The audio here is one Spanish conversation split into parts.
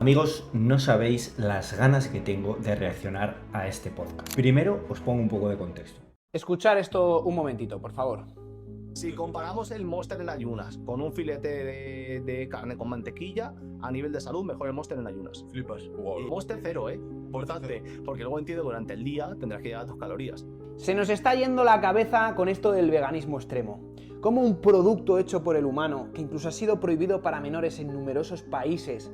Amigos, no sabéis las ganas que tengo de reaccionar a este podcast. Primero os pongo un poco de contexto. Escuchar esto un momentito, por favor. Si comparamos el Monster en ayunas con un filete de carne con mantequilla, a nivel de salud, mejor el Monster en ayunas. Flipas. El Monster cero, importante, porque luego entiendo que durante el día tendrás que llegar a tus calorías. Se nos está yendo la cabeza con esto del veganismo extremo. Como un producto hecho por el humano, que incluso ha sido prohibido para menores en numerosos países,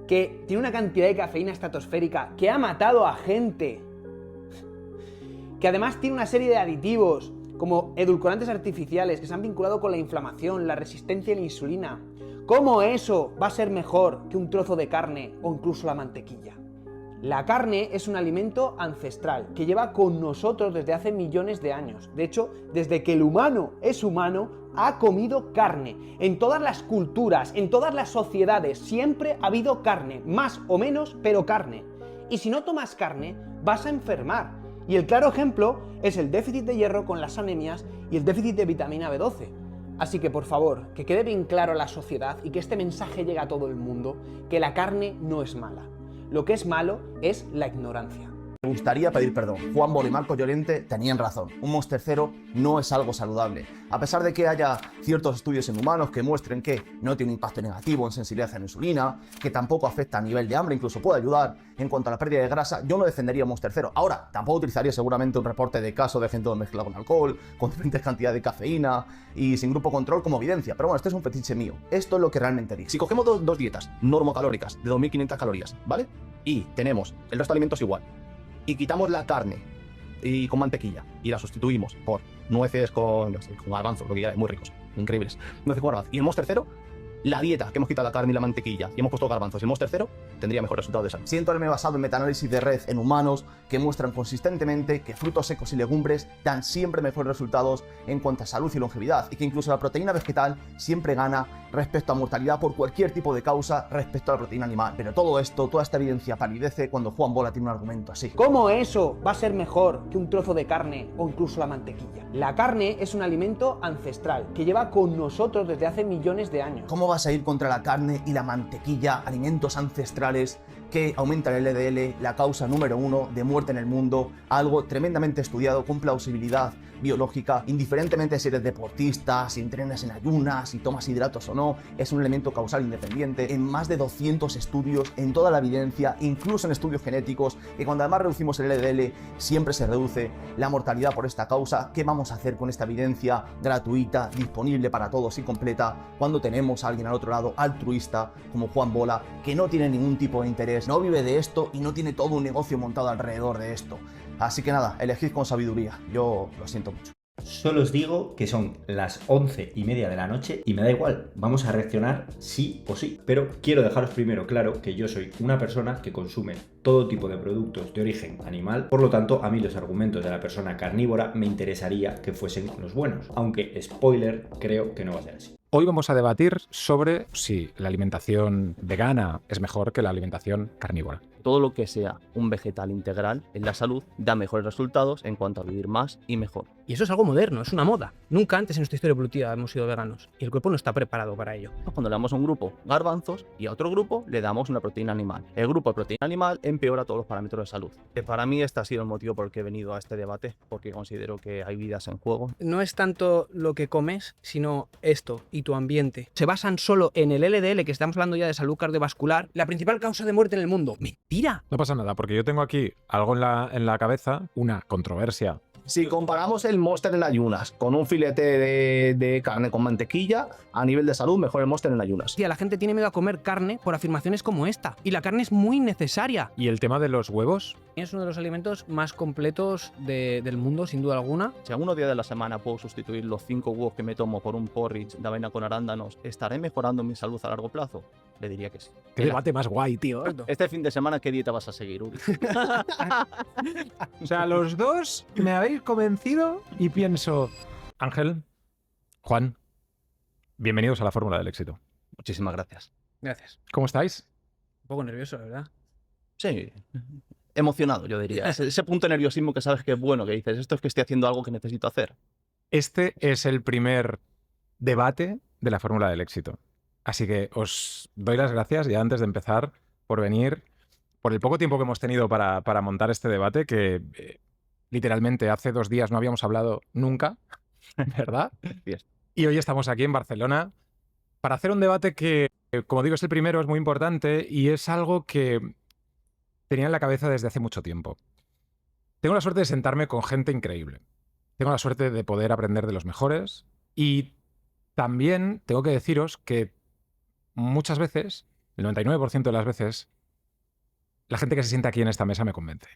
que tiene una cantidad de cafeína estratosférica, que ha matado a gente, que además tiene una serie de aditivos, como edulcorantes artificiales, que se han vinculado con la inflamación, la resistencia a la insulina. ¿Cómo eso va a ser mejor que un trozo de carne o incluso la mantequilla? La carne es un alimento ancestral que lleva con nosotros desde hace millones de años. De hecho, desde que el humano es humano, ha comido carne. En todas las culturas, en todas las sociedades, siempre ha habido carne, más o menos, pero carne. Y si no tomas carne, vas a enfermar. Y el claro ejemplo es el déficit de hierro con las anemias y el déficit de vitamina B12. Así que por favor, que quede bien claro a la sociedad y que este mensaje llegue a todo el mundo, que la carne no es mala. Lo que es malo es la ignorancia. Me gustaría pedir perdón. Juan Bola y Marco Llorente tenían razón. Un Monster cero no es algo saludable. A pesar de que haya ciertos estudios en humanos que muestren que no tiene un impacto negativo en sensibilidad a la insulina, que tampoco afecta a nivel de hambre, incluso puede ayudar en cuanto a la pérdida de grasa, yo no defendería Monster cero. Ahora, tampoco utilizaría seguramente un reporte de caso de gente mezclado con alcohol, con diferentes cantidades de cafeína y sin grupo control como evidencia. Pero bueno, este es un fetiche mío. Esto es lo que realmente digo. Si cogemos dos dietas normocalóricas de 2500 calorías, ¿vale? Y tenemos el resto de alimentos igual, y quitamos la carne y con mantequilla y la sustituimos por nueces con garbanzos, lo que ya muy ricos, increíbles, nueces con garbanzos, y el Monster cero, la dieta que hemos quitado la carne y la mantequilla y hemos puesto garbanzos y el Monster cero, tendría mejor resultado de salud. Siento haberme basado en metaanálisis de red en humanos que muestran consistentemente que frutos secos y legumbres dan siempre mejores resultados en cuanto a salud y longevidad, y que incluso la proteína vegetal siempre gana respecto a mortalidad por cualquier tipo de causa respecto a la proteína animal. Pero todo esto, toda esta evidencia palidece cuando Juan Bola tiene un argumento así. ¿Cómo eso va a ser mejor que un trozo de carne o incluso la mantequilla? La carne es un alimento ancestral que lleva con nosotros desde hace millones de años. ¿Cómo vas a ir contra la carne y la mantequilla, alimentos ancestrales que aumentan el LDL, la causa número 1 de muerte en el mundo, algo tremendamente estudiado con plausibilidad biológica, indiferentemente si eres deportista, si entrenas en ayunas, si tomas hidratos o no, es un elemento causal independiente en más de 200 estudios, en toda la evidencia, incluso en estudios genéticos, que cuando además reducimos el LDL siempre se reduce la mortalidad por esta causa. ¿Qué vamos a hacer con esta evidencia gratuita, disponible para todos y completa, cuando tenemos a alguien al otro lado altruista como Juan Bola, que no tiene ningún tipo de interés, no vive de esto y no tiene todo un negocio montado alrededor de esto? Así que nada, elegid con sabiduría. Yo lo siento mucho. Solo os digo que son las 11:30 de la noche y me da igual, vamos a reaccionar sí o sí. Pero quiero dejaros primero claro que yo soy una persona que consume todo tipo de productos de origen animal, por lo tanto a mí los argumentos de la persona carnívora me interesaría que fuesen los buenos, aunque spoiler, creo que no va a ser así. Hoy vamos a debatir sobre si la alimentación vegana es mejor que la alimentación carnívora. Todo lo que sea un vegetal integral en la salud da mejores resultados en cuanto a vivir más y mejor. Y eso es algo moderno, es una moda. Nunca antes en nuestra historia evolutiva hemos sido veganos y el cuerpo no está preparado para ello. Cuando le damos a un grupo garbanzos y a otro grupo le damos una proteína animal, el grupo de proteína animal empeora todos los parámetros de salud. Para mí este ha sido el motivo por el que he venido a este debate, porque considero que hay vidas en juego. No es tanto lo que comes, sino esto y tu ambiente. Se basan solo en el LDL, que estamos hablando ya de salud cardiovascular, la principal causa de muerte en el mundo. ¡Mentira! No pasa nada, porque yo tengo aquí algo en la cabeza, una controversia. Si comparamos el Monster en ayunas con un filete de carne con mantequilla, a nivel de salud, mejor el Monster en ayunas. Tía, la gente tiene miedo a comer carne por afirmaciones como esta. Y la carne es muy necesaria. ¿Y el tema de los huevos? Es uno de los alimentos más completos del mundo, sin duda alguna. Si algunos días de la semana puedo sustituir los 5 huevos que me tomo por un porridge de avena con arándanos, ¿estaré mejorando mi salud a largo plazo? Le diría que sí. Qué debate más guay, tío. Este fin de semana, ¿qué dieta vas a seguir, Uri? O sea, los dos me habéis convencido y pienso... Ángel, Juan, bienvenidos a la Fórmula del Éxito. Muchísimas gracias. Gracias. ¿Cómo estáis? Un poco nervioso, la verdad. Sí, emocionado, yo diría. Ese punto de nerviosismo que sabes que es bueno, que dices, esto es que estoy haciendo algo que necesito hacer. Este es el primer debate de la Fórmula del Éxito. Así que os doy las gracias ya antes de empezar por venir, por el poco tiempo que hemos tenido para montar este debate, que literalmente hace 2 días no habíamos hablado nunca, ¿verdad? Yes. Y hoy estamos aquí en Barcelona para hacer un debate que, como digo, es el primero, es muy importante y es algo que tenía en la cabeza desde hace mucho tiempo. Tengo la suerte de sentarme con gente increíble. Tengo la suerte de poder aprender de los mejores y también tengo que deciros que muchas veces, el 99% de las veces, la gente que se sienta aquí en esta mesa me convence.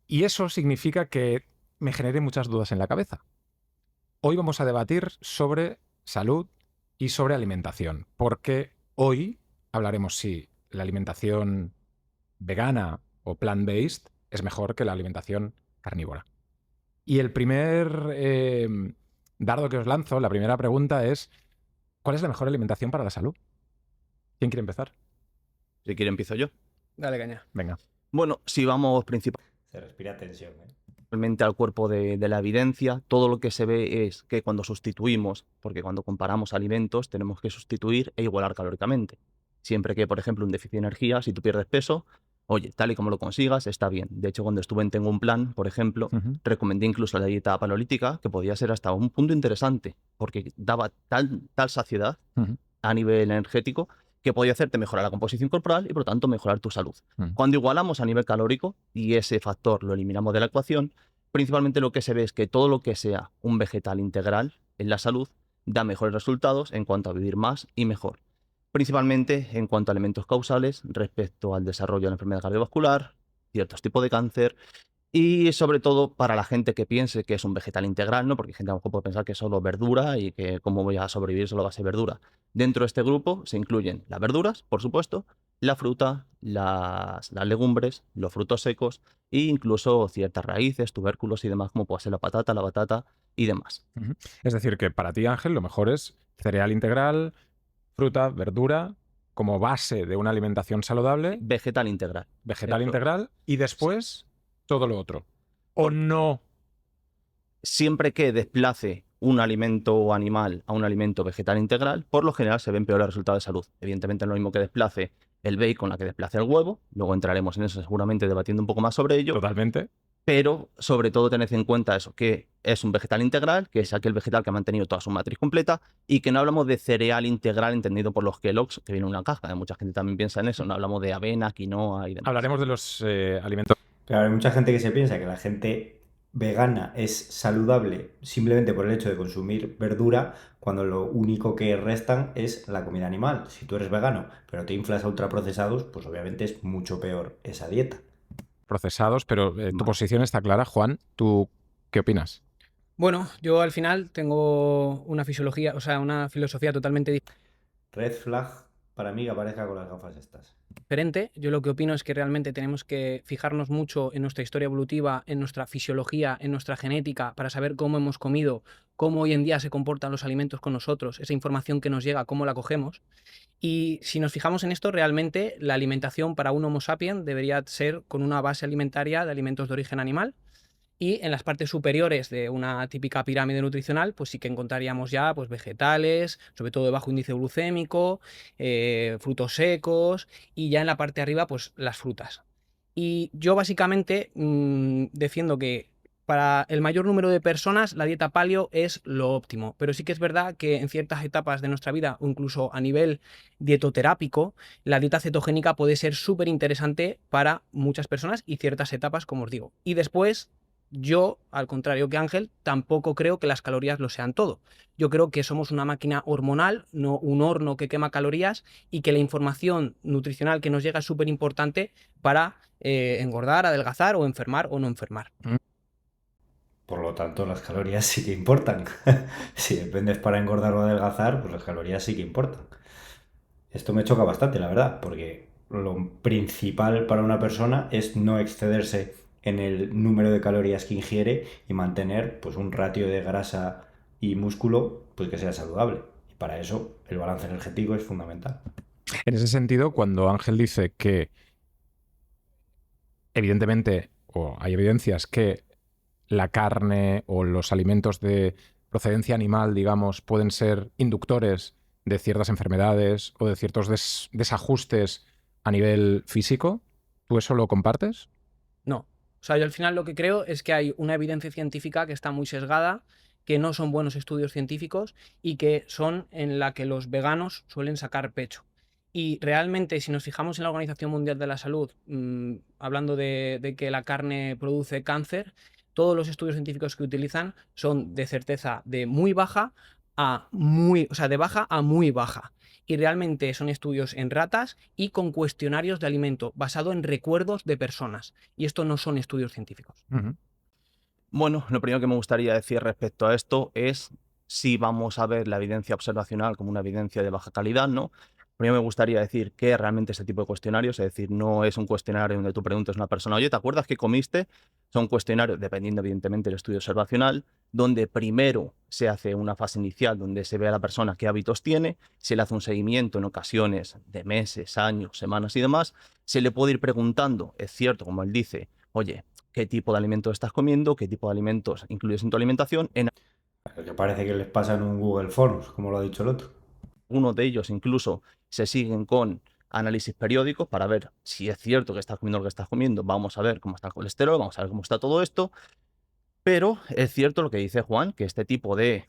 Y eso significa que me genere muchas dudas en la cabeza. Hoy vamos a debatir sobre salud y sobre alimentación, porque hoy hablaremos si la alimentación vegana o plant-based es mejor que la alimentación carnívora. Y el primer dardo que os lanzo, la primera pregunta es, ¿cuál es la mejor alimentación para la salud? ¿Quién quiere empezar? Si quiere empiezo yo. Dale caña. Venga. Bueno, si vamos principalmente Se respira tensión, ¿eh? al cuerpo de la evidencia, todo lo que se ve es que cuando sustituimos, porque cuando comparamos alimentos tenemos que sustituir e igualar calóricamente. Siempre que, por ejemplo, un déficit de energía, si tú pierdes peso, oye, tal y como lo consigas, está bien. De hecho, cuando estuve en Tengo un Plan, por ejemplo, recomendé incluso la dieta paleolítica, que podía ser hasta un punto interesante, porque daba tal saciedad a nivel energético que podía hacerte mejorar la composición corporal y, por lo tanto, mejorar tu salud. Cuando igualamos a nivel calórico y ese factor lo eliminamos de la ecuación, principalmente lo que se ve es que todo lo que sea un vegetal integral en la salud da mejores resultados en cuanto a vivir más y mejor. Principalmente en cuanto a elementos causales respecto al desarrollo de la enfermedad cardiovascular, ciertos tipos de cáncer y sobre todo para la gente que piense que es un vegetal integral, ¿no? Porque hay gente a lo mejor puede pensar que es solo verdura y que cómo voy a sobrevivir solo a base de verdura. Dentro de este grupo se incluyen las verduras, por supuesto, la fruta, las legumbres, los frutos secos e incluso ciertas raíces, tubérculos y demás, como puede ser la batata y demás. Es decir, que para ti, Ángel, lo mejor es cereal integral, fruta, verdura, como base de una alimentación saludable, Vegetal integral. vegetal Eso. integral, y después todo lo otro. ¿O no? Siempre que desplace un alimento animal a un alimento vegetal integral, por lo general se ven peores resultados de salud. Evidentemente, no es lo mismo que desplace el bacon a que desplace el huevo. Luego entraremos en eso seguramente debatiendo un poco más sobre ello. Totalmente. Pero sobre todo tened en cuenta eso, que es un vegetal integral, que es aquel vegetal que ha mantenido toda su matriz completa y que no hablamos de cereal integral entendido por los Kellogg's, que viene en una caja. Mucha gente también piensa en eso, no hablamos de avena, quinoa y demás. Hablaremos de los alimentos. Claro, hay mucha gente que se piensa que la gente vegana es saludable simplemente por el hecho de consumir verdura, cuando lo único que restan es la comida animal. Si tú eres vegano, pero te inflas a ultraprocesados, pues obviamente es mucho peor esa dieta. Procesados, pero tu posición está clara. Juan, ¿tú qué opinas? Bueno, yo al final tengo una fisiología, o sea, una filosofía totalmente Red flag para mí que aparezca con las gafas estas. diferente. Yo lo que opino es que realmente tenemos que fijarnos mucho en nuestra historia evolutiva, en nuestra fisiología, en nuestra genética, para saber cómo hemos comido, cómo hoy en día se comportan los alimentos con nosotros, esa información que nos llega, cómo la cogemos. Y si nos fijamos en esto, realmente la alimentación para un Homo sapiens debería ser con una base alimentaria de alimentos de origen animal. Y en las partes superiores de una típica pirámide nutricional, pues sí que encontraríamos ya pues, vegetales, sobre todo de bajo índice glucémico, frutos secos y ya en la parte de arriba, pues las frutas. Y yo básicamente defiendo que para el mayor número de personas la dieta paleo es lo óptimo, pero sí que es verdad que en ciertas etapas de nuestra vida o incluso a nivel dietoterápico, la dieta cetogénica puede ser súper interesante para muchas personas y ciertas etapas, como os digo. Y después, yo, al contrario que Ángel, tampoco creo que las calorías lo sean todo. Yo creo que somos una máquina hormonal, no un horno que quema calorías, y que la información nutricional que nos llega es súper importante para engordar, adelgazar o enfermar o no enfermar. Por lo tanto, las calorías sí que importan. Si dependes para engordar o adelgazar, pues las calorías sí que importan. Esto me choca bastante, la verdad, porque lo principal para una persona es no excederse en el número de calorías que ingiere y mantener pues un ratio de grasa y músculo pues que sea saludable. Y para eso el balance energético es fundamental. En ese sentido, cuando Ángel dice que evidentemente, o hay evidencias que la carne o los alimentos de procedencia animal, digamos, pueden ser inductores de ciertas enfermedades o de ciertos desajustes a nivel físico. ¿Tú eso lo compartes? No. O sea, yo al final lo que creo es que hay una evidencia científica que está muy sesgada, que no son buenos estudios científicos y que son en la que los veganos suelen sacar pecho. Y realmente, si nos fijamos en la Organización Mundial de la Salud, hablando de que la carne produce cáncer, todos los estudios científicos que utilizan son de certeza de muy baja a muy, o sea, de baja a muy baja. Y realmente son estudios en ratas y con cuestionarios de alimento basado en recuerdos de personas. Y esto no son estudios científicos. Ujú. Bueno, lo primero que me gustaría decir respecto a esto es si vamos a ver la evidencia observacional como una evidencia de baja calidad, ¿no? Primero me gustaría decir que realmente este tipo de cuestionarios, es decir, no es un cuestionario donde tú preguntes a una persona, oye, ¿te acuerdas qué comiste? Son cuestionarios, dependiendo evidentemente del estudio observacional, donde primero se hace una fase inicial donde se ve a la persona qué hábitos tiene, se le hace un seguimiento en ocasiones de meses, años, semanas y demás, se le puede ir preguntando, es cierto, como él dice, oye, ¿qué tipo de alimentos estás comiendo? ¿Qué tipo de alimentos incluyes en tu alimentación? En Que parece que les pasa en un Google Forms, como lo ha dicho el otro. algunos de ellos incluso se siguen con análisis periódicos para ver si es cierto que estás comiendo lo que estás comiendo. Vamos a ver cómo está el colesterol, vamos a ver cómo está todo esto. Pero es cierto lo que dice Juan, que este tipo de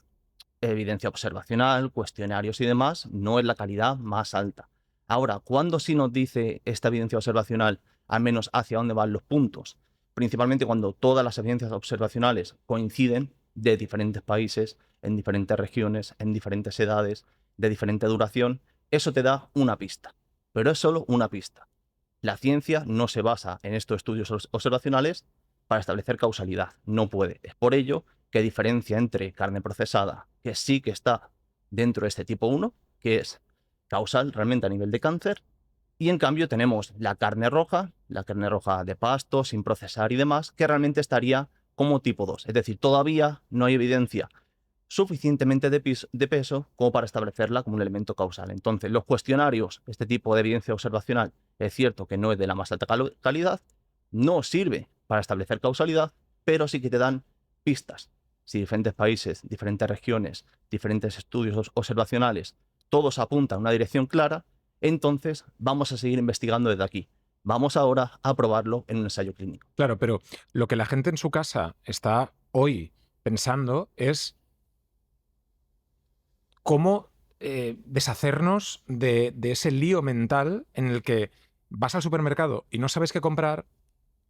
evidencia observacional, cuestionarios y demás, no es la calidad más alta. Ahora, ¿cuándo sí nos dice esta evidencia observacional, al menos hacia dónde van los puntos? Principalmente cuando todas las evidencias observacionales coinciden de diferentes países, en diferentes regiones, en diferentes edades, de diferente duración, eso te da una pista. Pero es solo una pista. La ciencia no se basa en estos estudios observacionales para establecer causalidad. No puede. Es por ello que diferencia entre carne procesada, que sí que está dentro de este tipo 1, que es causal realmente a nivel de cáncer, y en cambio tenemos la carne roja de pasto, sin procesar y demás, que realmente estaría como tipo 2. Es decir, todavía no hay evidencia suficientemente de peso como para establecerla como un elemento causal. Entonces, los cuestionarios, este tipo de evidencia observacional, es cierto que no es de la más alta calidad, no sirve para establecer causalidad, pero sí que te dan pistas. Si diferentes países, diferentes regiones, diferentes estudios observacionales, todos apuntan a una dirección clara, entonces vamos a seguir investigando desde aquí. Vamos ahora a probarlo en un ensayo clínico. Claro, pero lo que la gente en su casa está hoy pensando es cómo deshacernos de ese lío mental en el que vas al supermercado y no sabes qué comprar,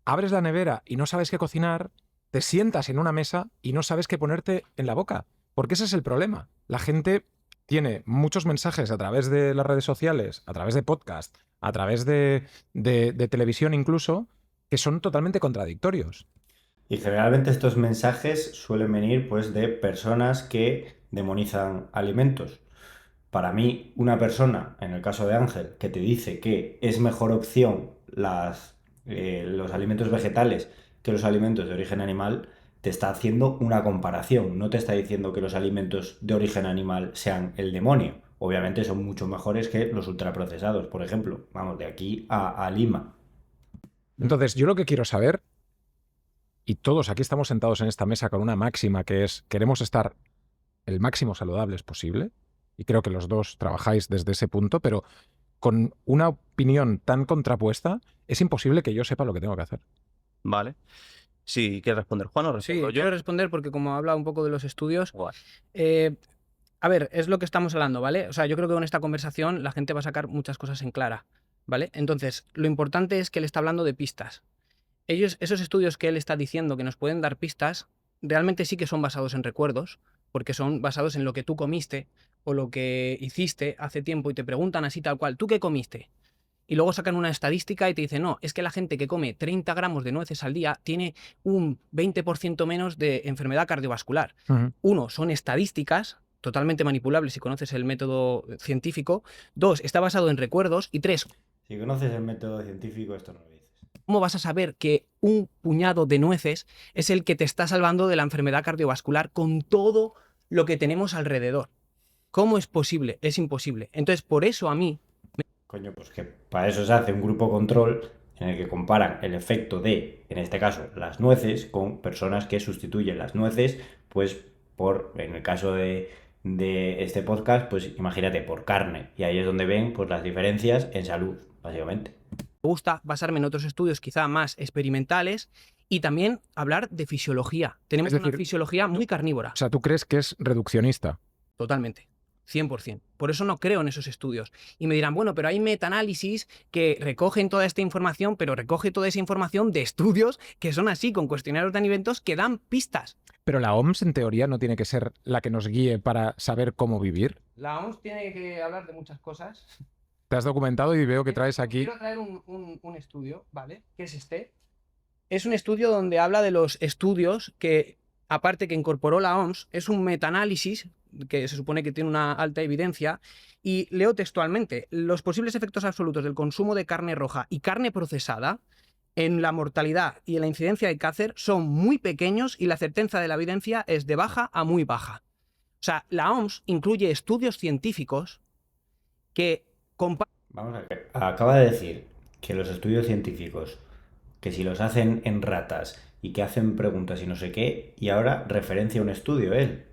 abres la nevera y no sabes qué cocinar, te sientas en una mesa y no sabes qué ponerte en la boca. Porque ese es el problema. La gente tiene muchos mensajes a través de las redes sociales, a través de podcast, a través de televisión incluso, que son totalmente contradictorios. Y generalmente estos mensajes suelen venir pues de personas que demonizan alimentos. Para mí, una persona, en el caso de Ángel, que te dice que es mejor opción los alimentos vegetales que los alimentos de origen animal, te está haciendo una comparación. No te está diciendo que los alimentos de origen animal sean el demonio. Obviamente son mucho mejores que los ultraprocesados, por ejemplo. Vamos, de aquí a Lima. Entonces, yo lo que quiero saber, y todos aquí estamos sentados en esta mesa con una máxima que es, queremos estar el máximo saludables posible, y creo que los dos trabajáis desde ese punto, pero con una opinión tan contrapuesta, es imposible que yo sepa lo que tengo que hacer. ¿Vale? Si quieres responder Juan o Sí, respondo yo. quiero responder porque como habla un poco de los estudios, Guay. a ver, es lo que estamos hablando, ¿vale? O sea, yo creo que con esta conversación la gente va a sacar muchas cosas en clara, ¿vale? Entonces, lo importante es que él está hablando de pistas. Esos estudios que él está diciendo que nos pueden dar pistas, realmente sí que son basados en recuerdos, porque son basados en lo que tú comiste o lo que hiciste hace tiempo y te preguntan así tal cual, ¿tú qué comiste? Y luego sacan una estadística y te dicen, no, es que la gente que come 30 gramos de nueces al día tiene un 20% menos de enfermedad cardiovascular. Uno, son estadísticas totalmente manipulables si conoces el método científico. Dos, está basado en recuerdos. Y tres, Si conoces el método científico, esto no lo dices. ¿cómo vas a saber que un puñado de nueces es el que te está salvando de la enfermedad cardiovascular con todo lo que tenemos alrededor? ¿Cómo es posible? Es imposible. Entonces, por eso a mí... Coño, pues que para eso se hace un grupo control en el que comparan el efecto de, en este caso, las nueces con personas que sustituyen las nueces, pues en el caso de de este podcast, pues imagínate, por carne. Y ahí es donde ven pues las diferencias en salud, básicamente. Me gusta basarme en otros estudios quizá más experimentales y también hablar de fisiología. Tenemos Es decir, una fisiología muy carnívora. O sea, ¿tú crees que es reduccionista? Totalmente. 100%. Por eso no creo en esos estudios. Y me dirán, bueno, pero hay metaanálisis que recogen toda esta información, pero recoge toda esa información de estudios que son así, con cuestionarios de alimentos que dan pistas. Pero la OMS, en teoría, no tiene que ser la que nos guíe para saber cómo vivir. La OMS tiene que hablar de muchas cosas. Te has documentado y veo que traes aquí... Quiero traer un estudio, ¿vale? ¿Qué es este? Es un estudio donde habla de los estudios que, aparte que incorporó la OMS, es un metaanálisis que se supone que tiene una alta evidencia, y leo textualmente: los posibles efectos absolutos del consumo de carne roja y carne procesada en la mortalidad y en la incidencia de cáncer son muy pequeños y la certeza de la evidencia es de baja a muy baja. O sea, la OMS incluye estudios científicos que comparan... Vamos a ver. Acaba de decir que los estudios científicos, que si los hacen en ratas y que hacen preguntas y no sé qué, y ahora referencia un estudio él.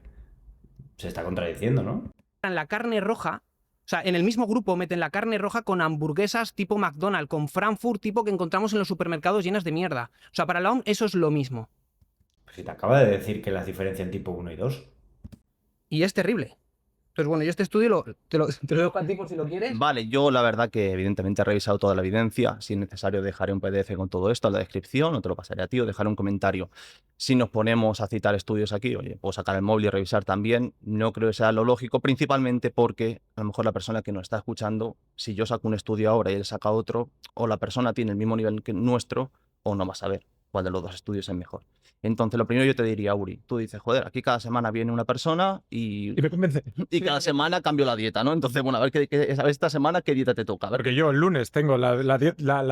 Se está contradiciendo, ¿no? la carne roja, o sea, en el mismo grupo meten la carne roja con hamburguesas tipo McDonald's, con Frankfurt tipo que encontramos en los supermercados llenas de mierda. O sea, para la OMS eso es lo mismo. Pues si te acaba de decir que las diferencian tipo 1 y 2. Y es terrible. Entonces, bueno, yo este estudio te lo dejo a ti por si lo quieres. Vale, yo la verdad que evidentemente he revisado toda la evidencia. Si es necesario dejaré un PDF con todo esto en la descripción, o te lo pasaré a ti, o dejaré un comentario. Si nos ponemos a citar estudios aquí, oye, puedo sacar el móvil y revisar también. No creo que sea lo lógico, principalmente porque a lo mejor la persona que nos está escuchando, si yo saco un estudio ahora y él saca otro, o la persona tiene el mismo nivel que nuestro, o no va a saber cuál de los dos estudios es mejor. Entonces, lo primero yo te diría, Uri, tú dices, joder, aquí cada semana viene una persona y me convence. cada semana cambio la dieta, ¿no? Entonces, bueno, a ver esta semana qué dieta te toca. A ver, Porque yo el lunes tengo la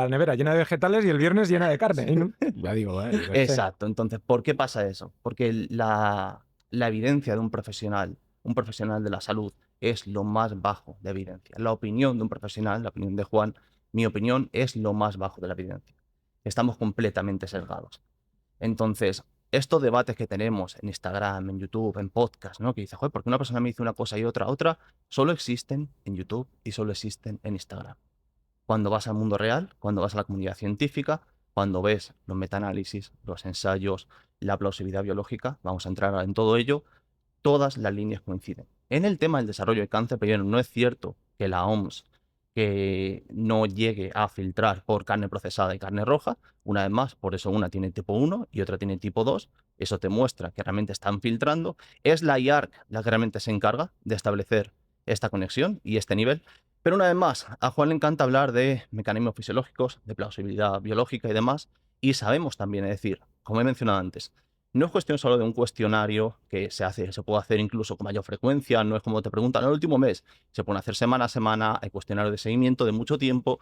nevera llena de vegetales y el viernes llena de carne. Ya digo, yo qué sé. exacto. Entonces, ¿por qué pasa eso? Porque la evidencia de un profesional de la salud, es lo más bajo de evidencia. La opinión de un profesional, la opinión de Juan, mi opinión es lo más bajo de la evidencia. Estamos completamente sesgados. Entonces, estos debates que tenemos en Instagram, en YouTube, en podcast, ¿no? Que dice, joder, ¿por qué una persona me dice una cosa y otra? Solo existen en YouTube y solo existen en Instagram. Cuando vas al mundo real, cuando vas a la comunidad científica, cuando ves los metaanálisis, los ensayos, la plausibilidad biológica, vamos a entrar en todo ello, todas las líneas coinciden. En el tema del desarrollo de cáncer, primero, no es cierto que la OMS que no llegue a filtrar por carne procesada y carne roja. Una vez más, por eso una tiene tipo 1 y otra tiene tipo 2. Eso te muestra que realmente están filtrando. Es la IARC la que realmente se encarga de establecer esta conexión y este nivel. Pero una vez más, a Juan le encanta hablar de mecanismos fisiológicos, de plausibilidad biológica y demás. Y sabemos también, es decir, como he mencionado antes, no es cuestión solo de un cuestionario que se puede hacer incluso con mayor frecuencia, no es como te preguntan en el último mes, se pueden hacer semana a semana, hay cuestionarios de seguimiento de mucho tiempo,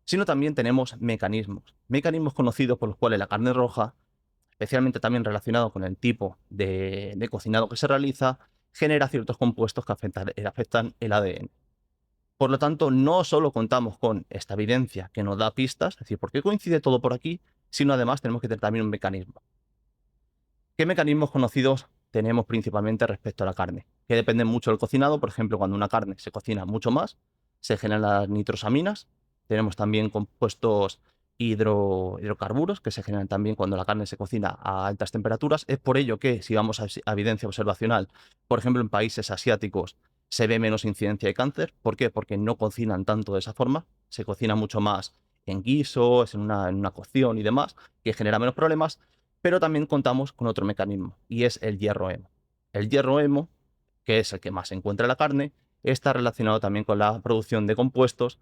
sino también tenemos mecanismos conocidos por los cuales la carne roja, especialmente también relacionado con el tipo de cocinado que se realiza, genera ciertos compuestos que afectan el ADN. Por lo tanto, no solo contamos con esta evidencia que nos da pistas, es decir, ¿por qué coincide todo por aquí?, sino además tenemos que tener también un mecanismo. ¿Qué mecanismos conocidos tenemos principalmente respecto a la carne? Que dependen mucho del cocinado. Por ejemplo, cuando una carne se cocina mucho más, se generan las nitrosaminas. Tenemos también compuestos hidrocarburos que se generan también cuando la carne se cocina a altas temperaturas. Es por ello que, si vamos a evidencia observacional, por ejemplo, en países asiáticos se ve menos incidencia de cáncer. ¿Por qué? Porque no cocinan tanto de esa forma. Se cocina mucho más en guisos, en una cocción y demás, que genera menos problemas. Pero también contamos con otro mecanismo, y es el hierro hemo. El hierro hemo, que es el que más se encuentra en la carne, está relacionado también con la producción de compuestos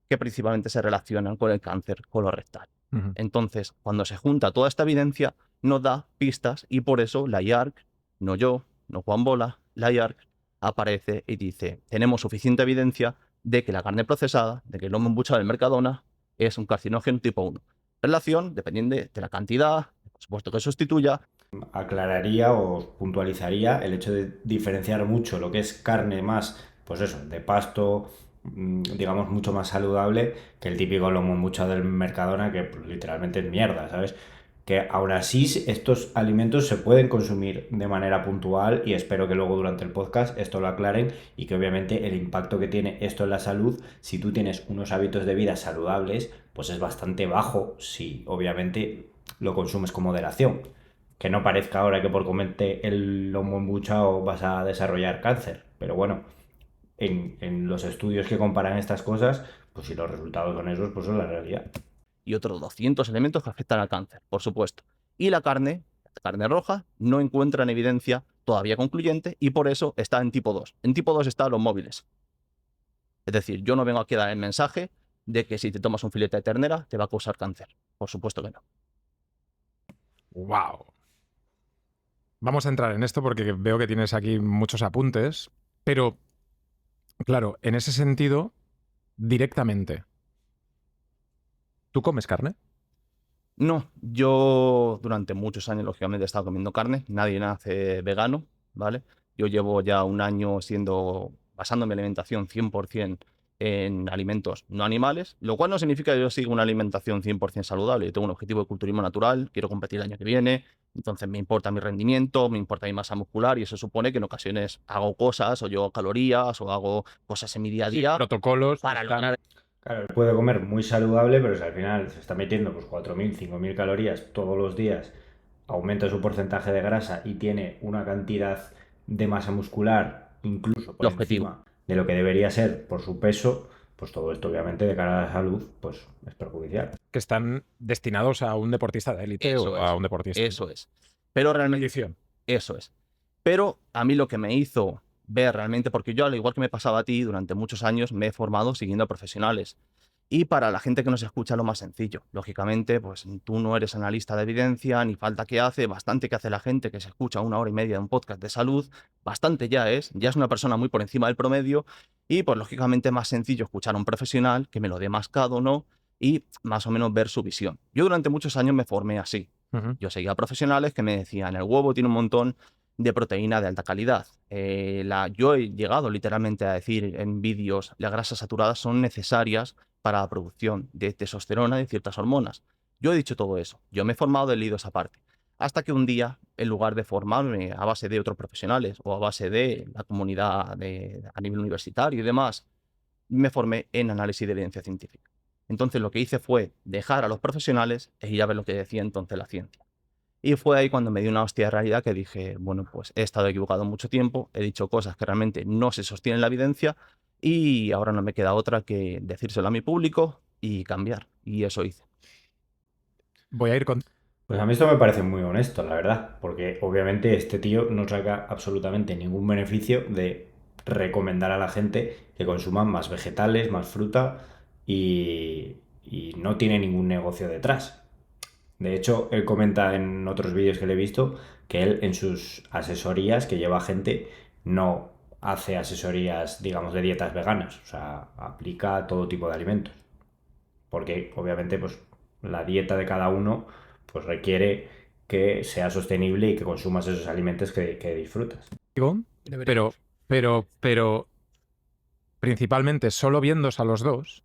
que principalmente se relacionan con el cáncer colorectal. Entonces, cuando se junta toda esta evidencia, nos da pistas, y por eso la IARC, no yo, no Juan Bola, la IARC aparece y dice, tenemos suficiente evidencia de que la carne procesada, de que el lomo embuchado del Mercadona es un carcinógeno tipo 1. Relación dependiente de la cantidad, por supuesto que sustituya. Aclararía o puntualizaría el hecho de diferenciar mucho lo que es carne más, pues eso, de pasto, digamos, mucho más saludable que el típico lomo embuchado del Mercadona, que pues, literalmente es mierda, ¿sabes? que aún así estos alimentos se pueden consumir de manera puntual y espero que luego durante el podcast esto lo aclaren y que obviamente el impacto que tiene esto en la salud, si tú tienes unos hábitos de vida saludables, pues es bastante bajo si obviamente lo consumes con moderación. Que no parezca ahora que por comerte el lomo embuchado vas a desarrollar cáncer, pero bueno, en los estudios que comparan estas cosas, pues si los resultados son esos, pues son la realidad. Y otros 200 elementos que afectan al cáncer, por supuesto. Y la carne roja, no encuentran evidencia todavía concluyente y por eso está en tipo 2. En tipo 2 están los móviles. Es decir, yo no vengo aquí a dar el mensaje de que si te tomas un filete de ternera te va a causar cáncer. Por supuesto que no. ¡Wow! Vamos a entrar en esto porque veo que tienes aquí muchos apuntes, pero, claro, en ese sentido, directamente, ¿tú comes carne? No, yo durante muchos años, lógicamente, he estado comiendo carne. Nadie nace vegano, ¿vale? Yo llevo ya un año basando mi alimentación 100% en alimentos no animales, lo cual no significa que yo siga una alimentación 100% saludable. Yo tengo un objetivo de culturismo natural, quiero competir el año que viene, entonces me importa mi rendimiento, me importa mi masa muscular y eso supone que en ocasiones hago cosas o yo hago calorías o hago cosas en mi día a día Protocolos para están- lograr. Claro, él puede comer muy saludable, pero si al final se está metiendo pues 4.000, 5.000 calorías todos los días, aumenta su porcentaje de grasa y tiene una cantidad de masa muscular incluso por El objetivo. encima de lo que debería ser por su peso, pues todo esto obviamente de cara a la salud pues es perjudicial. que están destinados a un deportista de élite Eso o es, a un deportista. Eso es. Pero realmente Medición. eso es. Pero a mí lo que me hizo ver realmente, porque yo, al igual que me pasaba a ti, durante muchos años me he formado siguiendo a profesionales. Y para la gente que nos escucha, lo más sencillo. Lógicamente, pues tú no eres analista de evidencia, ni falta que hace, bastante que hace la gente que se escucha 1 hora y media de un podcast de salud, bastante ya es una persona muy por encima del promedio y pues lógicamente es más sencillo escuchar a un profesional que me lo dé mascado, ¿no? Y más o menos ver su visión. Yo durante muchos años me formé así. Ujú. Yo seguía a profesionales que me decían, el huevo tiene un montón de proteína de alta calidad. Yo he llegado literalmente a decir en vídeos, las grasas saturadas son necesarias para la producción de testosterona y de ciertas hormonas. Yo he dicho todo eso. Yo me he formado, he leído esa parte. Hasta que un día, en lugar de formarme a base de otros profesionales o a base de la comunidad a nivel universitario y demás, me formé en análisis de evidencia científica. Entonces lo que hice fue dejar a los profesionales e ir a ver lo que decía entonces la ciencia. Y fue ahí cuando me di una hostia de realidad que dije, bueno, pues he estado equivocado mucho tiempo, he dicho cosas que realmente no se sostienen en la evidencia y ahora no me queda otra que decírselo a mi público y cambiar. Y eso hice. Voy a ir con... Pues a mí esto me parece muy honesto, la verdad, porque obviamente este tío no saca absolutamente ningún beneficio de recomendar a la gente que consuman más vegetales, más fruta y no tiene ningún negocio detrás. De hecho, él comenta en otros vídeos que le he visto que él en sus asesorías que lleva gente no hace asesorías, digamos, de dietas veganas, o sea, aplica todo tipo de alimentos. Porque obviamente pues la dieta de cada uno pues requiere que sea sostenible y que consumas esos alimentos que disfrutas. Deberíamos. Pero principalmente solo viéndose a los dos,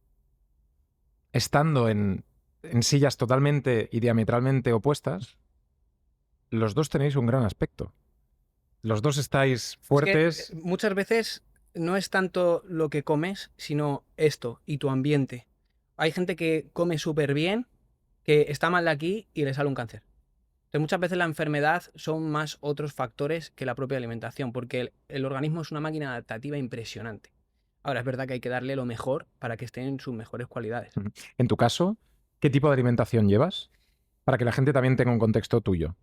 estando en sillas totalmente y diametralmente opuestas, los dos tenéis un gran aspecto. Los dos estáis fuertes. Es que, muchas veces no es tanto lo que comes, sino esto y tu ambiente. Hay gente que come súper bien, que está mal de aquí y le sale un cáncer. Entonces, muchas veces la enfermedad son más otros factores que la propia alimentación, porque el organismo es una máquina adaptativa impresionante. Ahora, es verdad que hay que darle lo mejor para que estén en sus mejores cualidades. En tu caso, ¿qué tipo de alimentación llevas? Para que la gente también tenga un contexto tuyo.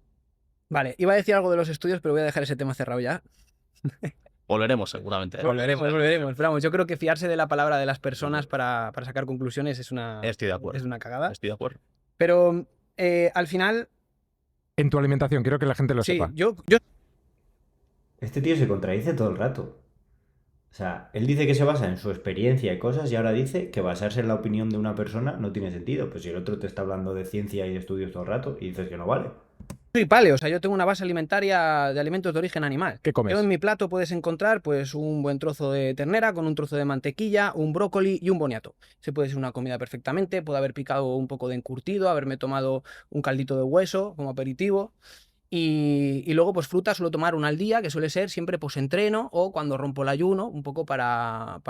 Vale, iba a decir algo de los estudios, pero voy a dejar ese tema cerrado ya. Volveremos seguramente. Volveremos. Pero vamos, yo creo que fiarse de la palabra de las personas para sacar conclusiones es una, Estoy de acuerdo. es una cagada. Estoy de acuerdo. Pero al final, En tu alimentación, quiero que la gente lo sí, sepa. yo Este tío se contradice todo el rato. O sea, él dice que se basa en su experiencia y cosas y ahora dice que basarse en la opinión de una persona no tiene sentido. Pues si el otro te está hablando de ciencia y de estudios todo el rato y dices que no vale. Soy paleo, o sea, yo tengo una base alimentaria de alimentos de origen animal. ¿Qué comes? Yo en mi plato puedes encontrar pues un buen trozo de ternera con un trozo de mantequilla, un brócoli y un boniato. Se puede ser una comida perfectamente, puedo haber picado un poco de encurtido, haberme tomado un caldito de hueso como aperitivo. Y luego, pues fruta suelo tomar una al día, que suele ser siempre post-entreno o cuando rompo el ayuno, un poco para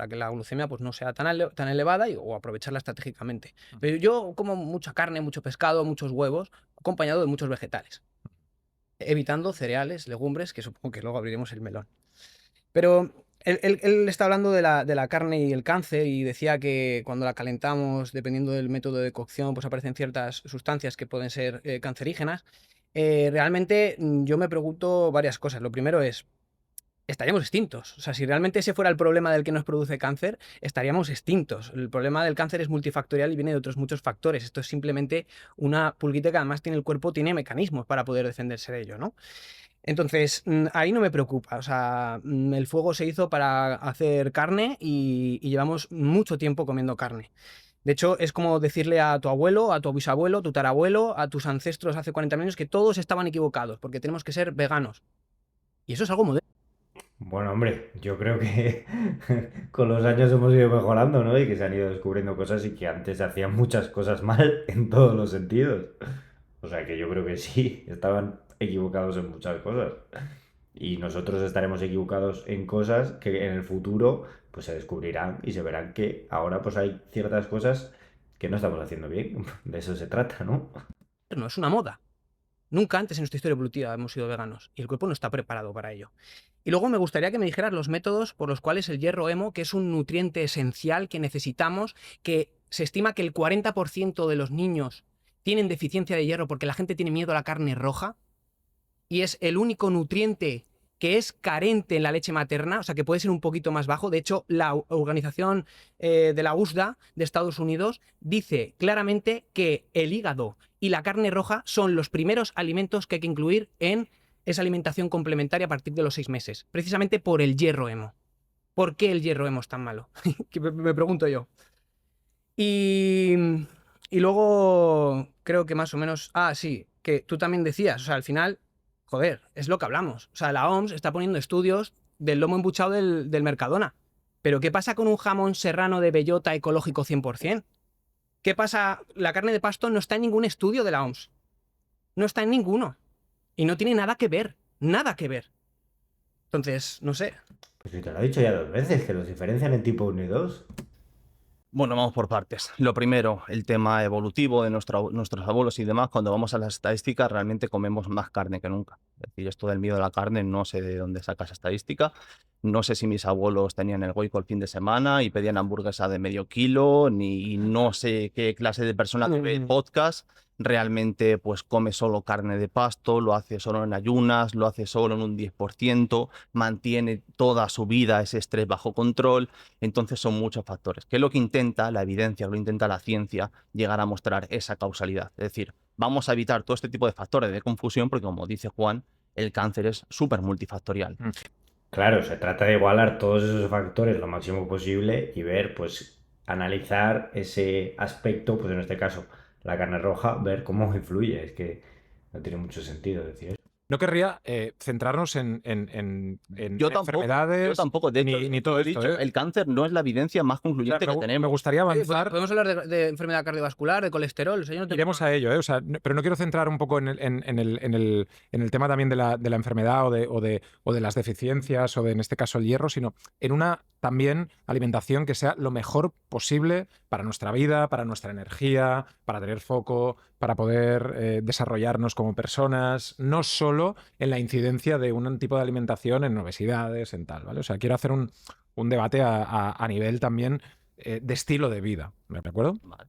que la glucemia pues, no sea tan elevada o aprovecharla estratégicamente. Pero yo como mucha carne, mucho pescado, muchos huevos, acompañado de muchos vegetales, evitando cereales, legumbres, que supongo que luego abriremos el melón. Pero él está hablando de la carne y el cáncer y decía que cuando la calentamos, dependiendo del método de cocción, pues aparecen ciertas sustancias que pueden ser cancerígenas. Realmente yo me pregunto varias cosas. Lo primero es, estaríamos extintos. O sea, si realmente ese fuera el problema del que nos produce cáncer, estaríamos extintos. El problema del cáncer es multifactorial y viene de otros muchos factores. Esto es simplemente una pulguita que además tiene el cuerpo, tiene mecanismos para poder defenderse de ello, ¿no? Entonces, ahí no me preocupa. O sea, el fuego se hizo para hacer carne y llevamos mucho tiempo comiendo carne. De hecho, es como decirle a tu abuelo, a tu bisabuelo, tu tarabuelo, a tus ancestros hace 40 años que todos estaban equivocados, porque tenemos que ser veganos. Y eso es algo moderno. Bueno, hombre, yo creo que con los años hemos ido mejorando, ¿no? Y que se han ido descubriendo cosas y que antes se hacían muchas cosas mal en todos los sentidos. O sea que yo creo que sí, estaban equivocados en muchas cosas. Y nosotros estaremos equivocados en cosas que en el futuro pues se descubrirán y se verán que ahora pues hay ciertas cosas que no estamos haciendo bien. De eso se trata, ¿no? Es una moda. Nunca antes en nuestra historia evolutiva hemos sido veganos y el cuerpo no está preparado para ello. Y luego me gustaría que me dijeras los métodos por los cuales el hierro hemo, que es un nutriente esencial que necesitamos, que se estima que el 40% de los niños tienen deficiencia de hierro porque la gente tiene miedo a la carne roja y es el único nutriente que es carente en la leche materna, o sea que puede ser un poquito más bajo. De hecho, la organización de la USDA de Estados Unidos dice claramente que el hígado y la carne roja son los primeros alimentos que hay que incluir en esa alimentación complementaria a partir de los 6 meses, precisamente por el hierro hemo. ¿Por qué el hierro hemo es tan malo? Que me pregunto yo. Y luego creo que más o menos... Ah, sí, que tú también decías, o sea, al final, joder, es lo que hablamos. O sea, la OMS está poniendo estudios del lomo embuchado del Mercadona. Pero ¿qué pasa con un jamón serrano de bellota ecológico 100%? ¿Qué pasa? La carne de pasto no está en ningún estudio de la OMS. No está en ninguno. Y no tiene nada que ver. Nada que ver. Entonces, no sé. Pues si te lo he dicho ya 2 veces, que los diferencian en tipo 1 y 2. Bueno, vamos por partes. Lo primero, el tema evolutivo de nuestros abuelos y demás. Cuando vamos a las estadísticas, realmente comemos más carne que nunca. Es decir, esto del miedo a la carne, no sé de dónde sacas esa estadística. No sé si mis abuelos tenían el goico el fin de semana y pedían hamburguesa de medio kilo, ni no sé qué clase de persona que ve el podcast realmente pues come solo carne de pasto, lo hace solo en ayunas, lo hace solo en un 10%, mantiene toda su vida ese estrés bajo control. Entonces son muchos factores. ¿Qué es lo que intenta la evidencia, lo intenta la ciencia, llegar a mostrar esa causalidad? Es decir, vamos a evitar todo este tipo de factores de confusión porque, como dice Juan, el cáncer es súper multifactorial. Claro, se trata de igualar todos esos factores lo máximo posible y ver, pues, analizar ese aspecto, pues en este caso, la carne roja, ver cómo influye. Es que no tiene mucho sentido decir eso. No querría centrarnos en Yo enfermedades tampoco. De hecho, ni todo he esto. dicho, el cáncer no es la evidencia más concluyente que Me tenemos. gustaría Sí, avanzar. podemos hablar de enfermedad cardiovascular, de colesterol. O sea, yo no tengo Iremos a ello, ¿eh? O sea, pero no quiero centrar un poco en el tema también de la enfermedad o de las deficiencias o de, en este caso, el hierro, sino en una también alimentación que sea lo mejor posible para nuestra vida, para nuestra energía, para tener foco, para poder desarrollarnos como personas, no solo en la incidencia de un tipo de alimentación en obesidades, en tal, ¿vale? O sea, quiero hacer un debate a nivel también de estilo de vida, ¿de acuerdo? Vale.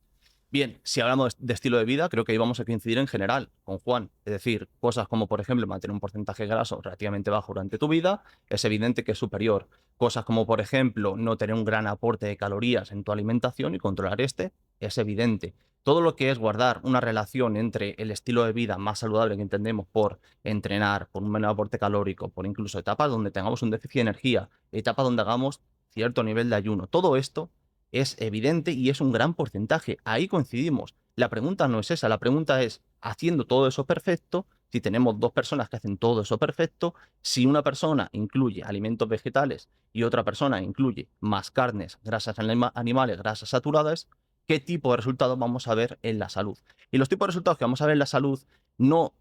Bien, si hablamos de estilo de vida, creo que ahí vamos a coincidir en general con Juan. Es decir, cosas como, por ejemplo, mantener un porcentaje graso relativamente bajo durante tu vida, es evidente que es superior. Cosas como, por ejemplo, no tener un gran aporte de calorías en tu alimentación y controlar este, es evidente. Todo lo que es guardar una relación entre el estilo de vida más saludable que entendemos por entrenar, por un menor aporte calórico, por incluso etapas donde tengamos un déficit de energía, etapas donde hagamos cierto nivel de ayuno, todo esto es evidente y es un gran porcentaje. Ahí coincidimos. La pregunta no es esa, la pregunta es, haciendo todo eso perfecto, Si tenemos dos personas que hacen todo eso perfecto, si una persona incluye alimentos vegetales y otra persona incluye más carnes, grasas animales, grasas saturadas, ¿qué tipo de resultados vamos a ver en la salud? Y los tipos de resultados que vamos a ver en la salud no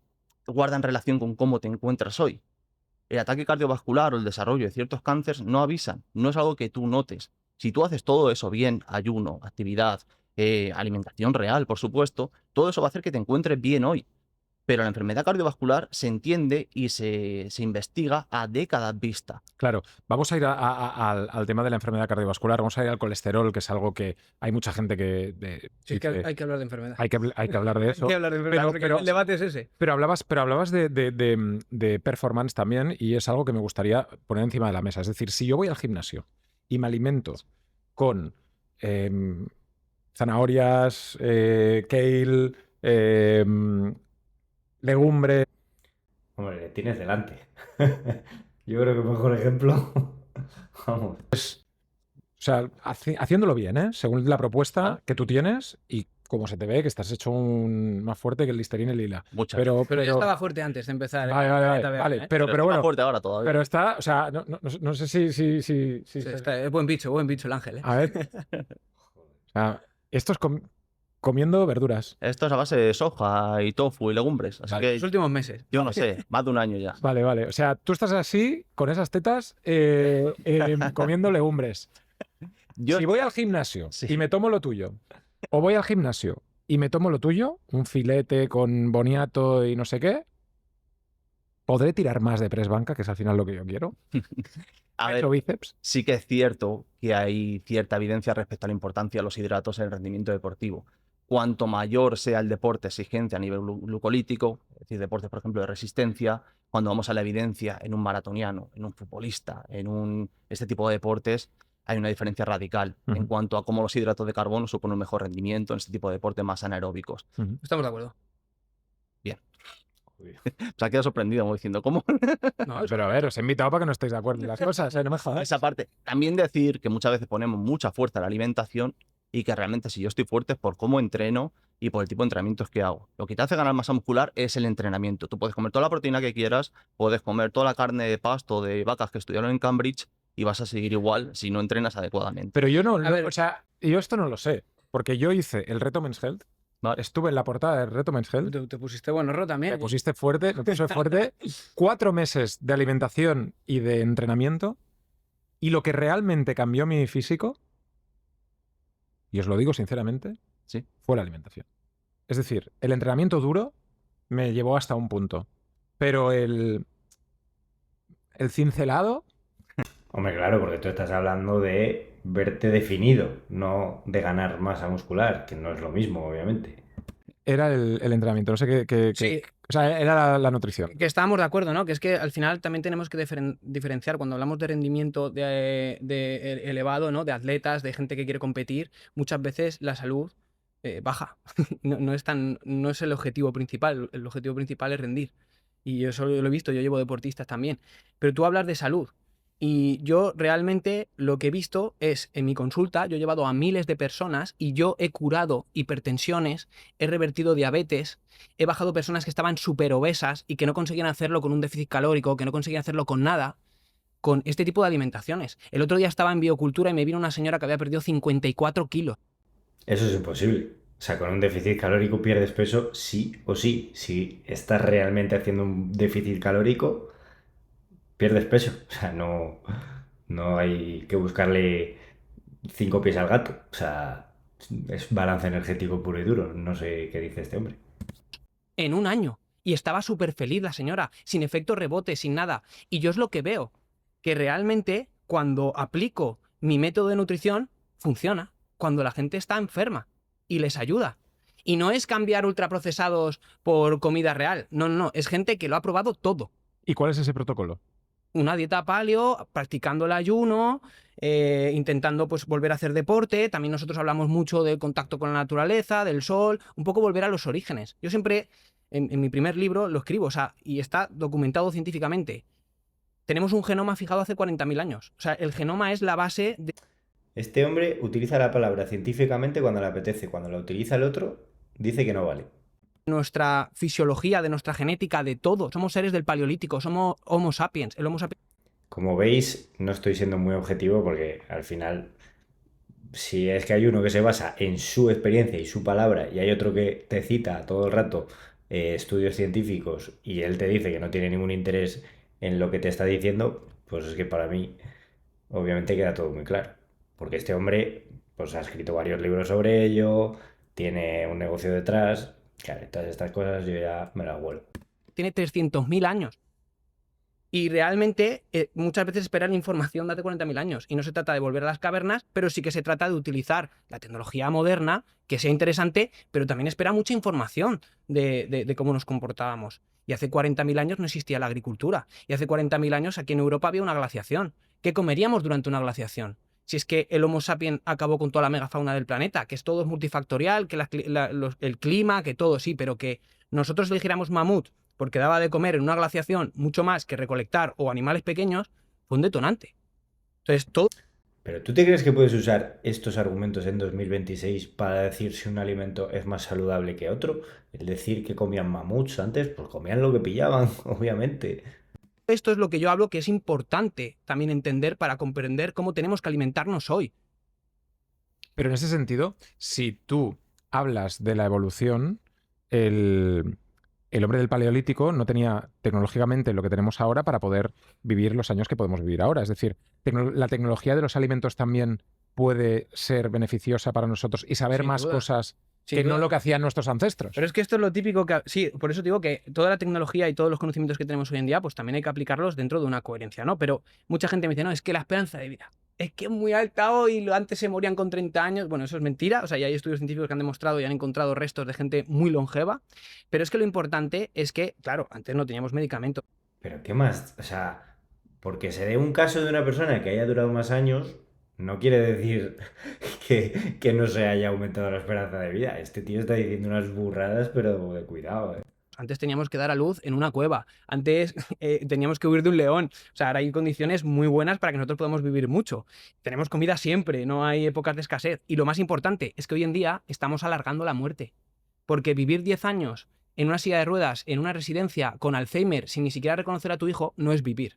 guardan relación con cómo te encuentras hoy. El ataque cardiovascular o el desarrollo de ciertos cánceres no avisan, no es algo que tú notes. Si tú haces todo eso bien, ayuno, actividad, alimentación real, por supuesto, todo eso va a hacer que te encuentres bien hoy. Pero la enfermedad cardiovascular se entiende y se investiga a décadas vista. Claro, vamos a ir al tema de la enfermedad cardiovascular, vamos a ir al colesterol, que es algo que hay mucha gente que Sí, es que dice, hay que hablar de enfermedad. hay que hablar de eso. Hay que hablar de enfermedad, porque el debate es ese. Pero hablabas de performance también, y es algo que me gustaría poner encima de la mesa. Es decir, si yo voy al gimnasio y me alimento con zanahorias, kale, legumbre. Hombre, le tienes delante. Yo creo que el mejor ejemplo. Vamos. O sea, haciéndolo bien, ¿eh? Según la propuesta que tú tienes y como se te ve, que estás hecho más fuerte que el Listerine lila. Muchas. Pero Yo estaba fuerte antes de empezar. Vale. Pero está bueno, fuerte ahora todavía. pero está, o sea, no sé si Sí, es buen bicho el ángel, ¿eh? A ver. O sea, esto es comiendo verduras. Esto es a base de soja y tofu y legumbres. Así Vale. que Los últimos meses. yo no sé, más de un año ya. Vale. O sea, tú estás así, con esas tetas, comiendo legumbres. Si voy al gimnasio Sí. y me tomo lo tuyo, o voy al gimnasio y me tomo lo tuyo, un filete con boniato y no sé qué, ¿podré tirar más de press banca, que es al final lo que yo quiero? A ver, ¿Hecho bíceps? sí que es cierto que hay cierta evidencia respecto a la importancia de los hidratos en el rendimiento deportivo. Cuanto mayor sea el deporte exigencia a nivel glucolítico, es decir, deportes, por ejemplo, de resistencia, cuando vamos a la evidencia en un maratoniano, en un futbolista, este tipo de deportes, hay una diferencia radical en cuanto a cómo los hidratos de carbono suponen un mejor rendimiento en este tipo de deportes más anaeróbicos. Estamos de acuerdo. Bien. Se ha quedado sorprendido, como diciendo, ¿cómo? No, Pero a ver, os he invitado para que no estéis de acuerdo en las cosas, no me jodas. Esa parte. También decir que muchas veces ponemos mucha fuerza en la alimentación y que realmente si yo estoy fuerte es por cómo entreno y por el tipo de entrenamientos que hago. Lo que te hace ganar masa muscular es el entrenamiento. Tú puedes comer toda la proteína que quieras, puedes comer toda la carne de pasto de vacas que estudiaron en Cambridge y vas a seguir igual si no entrenas adecuadamente. Pero yo no, A ver. o sea, yo esto no lo sé, porque yo hice el reto Men's Health, Vale. estuve en la portada del reto Men's Health, Te pusiste buenorro también. me puse fuerte, 4 meses de alimentación y de entrenamiento, y lo que realmente cambió mi físico, y os lo digo sinceramente, Sí. fue la alimentación. Es decir, el entrenamiento duro me llevó hasta un punto, pero el cincelado... Hombre, claro, porque tú estás hablando de verte definido, no de ganar masa muscular, que no es lo mismo, obviamente. Era el entrenamiento, no sé qué. Sí. O sea, era la nutrición. Que estábamos de acuerdo, ¿no? Que es que al final también tenemos que diferenciar cuando hablamos de rendimiento elevado, ¿no? De atletas, de gente que quiere competir, muchas veces la salud baja. No es el objetivo principal. El objetivo principal es rendir. Y yo eso lo he visto, yo llevo deportistas también. Pero tú hablas de salud. Y yo realmente lo que he visto es, en mi consulta, yo he llevado a miles de personas y yo he curado hipertensiones, he revertido diabetes, he bajado personas que estaban súper obesas y que no conseguían hacerlo con un déficit calórico, que no conseguían hacerlo con nada, con este tipo de alimentaciones. El otro día estaba en biocultura y me vino una señora que había perdido 54 kilos. Eso es imposible. O sea, con un déficit calórico pierdes peso sí o sí. Si estás realmente haciendo un déficit calórico, pierdes peso. O sea, no hay que buscarle 5 pies al gato. O sea, es balance energético puro y duro. No sé qué dice este hombre. En un año. Y estaba súper feliz la señora, sin efecto rebote, sin nada. Y yo es lo que veo, que realmente cuando aplico mi método de nutrición, funciona. Cuando la gente está enferma y les ayuda. Y no es cambiar ultraprocesados por comida real. No. Es gente que lo ha probado todo. ¿Y cuál es ese protocolo? Una dieta paleo, practicando el ayuno, intentando pues volver a hacer deporte. También nosotros hablamos mucho del contacto con la naturaleza, del sol, un poco volver a los orígenes. Yo siempre, en mi primer libro, lo escribo, o sea, y está documentado científicamente. Tenemos un genoma fijado hace 40.000 años. O sea, el genoma es la base de... Este hombre utiliza la palabra científicamente cuando le apetece. Cuando la utiliza el otro, dice que no vale. nuestra fisiología, de nuestra genética, de todo. Somos seres del Paleolítico, somos Homo sapiens. El Homo sapiens Como veis, no estoy siendo muy objetivo porque al final, si es que hay uno que se basa en su experiencia y su palabra y hay otro que te cita todo el rato estudios científicos y él te dice que no tiene ningún interés en lo que te está diciendo, pues es que para mí obviamente queda todo muy claro. Porque este hombre pues ha escrito varios libros sobre ello, tiene un negocio detrás, claro, todas estas cosas yo ya me las huelo. tiene 300.000 años. Y realmente muchas veces esperan información de hace 40.000 años. Y no se trata de volver a las cavernas, pero sí que se trata de utilizar la tecnología moderna, que sea interesante, pero también espera mucha información de cómo nos comportábamos. Y hace 40.000 años no existía la agricultura. Y hace 40.000 años aquí en Europa había una glaciación. ¿Qué comeríamos durante una glaciación? Si es que el Homo sapiens acabó con toda la megafauna del planeta, que es todo multifactorial, que el clima, que todo, sí, pero que nosotros eligiéramos mamut porque daba de comer en una glaciación mucho más que recolectar o animales pequeños, fue un detonante. Entonces, todo Pero ¿tú te crees que puedes usar estos argumentos en 2026 para decir si un alimento es más saludable que otro? El decir que comían mamuts antes, pues comían lo que pillaban, obviamente. esto es lo que yo hablo que es importante también entender para comprender cómo tenemos que alimentarnos hoy. Pero en ese sentido, si tú hablas de la evolución, el hombre del Paleolítico no tenía tecnológicamente lo que tenemos ahora para poder vivir los años que podemos vivir ahora. Es decir, la tecnología de los alimentos también puede ser beneficiosa para nosotros y saber Sin más duda. cosas Sin que duda. no lo que hacían nuestros ancestros. Pero es que esto es lo típico que... Sí, por eso digo que toda la tecnología y todos los conocimientos que tenemos hoy en día, pues también hay que aplicarlos dentro de una coherencia, ¿no? Pero mucha gente me dice, no, es que la esperanza de vida es que es muy alta hoy, antes se morían con 30 años. Bueno, eso es mentira, o sea, ya hay estudios científicos que han demostrado y han encontrado restos de gente muy longeva, pero es que lo importante es que, claro, antes no teníamos medicamentos. Pero ¿qué más? O sea, porque se dé un caso de una persona que haya durado más años, no quiere decir que no se haya aumentado la esperanza de vida. Este tío está diciendo unas burradas, pero de cuidado, ¿eh? Antes teníamos que dar a luz en una cueva. Antes teníamos que huir de un león. O sea, ahora hay condiciones muy buenas para que nosotros podamos vivir mucho. Tenemos comida siempre, no hay épocas de escasez. Y lo más importante es que hoy en día estamos alargando la muerte. Porque vivir 10 años en una silla de ruedas, en una residencia, con Alzheimer, sin ni siquiera reconocer a tu hijo, no es vivir.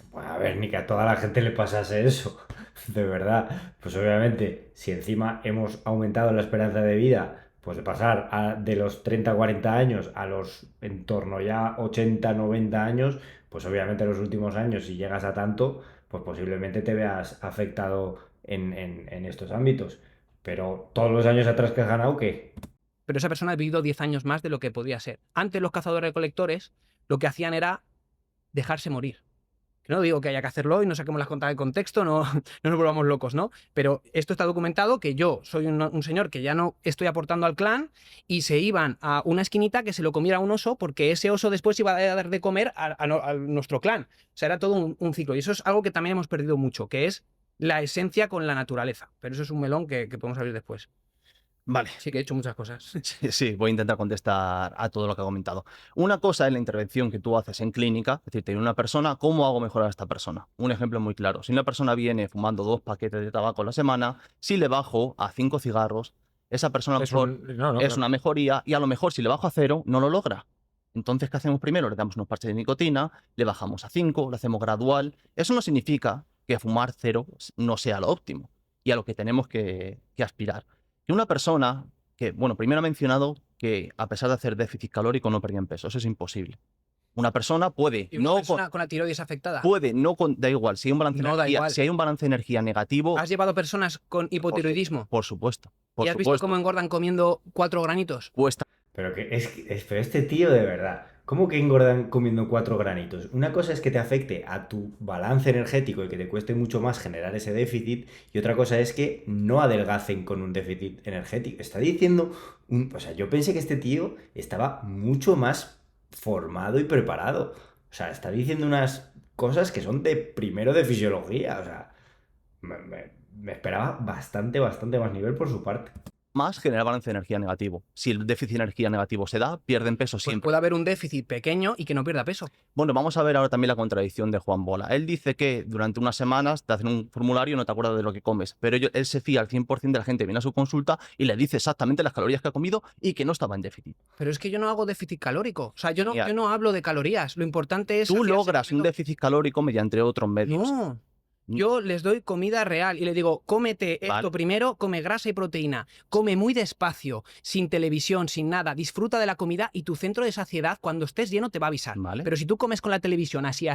Bueno, a ver, ni que a toda la gente le pasase eso. De verdad. Pues obviamente, si encima hemos aumentado la esperanza de vida, pues de pasar de los 30 a 40 años a los en torno ya 80, 90 años, pues obviamente en los últimos años, si llegas a tanto, pues posiblemente te veas afectado en estos ámbitos. Pero todos los años atrás que has ganado, ¿qué? Pero esa persona ha vivido 10 años más de lo que podía ser. Antes los cazadores-recolectores lo que hacían era dejarse morir. Que no digo que haya que hacerlo y no saquemos las contas de contexto, no, no nos volvamos locos, ¿no? Pero esto está documentado que yo soy un señor que ya no estoy aportando al clan y se iban a una esquinita que se lo comiera un oso porque ese oso después iba a dar de comer a nuestro clan. O sea, era todo un ciclo. Y eso es algo que también hemos perdido mucho, que es la esencia con la naturaleza. Pero eso es un melón que podemos abrir después. Vale. Sí que he hecho muchas cosas. Sí, voy a intentar contestar a todo lo que ha comentado. Una cosa es la intervención que tú haces en clínica, es decir, tener una persona, ¿cómo hago mejorar a esta persona? Un ejemplo muy claro. Si una persona viene fumando 2 paquetes de tabaco a la semana, si le bajo a 5 cigarros, esa persona a lo mejor es una mejoría y a lo mejor si le bajo a 0 no lo logra. Entonces, ¿qué hacemos primero? Le damos unos parches de nicotina, le bajamos a 5, lo hacemos gradual. Eso no significa que fumar 0 no sea lo óptimo y a lo que tenemos que aspirar. Que una persona que, bueno, primero ha mencionado que a pesar de hacer déficit calórico no perdían peso. Eso es imposible. Una persona puede ¿Y una no persona con la tiroides afectada? puede no da igual, si hay un balance No, de da energía, igual. si hay un balance de energía negativo, ¿Has llevado personas con hipotiroidismo? por supuesto. ¿Y has visto cómo engordan comiendo 4 granitos? Cuesta. Pero pero este tío de verdad, ¿cómo que engordan comiendo 4 granitos? Una cosa es que te afecte a tu balance energético y que te cueste mucho más generar ese déficit, y otra cosa es que no adelgacen con un déficit energético. Está diciendo, o sea, yo pensé que este tío estaba mucho más formado y preparado. O sea, está diciendo unas cosas que son de primero de fisiología. O sea, me esperaba bastante más nivel por su parte. más genera balance de energía negativo. Si el déficit de energía negativo se da, pierden peso Pues siempre. puede haber un déficit pequeño y que no pierda peso. Bueno, vamos a ver ahora también la contradicción de Juan Bola. Él dice que durante unas semanas te hacen un formulario y no te acuerdas de lo que comes, pero él se fía al 100% de la gente que viene a su consulta y le dice exactamente las calorías que ha comido y que no estaba en déficit. Pero es que yo no hago déficit calórico. O sea, yo Mira. no hablo de calorías. Lo importante es... Tú hacia ese logras un momento- déficit calórico mediante otros medios. No. Yo les doy comida real y le digo, cómete esto Vale. primero, come grasa y proteína, come muy despacio, sin televisión, sin nada, disfruta de la comida y tu centro de saciedad cuando estés lleno te va a avisar. Vale. Pero si tú comes con la televisión así,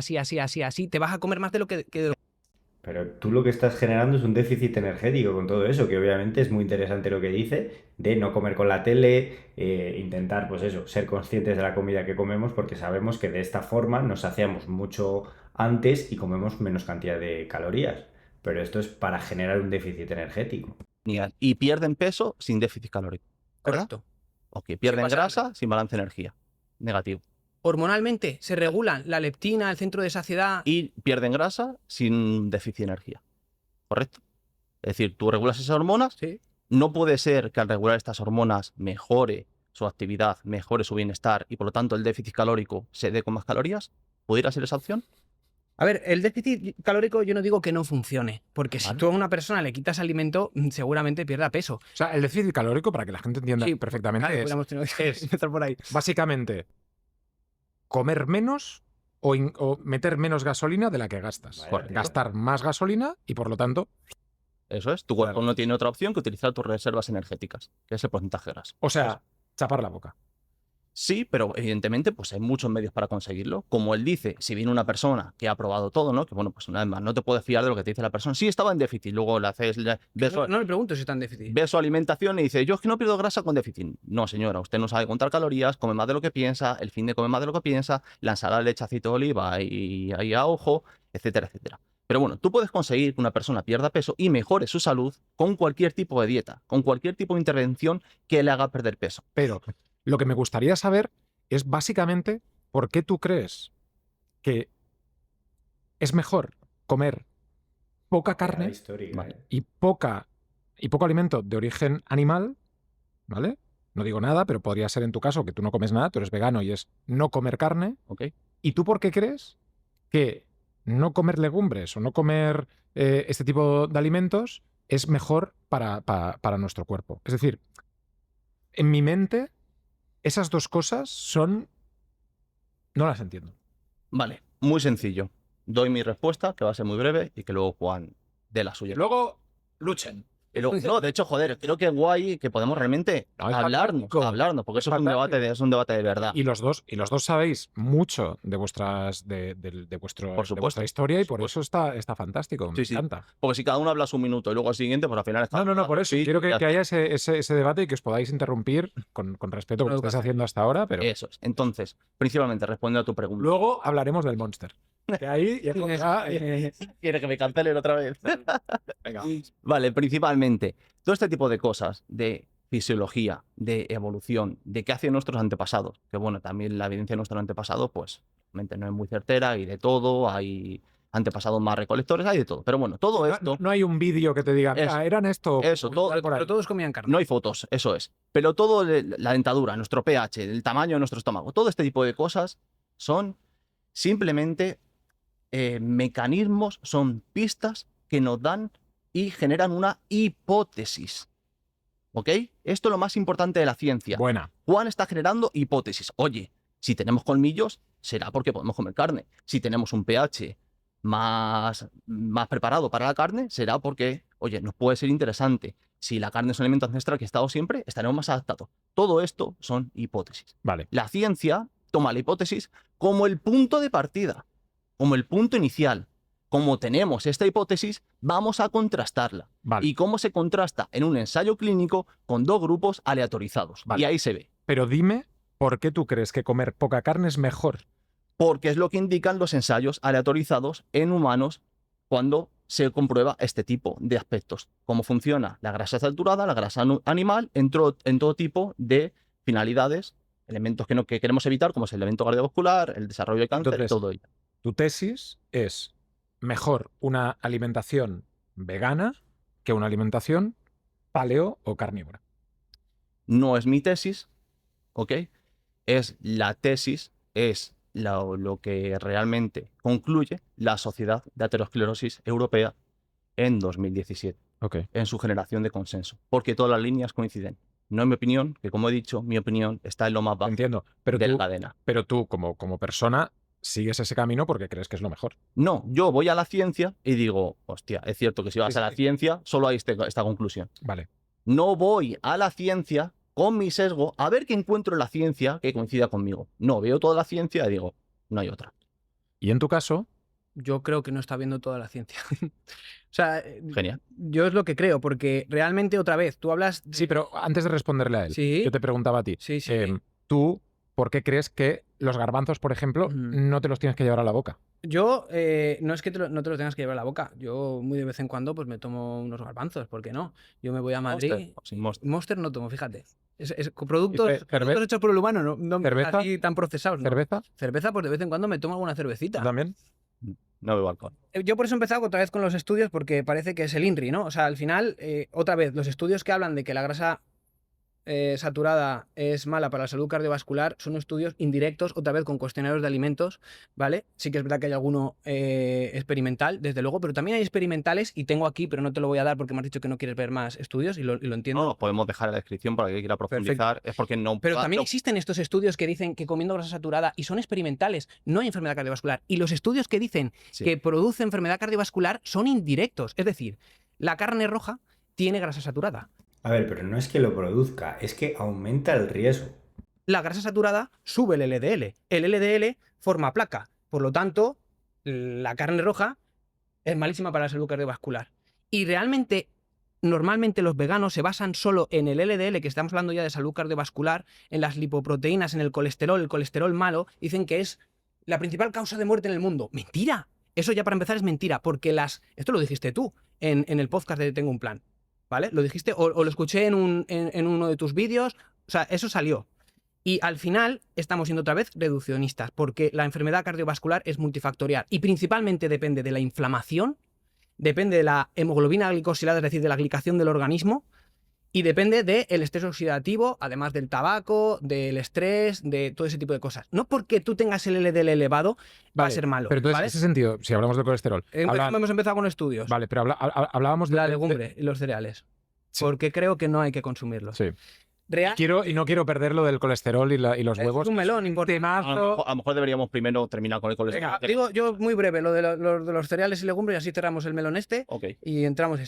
te vas a comer más de lo que Pero tú lo que estás generando es un déficit energético con todo eso, que obviamente es muy interesante lo que dice, de no comer con la tele, intentar, pues eso, ser conscientes de la comida que comemos, porque sabemos que de esta forma nos saciamos mucho antes y comemos menos cantidad de calorías. Pero esto es para generar un déficit energético. Y pierden peso sin déficit calórico. ¿Verdad? Correcto. Ok, pierden pasa grasa sin balance de energía. Negativo. Hormonalmente se regulan la leptina, el centro de saciedad. Y pierden grasa sin déficit de energía. ¿Correcto? Es decir, tú regulas esas hormonas. Sí. No puede ser que al regular estas hormonas mejore su actividad, mejore su bienestar y por lo tanto el déficit calórico se dé con más calorías. ¿Pudiera ser esa opción? A ver, el déficit calórico yo no digo que no funcione, porque si Vale. tú a una persona le quitas alimento, seguramente pierda peso. O sea, el déficit calórico, para que la gente entienda Sí, perfectamente, Claro, es hubiéramos tenido que empezar por ahí. básicamente comer menos o meter menos gasolina de la que gastas. Vaya, tío. Gastar más gasolina y por lo tanto, Eso es. Tu cuerpo Claro. no tiene otra opción que utilizar tus reservas energéticas, que es el porcentaje graso. o sea, chapar la boca. Sí, pero evidentemente pues hay muchos medios para conseguirlo. Como él dice, si viene una persona que ha probado todo, ¿no? Que bueno, pues una vez más, no te puedes fiar de lo que te dice la persona. Sí, estaba en déficit, luego le haces, ves, No le pregunto si está en déficit. ve su alimentación y dice, yo es que no pierdo grasa con déficit. No, señora, usted no sabe contar calorías, come más de lo que piensa, el fin de come más de lo que piensa, la ensalada le echa aceite de oliva y ahí a ojo, etcétera, etcétera. Pero bueno, tú puedes conseguir que una persona pierda peso y mejore su salud con cualquier tipo de dieta, con cualquier tipo de intervención que le haga perder peso. Pero lo que me gustaría saber es básicamente por qué tú crees que es mejor comer poca carne Histórica, Vale. ¿eh? y poco alimento de origen animal, ¿vale? No digo nada, pero podría ser en tu caso que tú no comes nada, tú eres vegano y es no comer carne. ¿Ok? ¿Y tú por qué crees que no comer legumbres o no comer este tipo de alimentos es mejor para nuestro cuerpo? Es decir, en mi mente, esas dos cosas son... No las entiendo. Vale, muy sencillo. Doy mi respuesta, que va a ser muy breve, y que luego Juan dé la suya. Luego, luchen. Y luego- no, de hecho, joder, creo que es guay que podemos realmente No, es hablarnos, fantástico. porque eso Es es un debate de verdad. Y los dos sabéis mucho de vuestras de vuestro Por de supuesto, vuestra historia y por por eso está fantástico. Me Sí, sí. encanta. Porque si cada uno habla su minuto y luego al siguiente, pues al final está. No, por eso. Sí, Quiero ya que haya ese debate y que os podáis interrumpir con respeto como Claro, estáis claro. haciendo hasta ahora, pero Eso es. Entonces, principalmente respondiendo a tu pregunta. luego hablaremos del Monster. Que ahí ya Quiere que me cancelen otra vez. venga. Vale, principalmente, todo este tipo de cosas, de fisiología, de evolución, de qué hacen nuestros antepasados, que bueno, también la evidencia de nuestros antepasados, pues, realmente no es muy certera, hay de todo, hay antepasados más recolectores, hay de todo. Pero bueno, todo esto, No hay un vídeo que te diga, mira, Eso. eran esto. Eso, todo, Claro, por ahí. pero todos comían carne. no hay fotos, eso es. Pero todo, la dentadura, nuestro pH, el tamaño de nuestro estómago, todo este tipo de cosas son simplemente mecanismos, son pistas que nos dan y generan una hipótesis. ¿Ok? Esto es lo más importante de la ciencia. Buena. Juan está generando hipótesis. Oye, si tenemos colmillos, será porque podemos comer carne. Si tenemos un pH más preparado para la carne, será porque, oye, nos puede ser interesante. Si la carne es un alimento ancestral que ha estado siempre, estaremos más adaptados. Todo esto son hipótesis. Vale. La ciencia toma la hipótesis como el punto de partida, como el punto inicial. Como tenemos esta hipótesis, vamos a contrastarla. Vale. ¿Y cómo se contrasta? En un ensayo clínico con dos grupos aleatorizados. Vale. Y ahí se ve. Pero dime por qué tú crees que comer poca carne es mejor. Porque es lo que indican los ensayos aleatorizados en humanos cuando se comprueba este tipo de aspectos. Cómo funciona la grasa saturada, la grasa animal, en todo tipo de finalidades, elementos que queremos evitar, como es el evento cardiovascular, el desarrollo de cáncer, Entonces, todo ello. Tu tesis es mejor una alimentación vegana que una alimentación paleo o carnívora. No es mi tesis, ¿ok? Es la tesis, es lo que realmente concluye la Sociedad de Aterosclerosis Europea en 2017, Ok. en su generación de consenso, porque todas las líneas coinciden. No es mi opinión, que como he dicho, mi opinión está en lo más bajo Entiendo. de la cadena. Pero tú como persona, sigues ese camino porque crees que es lo mejor. No, yo voy a la ciencia y digo, hostia, es cierto que si vas Sí, a la sí. ciencia, solo hay esta conclusión. Vale. No voy a la ciencia con mi sesgo a ver qué encuentro en la ciencia que coincida conmigo. No, veo toda la ciencia y digo, no hay otra. Y en tu caso, Yo creo que no está viendo toda la ciencia. O sea, Genial. yo es lo que creo, porque realmente otra vez, tú hablas... sí, pero antes de responderle a él, Sí. yo te preguntaba a ti. Sí, sí. Tú, ¿por qué crees que los garbanzos, por ejemplo, Ujú. no te los tienes que llevar a la boca? Yo, no es que no te lo tengas que llevar a la boca. Yo muy de vez en cuando pues me tomo unos garbanzos, ¿por qué no? Yo me voy a Madrid. Monster o sin Monster. Monster no tomo, fíjate. Productos, ¿Y cerve- productos hechos por el humano, no ¿Cerveza? así tan procesados. No. ¿Cerveza? Cerveza, pues de vez en cuando me tomo alguna ¿Tú cervecita. también? No bebo alcohol. Yo por eso he empezado otra vez con los estudios, porque parece que es el INRI, ¿no? O sea, al final, otra vez, los estudios que hablan de que la grasa saturada es mala para la salud cardiovascular son estudios indirectos, otra vez con cuestionarios de alimentos, ¿vale? Sí que es verdad que hay alguno experimental, desde luego, pero también hay experimentales, y tengo aquí, pero no te lo voy a dar porque me has dicho que no quieres ver más estudios, y lo entiendo. No, los podemos dejar en la descripción para que quiera profundizar. Es porque no. Pero también no- existen estos estudios que dicen que comiendo grasa saturada, y son experimentales, no hay enfermedad cardiovascular. Y los estudios que dicen Sí. que produce enfermedad cardiovascular son indirectos. Es decir, la carne roja tiene grasa saturada. A ver, pero no es que lo produzca, es que aumenta el riesgo. La grasa saturada sube el LDL. El LDL forma placa. Por lo tanto, la carne roja es malísima para la salud cardiovascular. Y realmente, normalmente los veganos se basan solo en el LDL, que estamos hablando ya de salud cardiovascular, en las lipoproteínas, en el colesterol malo, dicen que es la principal causa de muerte en el mundo. ¡Mentira! Eso ya para empezar es mentira, porque esto lo dijiste tú en el podcast de Tengo un Plan, ¿vale? Lo dijiste o lo escuché en uno de tus vídeos, o sea, eso salió. Y al final estamos siendo otra vez reduccionistas, porque la enfermedad cardiovascular es multifactorial y principalmente depende de la inflamación, depende de la hemoglobina glicosilada, es decir, de la glicación del organismo, y depende del estrés oxidativo, además del tabaco, del estrés, de todo ese tipo de cosas. No porque tú tengas el LDL elevado va a Vale, ser malo. Pero entonces, ¿vale? en ese sentido, si hablamos del colesterol, Hemos empezado con estudios. vale, pero hablábamos de La legumbre y los cereales. Sí. Porque creo que no hay que consumirlos. Sí. Real, No quiero perder lo del colesterol y los huevos. es un melón importante. A lo mejor deberíamos primero terminar con el colesterol. Venga, digo yo muy breve lo de los cereales y legumbres, y así cerramos el melón Ok. y entramos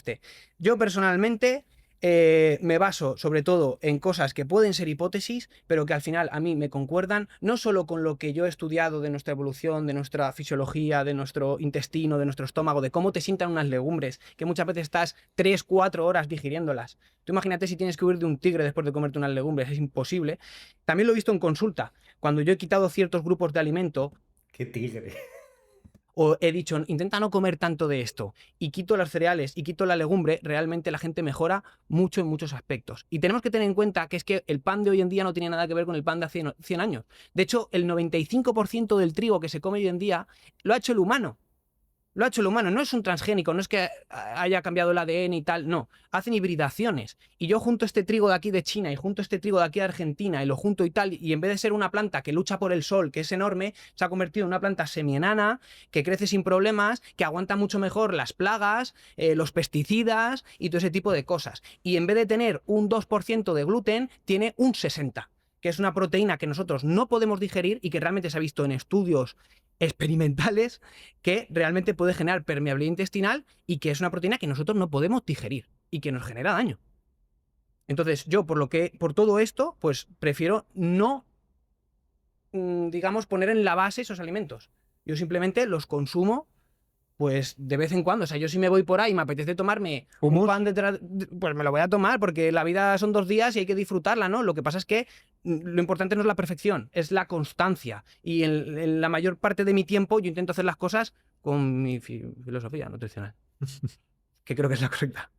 Yo personalmente me baso sobre todo en cosas que pueden ser hipótesis, pero que al final a mí me concuerdan, no solo con lo que yo he estudiado de nuestra evolución, de nuestra fisiología, de nuestro intestino, de nuestro estómago, de cómo te sientan unas legumbres, que muchas veces estás 3-4 horas digiriéndolas. Tú imagínate si tienes que huir de un tigre después de comerte unas legumbres, es imposible. También lo he visto en consulta, cuando yo he quitado ciertos grupos de alimento, ¡Qué tigre! o he dicho, intenta no comer tanto de esto, y quito los cereales y quito la legumbre, realmente la gente mejora mucho en muchos aspectos. Y tenemos que tener en cuenta que es que el pan de hoy en día no tiene nada que ver con el pan de hace 100 años. De hecho, el 95% del trigo que se come hoy en día lo ha hecho el humano. Lo ha hecho el humano, no es un transgénico, no es que haya cambiado el ADN y tal, no. Hacen hibridaciones. Y yo junto este trigo de aquí de China y junto este trigo de aquí de Argentina y lo junto y tal, y en vez de ser una planta que lucha por el sol, que es enorme, se ha convertido en una planta semienana, que crece sin problemas, que aguanta mucho mejor las plagas, los pesticidas y todo ese tipo de cosas. Y en vez de tener un 2% de gluten, tiene un 60%, que es una proteína que nosotros no podemos digerir y que realmente se ha visto en estudios experimentales que realmente puede generar permeabilidad intestinal y que es una proteína que nosotros no podemos digerir y que nos genera daño. Entonces, yo por todo esto, pues prefiero no, digamos, poner en la base esos alimentos. Yo simplemente los consumo pues de vez en cuando. O sea, yo si me voy por ahí y me apetece tomarme un ¿Hummus? pan pues me lo voy a tomar, porque la vida son 2 días y hay que disfrutarla, ¿no? Lo que pasa es que lo importante no es la perfección, es la constancia. Y en la mayor parte de mi tiempo yo intento hacer las cosas con mi filosofía nutricional, que creo que es la correcta.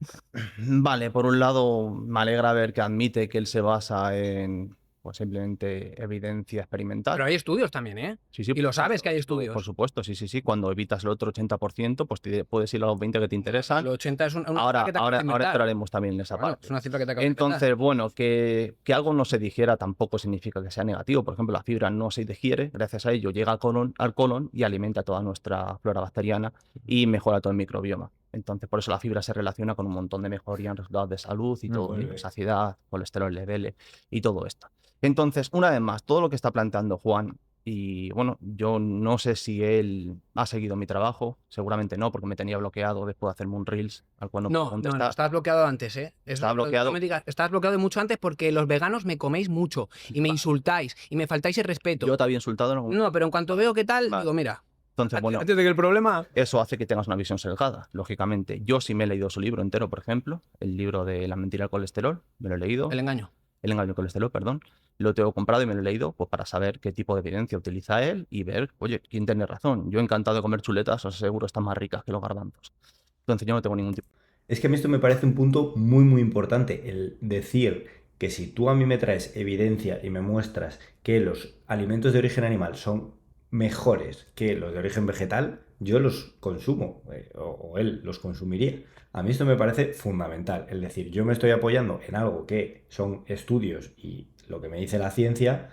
Vale, por un lado, me alegra ver que admite que él se basa en pues simplemente evidencia experimental. Pero hay estudios también, ¿eh? Sí, sí, Y lo sabes que hay estudios. por supuesto, sí. Cuando evitas el otro 80%, pues puedes ir a los 20 que te interesan. El 80 es una Ahora, cifra que te acabas de ahora inventar. entraremos también en esa Bueno, parte. es una cifra que te acabas de inventar. Entonces, bueno, que algo no se digiera tampoco significa que sea negativo. Por ejemplo, la fibra no se digiere, gracias a ello llega al colon y alimenta toda nuestra flora bacteriana y mejora todo el microbioma. Entonces, por eso la fibra se relaciona con un montón de mejoría en resultados de salud y todo, Muy bien. saciedad, colesterol LDL y todo esto. Entonces, una vez más, todo lo que está planteando Juan, y bueno, yo no sé si él ha seguido mi trabajo, seguramente no, porque me tenía bloqueado después de hacerme un Reels al cual no puedo No, contestar. estabas bloqueado antes, ¿eh? Estaba bloqueado. No me digas, estabas bloqueado de mucho antes porque los veganos me coméis mucho y me insultáis y me faltáis el respeto. Yo te había insultado en algún... No, pero en cuanto veo qué tal, Vale. digo, mira, Entonces, bueno, antes de que el problema... eso hace que tengas una visión sesgada, lógicamente. Yo sí me he leído su libro entero, por ejemplo, el libro de La mentira del colesterol, me lo he leído. El engaño. El engaño del colesterol, perdón. Lo tengo comprado y me lo he leído pues, para saber qué tipo de evidencia utiliza él y ver, oye, quién tiene razón. Yo encantado de comer chuletas, os aseguro, están más ricas que los garbanzos. Entonces yo no tengo ningún tipo. Es que a mí esto me parece un punto muy, muy importante, el decir que si tú a mí me traes evidencia y me muestras que los alimentos de origen animal son mejores que los de origen vegetal, yo los consumo, o él los consumiría. A mí esto me parece fundamental, es decir, yo me estoy apoyando en algo que son estudios y lo que me dice la ciencia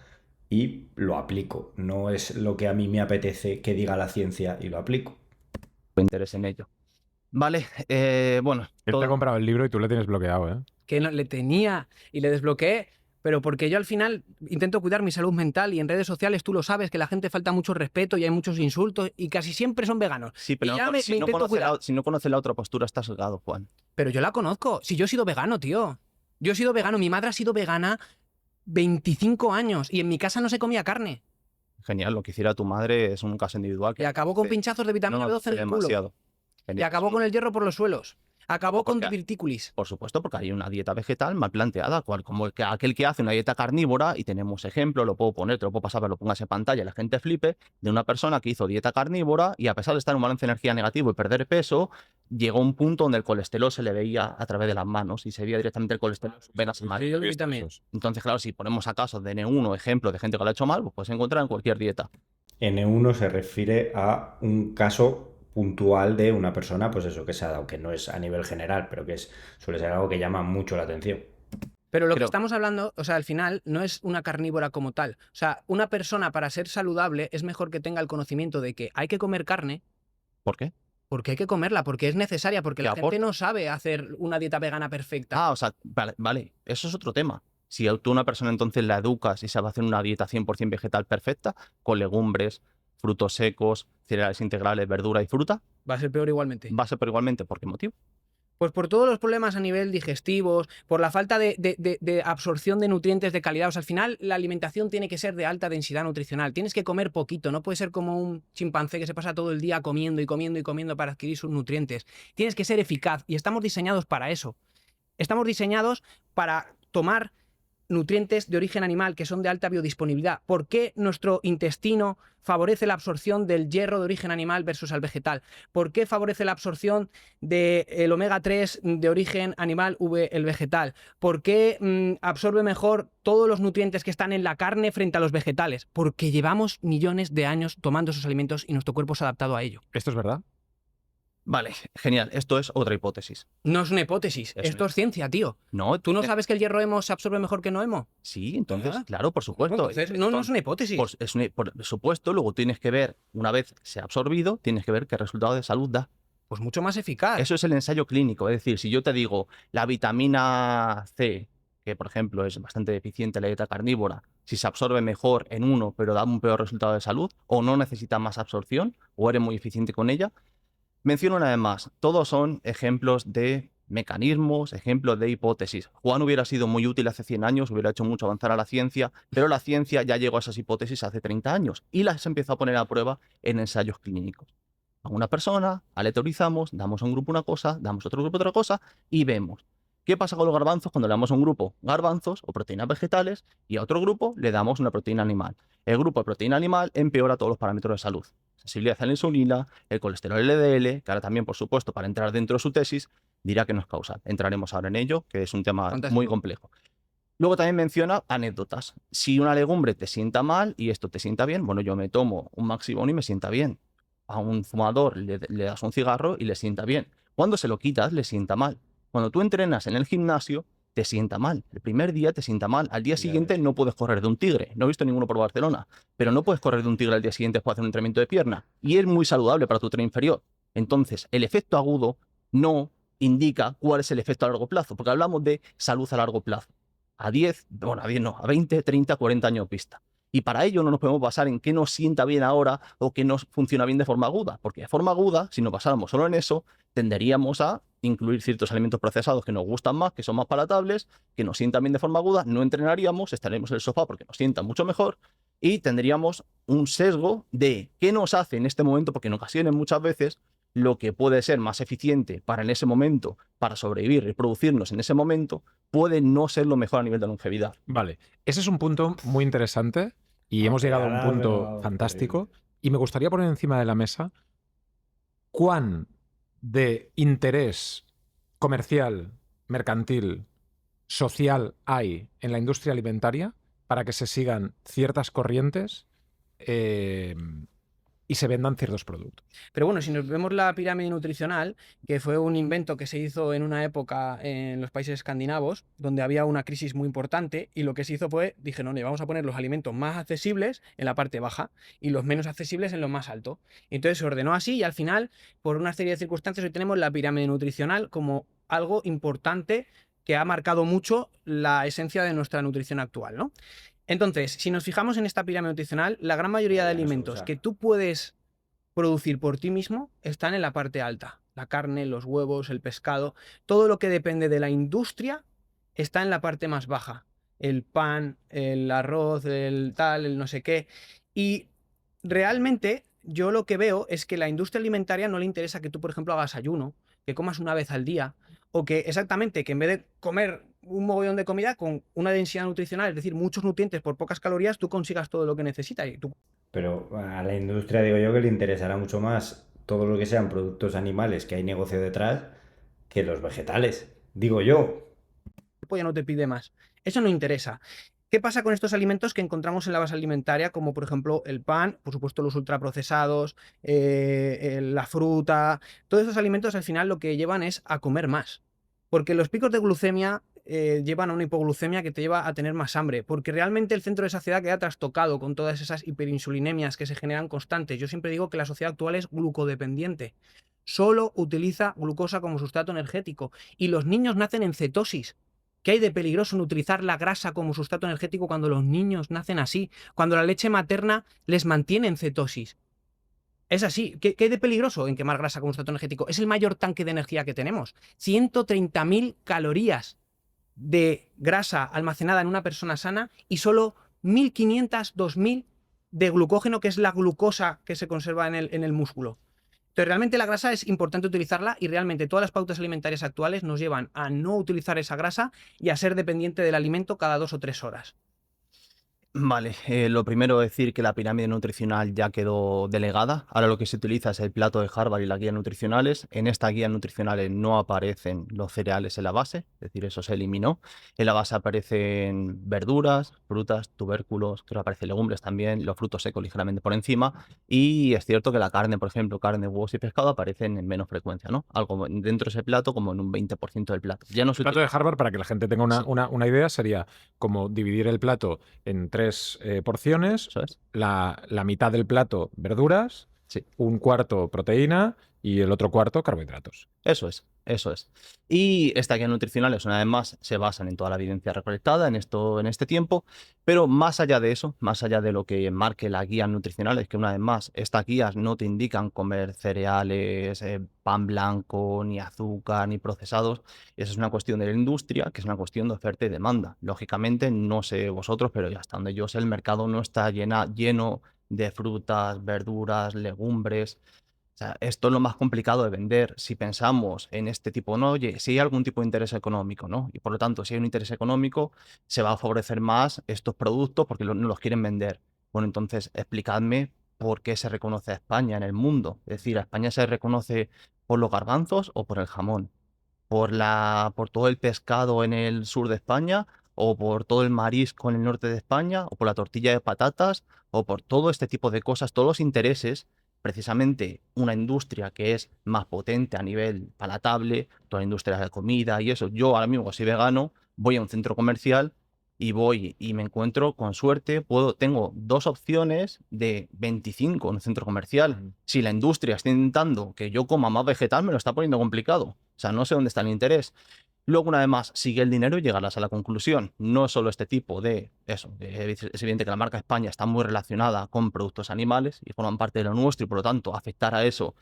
y lo aplico, no es lo que a mí me apetece que diga la ciencia y lo aplico. Interés en ello. Vale, bueno. Él te ha comprado el libro y tú le tienes bloqueado, ¿eh? Que no, le tenía y le desbloqueé, pero porque yo al final intento cuidar mi salud mental y en redes sociales tú lo sabes que la gente falta mucho respeto y hay muchos insultos y casi siempre son veganos. Sí, pero Y ya me si, no intento conoce cuidar. si no conoce la otra postura, está sesgado, Juan. Pero yo la conozco. Si yo he sido vegano, tío. Yo he sido vegano. Mi madre ha sido vegana 25 años y en mi casa no se comía carne. Genial, lo que hiciera tu madre es un caso individual. Y acabó con pinchazos de vitamina B12 en el culo. demasiado. Y Genial. acabó con el hierro por los suelos. Acabó con Porque- divertículis. Por supuesto, porque hay una dieta vegetal mal planteada, como aquel que hace una dieta carnívora, y tenemos ejemplos, lo puedo poner, te lo puedo pasar, pero lo pongas en pantalla, la gente flipe, de una persona que hizo dieta carnívora y a pesar de estar en un balance de energía negativo y perder peso, llegó a un punto donde el colesterol se le veía a través de las manos y se veía directamente el colesterol en sus venas y Sí, yo lo vi también. Entonces, claro, si ponemos acaso de N1 ejemplos de gente que lo ha hecho mal, pues puedes encontrar en cualquier dieta. N1 se refiere a un caso puntual de una persona, pues eso, que se ha dado, que no es a nivel general, pero que suele ser algo que llama mucho la atención. Pero lo que Creo- estamos hablando, o sea, al final no es una carnívora como tal. O sea, una persona para ser saludable es mejor que tenga el conocimiento de que hay que comer carne ¿Por qué? porque hay que comerla, porque es necesaria, porque ¿Qué la aporta? gente no sabe hacer una dieta vegana perfecta. Ah, o sea, vale, eso es otro tema. Si tú a una persona entonces la educas y sabe hacer una dieta 100% vegetal perfecta, con legumbres, frutos secos, cereales integrales, verdura y fruta, Va a ser peor igualmente. va a ser pero igualmente. ¿Por qué motivo? Pues por todos los problemas a nivel digestivos, por la falta de absorción de nutrientes de calidad. O sea, al final la alimentación tiene que ser de alta densidad nutricional. Tienes que comer poquito, no puede ser como un chimpancé que se pasa todo el día comiendo y comiendo y comiendo para adquirir sus nutrientes. Tienes que ser eficaz y estamos diseñados para eso. Estamos diseñados para tomar nutrientes de origen animal que son de alta biodisponibilidad. ¿Por qué nuestro intestino favorece la absorción del hierro de origen animal versus al vegetal? ¿Por qué favorece la absorción del omega 3 de origen animal el vegetal? ¿Por qué absorbe mejor todos los nutrientes que están en la carne frente a los vegetales? Porque llevamos millones de años tomando esos alimentos y nuestro cuerpo se ha adaptado a ello. ¿Esto es verdad? Vale, genial. Esto es otra hipótesis. No es una hipótesis, Es esto es ciencia, tío. No, ¿Tú no sabes que el hierro hemo se absorbe mejor que no hemo? Sí, entonces, Ah. claro, por supuesto. Entonces, no es una hipótesis. Pues por supuesto, luego tienes que ver, una vez se ha absorbido, tienes que ver qué resultado de salud da. Pues mucho más eficaz. Eso es el ensayo clínico. Es decir, si yo te digo la vitamina C, que por ejemplo es bastante deficiente en la dieta carnívora, si se absorbe mejor en uno, pero da un peor resultado de salud, o no necesita más absorción, o eres muy eficiente con ella. Menciono una vez más, todos son ejemplos de mecanismos, ejemplos de hipótesis. Juan hubiera sido muy útil hace 100 años, hubiera hecho mucho avanzar a la ciencia, pero la ciencia ya llegó a esas hipótesis hace 30 años y las empezó a poner a prueba en ensayos clínicos. A una persona, aleatorizamos, damos a un grupo una cosa, damos a otro grupo otra cosa y vemos. ¿Qué pasa con los garbanzos cuando le damos a un grupo garbanzos o proteínas vegetales y a otro grupo le damos una proteína animal? El grupo de proteína animal empeora todos los parámetros de salud. Sensibilidad a la insulina, el colesterol LDL, que ahora también, por supuesto, para entrar dentro de su tesis, dirá que no es causal. Entraremos ahora en ello, que es un tema Fantástico. muy complejo. Luego también menciona anécdotas. Si una legumbre te sienta mal y esto te sienta bien, bueno, yo me tomo un Maxibón y me sienta bien. A un fumador le das un cigarro y le sienta bien. Cuando se lo quitas, le sienta mal. Cuando tú entrenas en el gimnasio, te sienta mal. El primer día te sienta mal. Al día Ya siguiente ves. no puedes correr de un tigre. No he visto ninguno por Barcelona, pero no puedes correr de un tigre al día siguiente después de hacer un entrenamiento de pierna. Y es muy saludable para tu tren inferior. Entonces, el efecto agudo no indica cuál es el efecto a largo plazo, porque hablamos de salud a largo plazo. A 10, bueno, a 10 no, a 20, 30, 40 años vista. Y para ello no nos podemos basar en qué nos sienta bien ahora o qué nos funciona bien de forma aguda, porque de forma aguda, si nos basáramos solo en eso, tenderíamos a incluir ciertos alimentos procesados que nos gustan más, que son más palatables, que nos sientan bien de forma aguda, no entrenaríamos, estaríamos en el sofá porque nos sientan mucho mejor y tendríamos un sesgo de qué nos hace en este momento, porque en ocasiones muchas veces lo que puede ser más eficiente para en ese momento, para sobrevivir y producirnos en ese momento, puede no ser lo mejor a nivel de longevidad. Vale, ese es un punto muy interesante y hemos llegado a un Ahora, pero punto vamos, fantástico terrible. y me gustaría poner encima de la mesa cuán de interés comercial, mercantil, social hay en la industria alimentaria para que se sigan ciertas corrientes eh, y se vendan ciertos productos. Pero bueno, si nos vemos la pirámide nutricional, que fue un invento que se hizo en una época en los países escandinavos, donde había una crisis muy importante, y lo que se hizo fue, dije, no, vamos a poner los alimentos más accesibles en la parte baja y los menos accesibles en lo más alto. Y entonces se ordenó así y al final, por una serie de circunstancias, hoy tenemos la pirámide nutricional como algo importante que ha marcado mucho la esencia de nuestra nutrición actual, ¿no? Entonces, si nos fijamos en esta pirámide nutricional, la gran mayoría de Ya no se alimentos usa. que tú puedes producir por ti mismo están en la parte alta. La carne, los huevos, el pescado, todo lo que depende de la industria está en la parte más baja. El pan, el arroz, el tal, el no sé qué. Y realmente yo lo que veo es que la industria alimentaria no le interesa que tú, por ejemplo, hagas ayuno, que comas una vez al día, o que exactamente, que en vez de comer un mogollón de comida con una densidad nutricional, es decir, muchos nutrientes por pocas calorías, tú consigas todo lo que necesitas. Y tú Pero a la industria digo yo que le interesará mucho más todo lo que sean productos animales, que hay negocio detrás, que los vegetales. Digo yo. cuerpo ya no te pide más. Eso no interesa. ¿Qué pasa con estos alimentos que encontramos en la base alimentaria, como por ejemplo el pan, por supuesto los ultraprocesados, la fruta? Todos esos alimentos al final lo que llevan es a comer más. Porque los picos de glucemia llevan a una hipoglucemia que te lleva a tener más hambre. Porque realmente el centro de saciedad queda trastocado con todas esas hiperinsulinemias que se generan constantes. Yo siempre digo que la sociedad actual es glucodependiente. Solo utiliza glucosa como sustrato energético. Y los niños nacen en cetosis. ¿Qué hay de peligroso en utilizar la grasa como sustrato energético cuando los niños nacen así? Cuando la leche materna les mantiene en cetosis. Es así. ¿Qué hay de peligroso en quemar grasa como sustrato energético? Es el mayor tanque de energía que tenemos. 130.000 calorías de grasa almacenada en una persona sana y solo 1.500, 2.000 de glucógeno, que es la glucosa que se conserva en el músculo. Entonces, realmente la grasa es importante utilizarla y realmente todas las pautas alimentarias actuales nos llevan a no utilizar esa grasa y a ser dependiente del alimento cada 2 o 3 horas. Vale, lo primero decir que la pirámide nutricional ya quedó delegada. Ahora lo que se utiliza es el plato de Harvard y las guías nutricionales. En estas guías nutricionales no aparecen los cereales en la base, es decir, eso se eliminó. En la base aparecen verduras, frutas, tubérculos, creo que aparecen legumbres también, los frutos secos ligeramente por encima. Y es cierto que la carne, por ejemplo, carne, huevos y pescado aparecen en menos frecuencia, ¿no? Algo dentro de ese plato como en un 20% del plato. Ya no El se plato de utiliza. Harvard, para que la gente tenga Sí, una idea, sería como dividir el plato en 3 porciones, eso es. la mitad del plato verduras, Sí. un cuarto proteína y el otro cuarto carbohidratos. Eso es, eso es. Y estas guías nutricionales, una vez más, se basan en toda la evidencia recolectada en este tiempo, pero más allá de eso, más allá de lo que marque las guías nutricionales, que una vez más, estas guías no te indican comer cereales, pan blanco, ni azúcar, ni procesados. Esa es una cuestión de la industria, que es una cuestión de oferta y demanda. Lógicamente, no sé vosotros, pero hasta donde yo sé, el mercado no está lleno de frutas, verduras, legumbres. O sea, esto es lo más complicado de vender si pensamos en este tipo, ¿no? Oye, si hay algún tipo de interés económico, ¿no? Y por lo tanto, si hay un interés económico, se va a favorecer más estos productos porque no los quieren vender. Bueno, entonces, explicadme por qué se reconoce a España en el mundo. Es decir, ¿a España se reconoce por los garbanzos o por el jamón? ¿Por todo el pescado en el sur de España o por todo el marisco en el norte de España, o por la tortilla de patatas, o por todo este tipo de cosas, todos los intereses, precisamente una industria que es más potente a nivel palatable, toda la industria de la comida y eso. Yo ahora mismo, que soy vegano, voy a un centro comercial y voy y me encuentro con suerte, tengo 2 opciones de 25 en un centro comercial. Si la industria está intentando que yo coma más vegetal, me lo está poniendo complicado. O sea, no sé dónde está el interés. Luego, una vez más, sigue el dinero y llegarás a la conclusión. No es solo este tipo de eso. Es evidente que la marca España está muy relacionada con productos animales y forman parte de lo nuestro y por lo tanto afectar a eso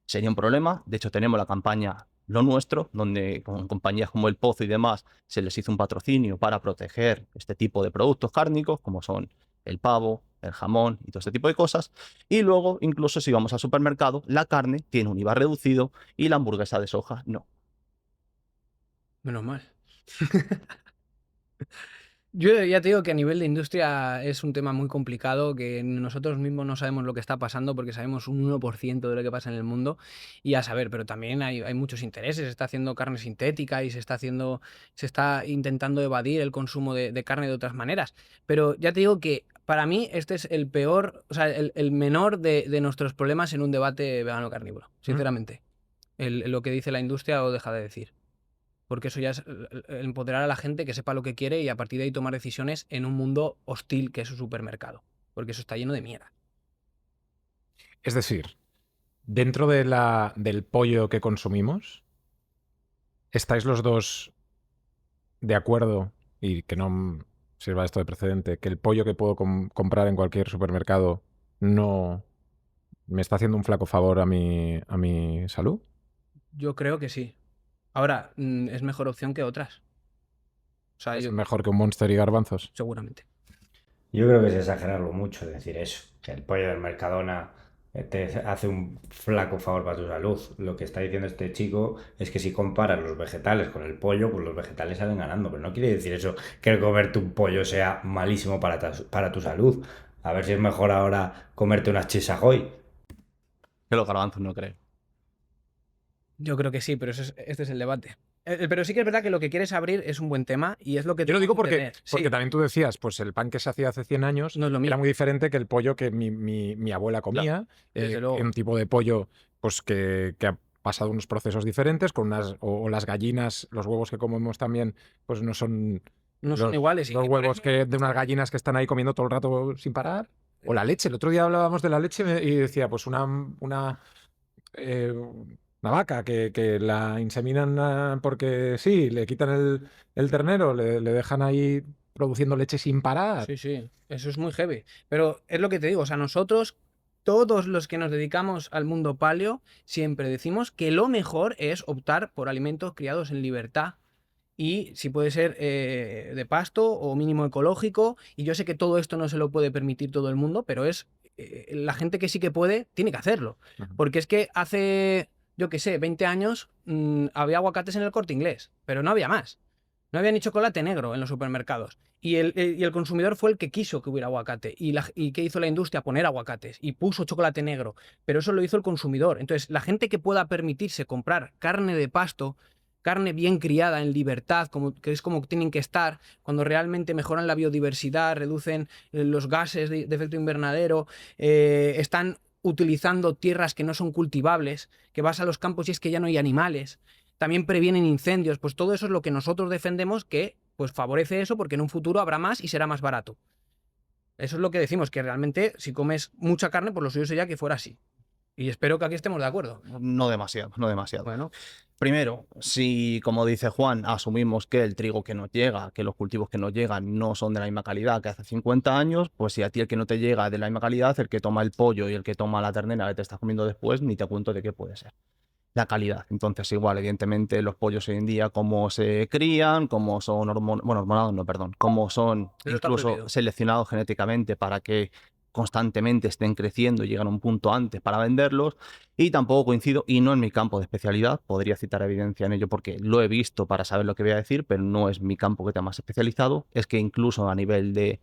sería un problema. De hecho, tenemos la campaña Lo Nuestro, donde con compañías como El Pozo y demás se les hizo un patrocinio para proteger este tipo de productos cárnicos, como son el pavo, el jamón y todo este tipo de cosas. Y luego, incluso si vamos al supermercado, la carne tiene un IVA reducido y la hamburguesa de soja no. Menos mal. Yo ya te digo que a nivel de industria es un tema muy complicado, que nosotros mismos no sabemos lo que está pasando porque sabemos un 1% de lo que pasa en el mundo y a saber, pero también hay muchos intereses, se está haciendo carne sintética y se está intentando evadir el consumo de carne de otras maneras. Pero ya te digo que para mí este es el peor, o sea, el menor de nuestros problemas en un debate vegano-carnívoro, sinceramente. Lo que dice la industria o deja de decir. Porque eso ya es el empoderar a la gente que sepa lo que quiere y a partir de ahí tomar decisiones en un mundo hostil que es su supermercado. Porque eso está lleno de mierda. Es decir, dentro del pollo que consumimos, ¿estáis los dos de acuerdo, y que no sirva esto de precedente, que el pollo que puedo comprar en cualquier supermercado no me está haciendo un flaco favor a mi salud? Yo creo que sí. Ahora, es mejor opción que otras. O sea, ¿Es mejor que un Monster y garbanzos? seguramente. Yo creo que es exagerarlo mucho decir eso, que el pollo del Mercadona te hace un flaco favor para tu salud. Lo que está diciendo este chico es que si comparas los vegetales con el pollo, pues los vegetales salen ganando. Pero no quiere decir eso que el comerte un pollo sea malísimo para tu salud. A ver si es mejor ahora comerte unas cheese ahoy. Que los garbanzos no creo. Yo creo que sí, pero este es el debate. Pero sí que es verdad que lo que quieres abrir es un buen tema y es lo que Yo lo digo tenemos que porque tener. Sí, también tú decías, pues el pan que se hacía hace 100 años no es lo era mismo. muy diferente que el pollo que mi abuela comía. desde luego. Un tipo de pollo pues que ha pasado unos procesos diferentes, con o las gallinas, los huevos que comemos también, pues no son No son iguales. los y por huevos eso- de unas gallinas que están ahí comiendo todo el rato sin parar. O la leche. El otro día hablábamos de la leche y decía, pues eh, una vaca que la inseminan porque sí, le quitan el ternero, le dejan ahí produciendo leche sin parar. Sí, sí, eso es muy heavy. Pero es lo que te digo, o sea, nosotros, todos los que nos dedicamos al mundo paleo, siempre decimos que lo mejor es optar por alimentos criados en libertad y si puede ser de pasto o mínimo ecológico. Y yo sé que todo esto no se lo puede permitir todo el mundo, pero es la gente que sí que puede, tiene que hacerlo. Ujú. Porque es que hace, yo qué sé, 20 años había aguacates en el Corte Inglés, pero no había más. No había ni chocolate negro en los supermercados. Y el consumidor fue el que quiso que hubiera aguacate. ¿Y qué hizo la industria? Poner aguacates. Y puso chocolate negro. Pero eso lo hizo el consumidor. Entonces, la gente que pueda permitirse comprar carne de pasto, carne bien criada en libertad, que es como tienen que estar, cuando realmente mejoran la biodiversidad, reducen los gases de efecto invernadero, están utilizando tierras que no son cultivables, que vas a los campos y es que ya no hay animales, también previenen incendios, pues todo eso es lo que nosotros defendemos, que pues favorece eso porque en un futuro habrá más y será más barato. Eso es lo que decimos, que realmente si comes mucha carne, pues lo suyo sería que fuera así. Y espero que aquí estemos de acuerdo. No demasiado, no demasiado. Bueno, Primero, si, como dice Juan, asumimos que el trigo que nos llega, que los cultivos que nos llegan no son de la misma calidad que hace 50 años, pues si a ti el que no te llega es de la misma calidad, el que toma el pollo y el que toma la ternera que te estás comiendo después, ni te cuento de qué puede ser. La calidad. Entonces, igual, evidentemente, los pollos hoy en día, cómo se crían, cómo son hormonados, no, perdón, cómo son Eso está incluso prohibido. seleccionados genéticamente para que constantemente estén creciendo y lleguen a un punto antes para venderlos. Y tampoco coincido, y no es mi campo de especialidad, podría citar evidencia en ello porque lo he visto para saber lo que voy a decir, pero no es mi campo que esté más especializado, es que incluso a nivel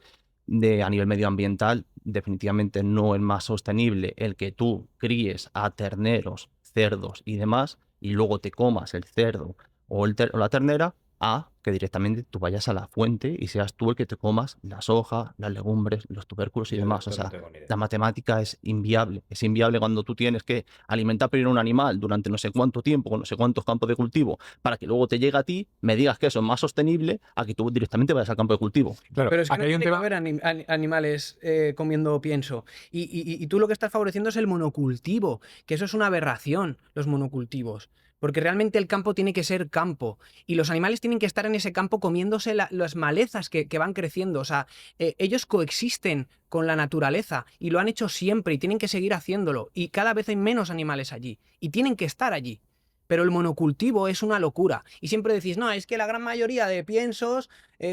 a nivel medioambiental, definitivamente no es más sostenible el que tú críes a terneros, cerdos y demás, y luego te comas el cerdo o la ternera, a que directamente tú vayas a la fuente y seas tú el que te comas la soja, las legumbres, los tubérculos y Yo demás. esto O sea, no tengo ni idea. la matemática es inviable. Es inviable cuando tú tienes que alimentar primero un animal durante no sé cuánto tiempo, con no sé cuántos campos de cultivo, para que luego te llegue a ti, me digas que eso es más sostenible a que tú directamente vayas al campo de cultivo. Claro, Pero es que aquí no hay un tiene que tema. haber animales comiendo pienso. Y tú lo que estás favoreciendo es el monocultivo, que eso es una aberración, los monocultivos. Porque realmente el campo tiene que ser campo. Y los animales tienen que estar en ese campo comiéndose las malezas que van creciendo. O sea, ellos coexisten con la naturaleza y lo han hecho siempre y tienen que seguir haciéndolo. Y cada vez hay menos animales allí. Y tienen que estar allí. Pero el monocultivo es una locura. Y siempre decís, no, es que la gran mayoría de piensos,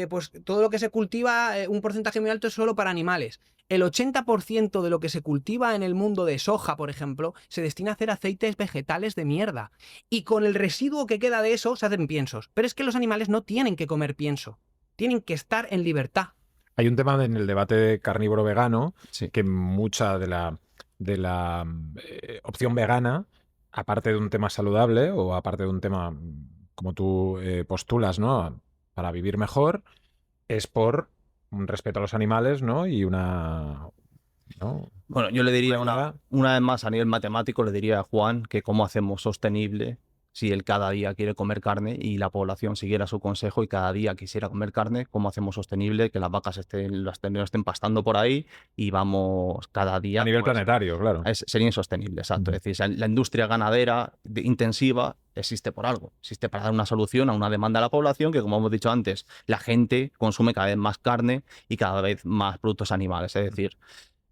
pues todo lo que se cultiva, un porcentaje muy alto es solo para animales. El 80% de lo que se cultiva en el mundo de soja, por ejemplo, se destina a hacer aceites vegetales de mierda. Y con el residuo que queda de eso se hacen piensos. Pero es que los animales no tienen que comer pienso. Tienen que estar en libertad. Hay un tema en el debate carnívoro-vegano Sí. que mucha de la opción vegana, aparte de un tema saludable o aparte de un tema, como tú postulas, ¿no? Para vivir mejor, es por un respeto a los animales, ¿no? Y una... ¿no? Bueno, yo le diría Una- una vez más a nivel matemático, le diría a Juan que cómo hacemos sostenible si él cada día quiere comer carne y la población siguiera su consejo y cada día quisiera comer carne, cómo hacemos sostenible que las vacas no estén pastando por ahí y vamos cada día... A nivel pues, planetario, claro. sería insostenible, exacto. Ujú. Es decir, la industria ganadera intensiva existe por algo. Existe para dar una solución a una demanda de la población que, como hemos dicho antes, la gente consume cada vez más carne y cada vez más productos animales. Es decir,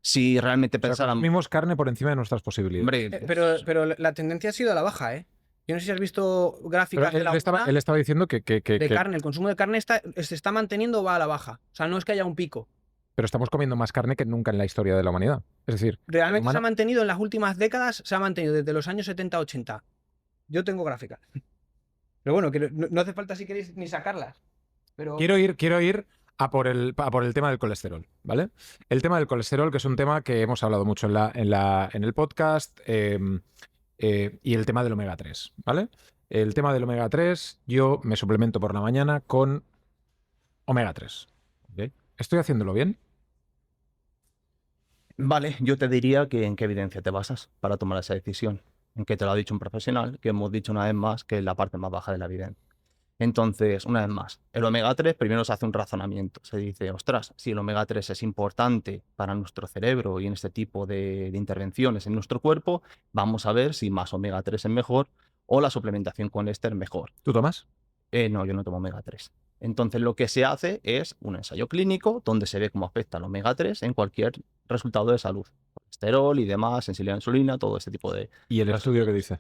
si realmente O sea, pensaran... consumimos carne por encima de nuestras posibilidades. Hombre, Pero la tendencia ha sido a la baja, ¿eh? Yo no sé si has visto Pero gráficas de él la estaba, UNA él estaba diciendo que de carne. El consumo de carne se está manteniendo o va a la baja. O sea, no es que haya un pico. pero estamos comiendo más carne que nunca en la historia de la humanidad. Es decir, el Realmente se ha humano- mantenido en las últimas décadas, se ha mantenido desde los años 70-80. Yo tengo gráficas. Pero bueno, que no hace falta si queréis ni sacarlas. Pero quiero ir a por el tema del colesterol, ¿vale? El tema del colesterol, que es un tema que hemos hablado mucho en el podcast, y el tema del omega 3, ¿vale? El tema del omega 3, yo me suplemento por la mañana con omega 3. ¿Ok? ¿Estoy haciéndolo bien? vale, yo te diría que en qué evidencia te basas para tomar esa decisión. En que te lo ha dicho un profesional, que hemos dicho una vez más que es la parte más baja de la evidencia. Entonces, una vez más, el omega 3 primero se hace un razonamiento. Se dice, ostras, si el omega 3 es importante para nuestro cerebro y en este tipo de intervenciones en nuestro cuerpo, vamos a ver si más omega 3 es mejor o la suplementación con este es mejor. ¿Tú tomas? No, yo no tomo omega 3. Entonces, lo que se hace es un ensayo clínico donde se ve cómo afecta el omega 3 en cualquier resultado de salud. Colesterol y demás, sensibilidad a la insulina, todo este tipo de... ¿Y el estudio que dice?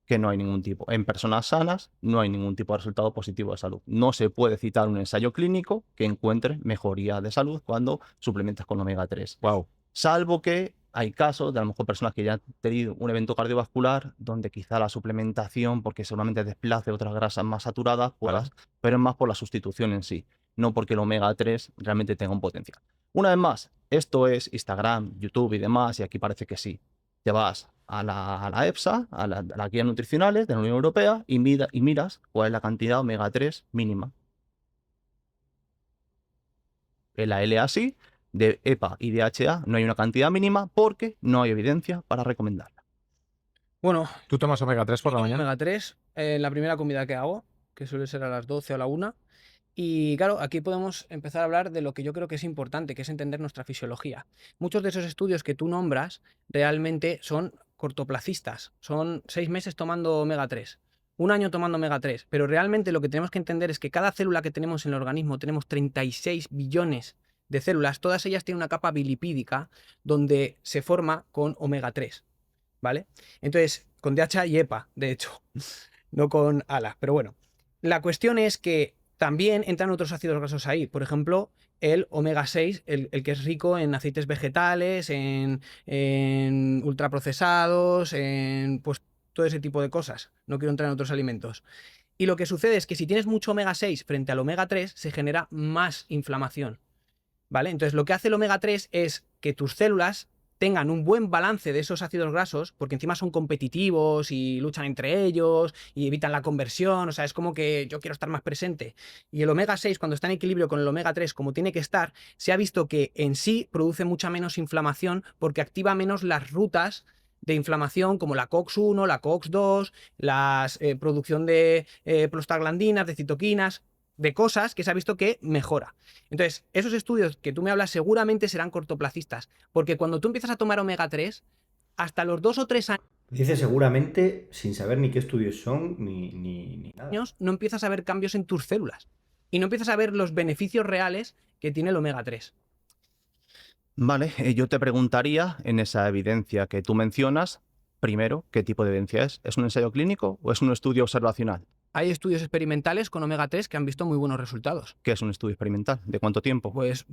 Que no hay ningún tipo. En personas sanas no hay ningún tipo de resultado positivo de salud. No se puede citar un ensayo clínico que encuentre mejoría de salud cuando suplementas con omega 3. Wow. Salvo que hay casos de a lo mejor personas que ya han tenido un evento cardiovascular donde quizá la suplementación, porque seguramente desplace otras grasas más saturadas, Vale. pero es más por la sustitución en sí, no porque el omega 3 realmente tenga un potencial. Una vez más, esto es Instagram, YouTube y demás, y aquí parece que sí. Te vas a la EFSA, a la guía nutricionales de la Unión Europea y miras cuál es la cantidad de omega 3 mínima. En la LA-sí, de EPA y DHA no hay una cantidad mínima porque no hay evidencia para recomendarla. bueno, ¿Tú tomas omega 3 por la mañana? omega 3 en la primera comida que hago, que suele ser a las 12 o a la 1. Y claro, aquí podemos empezar a hablar de lo que yo creo que es importante, que es entender nuestra fisiología. Muchos de esos estudios que tú nombras realmente son cortoplacistas. Son 6 meses tomando omega 3, un año tomando omega 3. Pero realmente lo que tenemos que entender es que cada célula que tenemos en el organismo, tenemos 36 billones de células, todas ellas tienen una capa bilipídica donde se forma con omega 3, ¿vale? Entonces, con DHA y EPA, de hecho, no con ALA. Pero bueno, la cuestión es que también entran otros ácidos grasos ahí. Por ejemplo, el omega 6, el que es rico en aceites vegetales, en ultraprocesados, en pues todo ese tipo de cosas. No quiero entrar en otros alimentos. Y lo que sucede es que si tienes mucho omega 6 frente al omega 3, se genera más inflamación, ¿vale? Entonces lo que hace el omega 3 es que tus células tengan un buen balance de esos ácidos grasos, porque encima son competitivos y luchan entre ellos y evitan la conversión, o sea, es como que yo quiero estar más presente. Y el omega 6, cuando está en equilibrio con el omega 3, como tiene que estar, se ha visto que en sí produce mucha menos inflamación porque activa menos las rutas de inflamación como la COX-1, la COX-2, la producción de prostaglandinas, de citoquinas, de cosas que se ha visto que mejora. Entonces, esos estudios que tú me hablas seguramente serán cortoplacistas, porque cuando tú empiezas a tomar omega 3, hasta los 2 o 3 Dice seguramente sin saber ni qué estudios son ni nada. años no empiezas a ver cambios en tus células y no empiezas a ver los beneficios reales que tiene el omega 3. Vale, yo te preguntaría, en esa evidencia que tú mencionas, primero, ¿qué tipo de evidencia es? ¿Es un ensayo clínico o es un estudio observacional? Hay estudios experimentales con omega 3 que han visto muy buenos resultados. ¿Qué es un estudio experimental? ¿De cuánto tiempo? Pues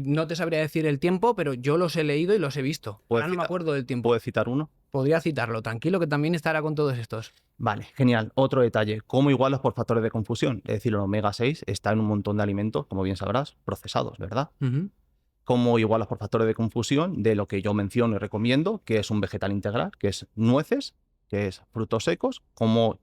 no te sabría decir el tiempo, pero yo los he leído y los he visto. ¿Puedes Ahora no me citar- acuerdo del tiempo. ¿Puedes citar uno? Podría citarlo, tranquilo, que también estará con todos estos. Vale, genial. Otro detalle, ¿cómo igualas por factores de confusión? Es decir, el omega 6 está en un montón de alimentos, como bien sabrás, procesados, ¿verdad? Ujú. ¿Cómo igualas por factores de confusión de lo que yo menciono y recomiendo, que es un vegetal integral, que es nueces, que es frutos secos? ¿Cómo